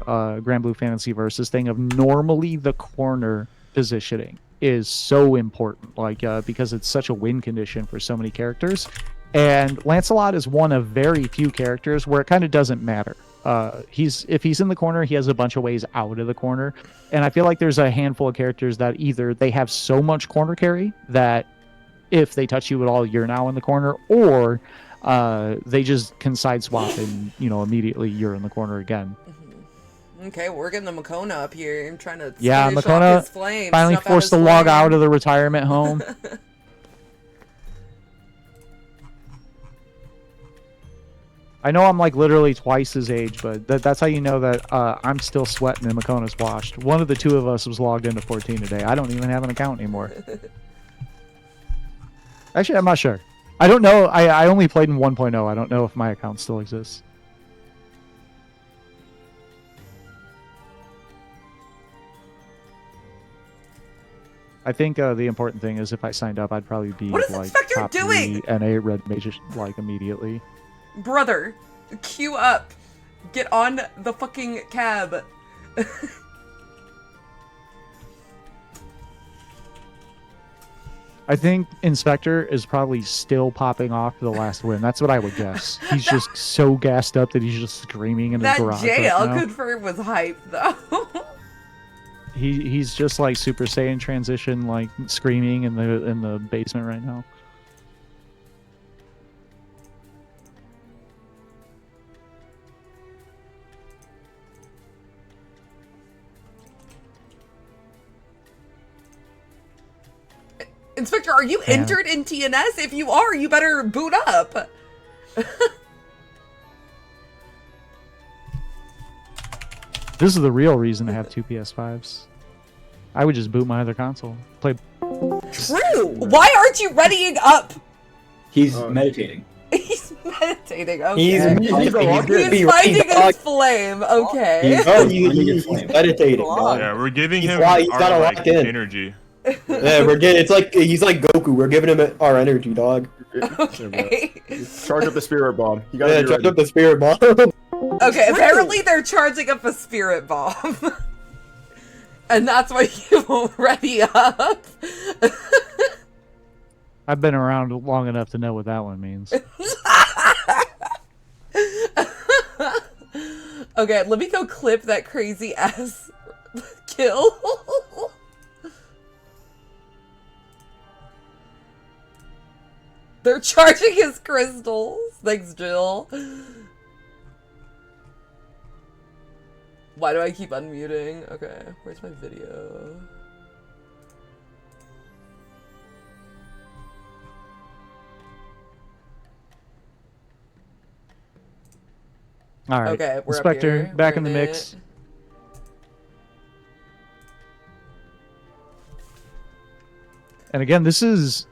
Grand Blue Fantasy Versus thing of normally the corner positioning is so important, like because it's such a win condition for so many characters. And Lancelot is one of very few characters where it kind of doesn't matter. If he's in the corner, he has a bunch of ways out of the corner. And I feel like there's a handful of characters that either they have so much corner carry that if they touch you at all, you're now in the corner, or they just can side swap and, immediately you're in the corner again. Okay, we're getting the Makona up here. I'm trying to Makona his flame, finally forced to log out of the retirement home. I know I'm like literally twice his age, but that's how you know that I'm still sweating and Makona's washed. One of the two of us was logged into 14 today. I don't even have an account anymore. Actually, I'm not sure. I don't know. I only played in 1.0. I don't know if my account still exists. I think the important thing is if I signed up, I'd probably be what is like Inspector top doing? 3 NA red major like immediately. Brother, queue up. Get on the fucking cab. I think Inspector is probably still popping off the last win. That's what I would guess. He's just so gassed up that he's just screaming in his garage. That JL right confirm was hype though. He's just like Super Saiyan transition, like screaming in the basement right now. Inspector, are you entered in TNS? If you are, you better boot up. This is the real reason to have 2 PS5s. I would just boot my other console. Play. True. Why aren't you readying up? He's meditating. He's meditating. Okay. He's finding his flame. Okay. He's meditating. Yeah, we're giving him He's our gotta like, lock in. energy. Yeah, we're getting. It's like he's like Goku. We're giving him our energy, dog. Okay. Charge up the spirit bomb. You Yeah, gotta charge up the spirit bomb. Okay, apparently they're charging up a spirit bomb. And that's why you won't ready up. I've been around long enough to know what that one means. Okay, let me go clip that crazy ass kill. They're charging his crystals. Thanks, Jill. Why do I keep unmuting? Okay, where's my video? All right. Okay, we're up Inspector here. back We're in the in mix. it. And again, this is,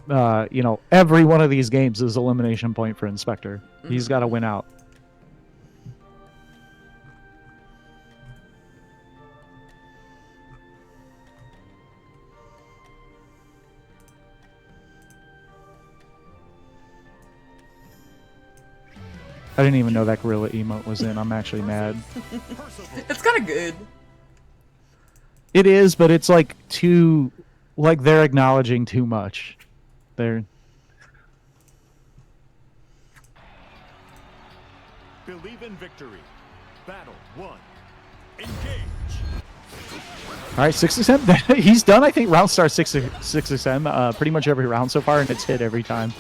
you know, every one of these games is elimination point for Inspector. He's got to win out. I didn't even know that gorilla emote was in. I'm actually mad. It's kind of good. It is, but it's like too, like they're acknowledging too much. They're. Believe in victory. Battle 1. Engage. All right, 6XM. He's done, I think, round star 6XM pretty much every round so far, and it's hit every time.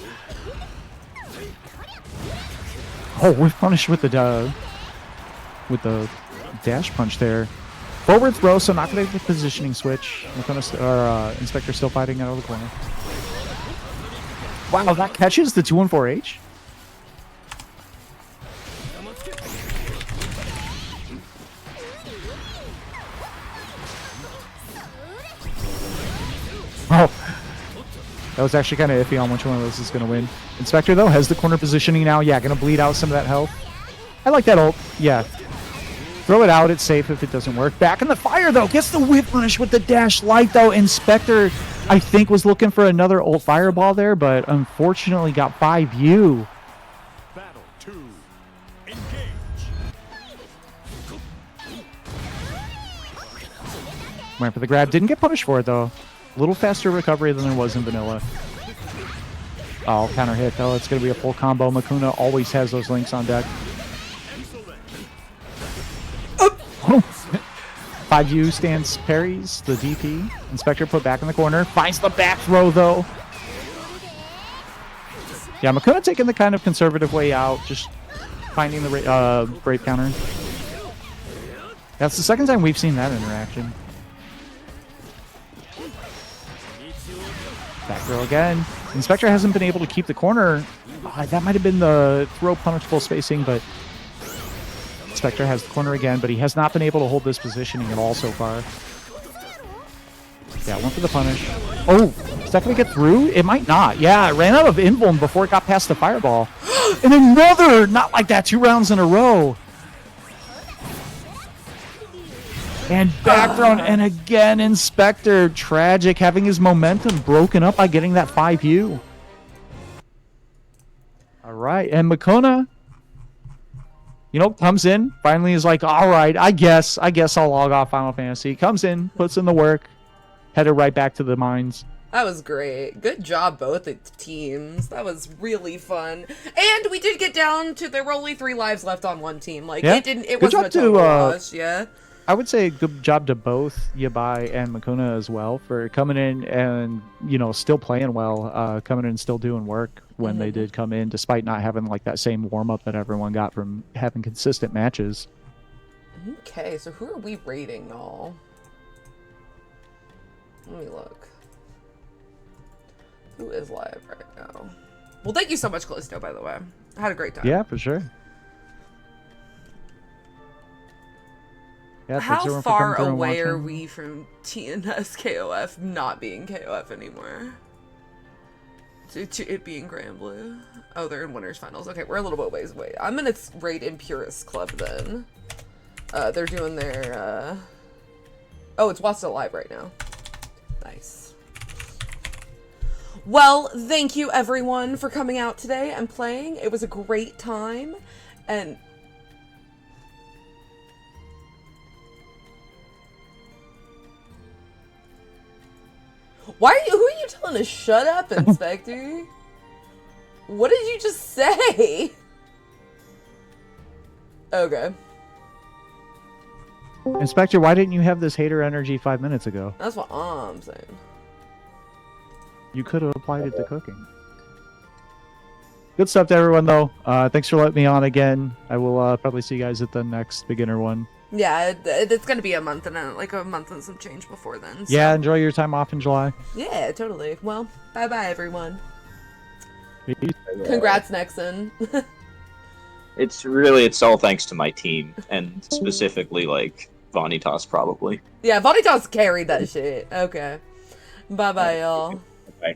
Oh, we're punished with the dash punch there. Forward throw, so not going to get the positioning switch. Inspector still fighting out of the corner. Wow, that catches the 214H. Oh, that was actually kind of iffy on which one of those is going to win. Inspector, though, has the corner positioning now. Yeah, going to bleed out some of that health. I like that ult. Yeah. Throw it out. It's safe if it doesn't work. Back in the fire, though. Gets the whip punish with the dash light, though. Inspector, I think, was looking for another ult fireball there, but unfortunately got 5U. Battle 2. Engage. Went for the grab. Didn't get punished for it, though. A little faster recovery than there was in vanilla. Oh, counter hit, though. It's going to be a full combo. Makuna always has those links on deck. 5U stands parries the DP. Inspector put back in the corner. Finds the back throw, though. Yeah, Makuna taking the kind of conservative way out. Just finding the Brave counter. That's the second time we've seen that interaction. Back throw again. Inspector hasn't been able to keep the corner. That might have been the throw punishable spacing, but Inspector has the corner again, but he has not been able to hold this positioning at all so far. Yeah, went for the punish. Oh, is that going to get through? It might not. Yeah, it ran out of invuln before it got past the fireball. And another! Not like that, 2 rounds in a row. And back thrown, and again, Inspector, tragic, having his momentum broken up by getting that 5U. All right, and Makuna, you know, comes in, finally is like, all right, I guess I'll log off Final Fantasy. Comes in, puts in the work, headed right back to the mines. That was great. Good job, both the teams. That was really fun. And we did get down to, there were only 3 lives left on one team. Like, Yeah. it wasn't a total loss, yeah. I would say good job to both Yabai and Makuna as well for coming in and, you know, still playing well, coming in and still doing work when they did come in, despite not having like that same warm-up that everyone got from having consistent matches. Okay, so who are we rating, y'all? Let me look. Who is live right now? Well, thank you so much, Callisto, by the way. I had a great time. Yeah, for sure. Yeah, thanks How everyone for far coming through and away are watching. we from TNS KOF not being KOF anymore? To it being Grand Blue? Oh, they're in Winners Finals. Okay, we're a little bit ways away. I'm gonna rate Impurist Club then. They're doing their, Oh, it's Watts live right now. Nice. Well, thank you everyone for coming out today and playing. It was a great time. And who are you telling to shut up, Inspector? What did you just say? Okay. Inspector, why didn't you have this hater energy 5 minutes ago? That's what I'm saying. You could have applied it to cooking. Good stuff to everyone, though. Thanks for letting me on again. I will probably see you guys at the next beginner one. Yeah, it's gonna be a month and some change before then. So. Yeah, enjoy your time off in July. Yeah, totally. Well, bye everyone. Peace. Congrats, Nexon. It's all thanks to my team, and specifically, like, Vanitas, probably. Yeah, Vanitas carried that shit. Okay. Bye, y'all. Bye.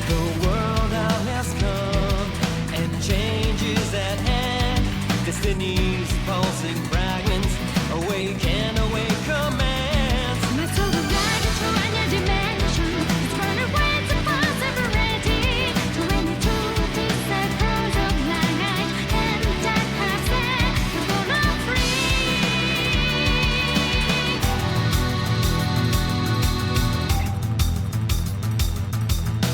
The world now has come, and change is at hand. Destiny's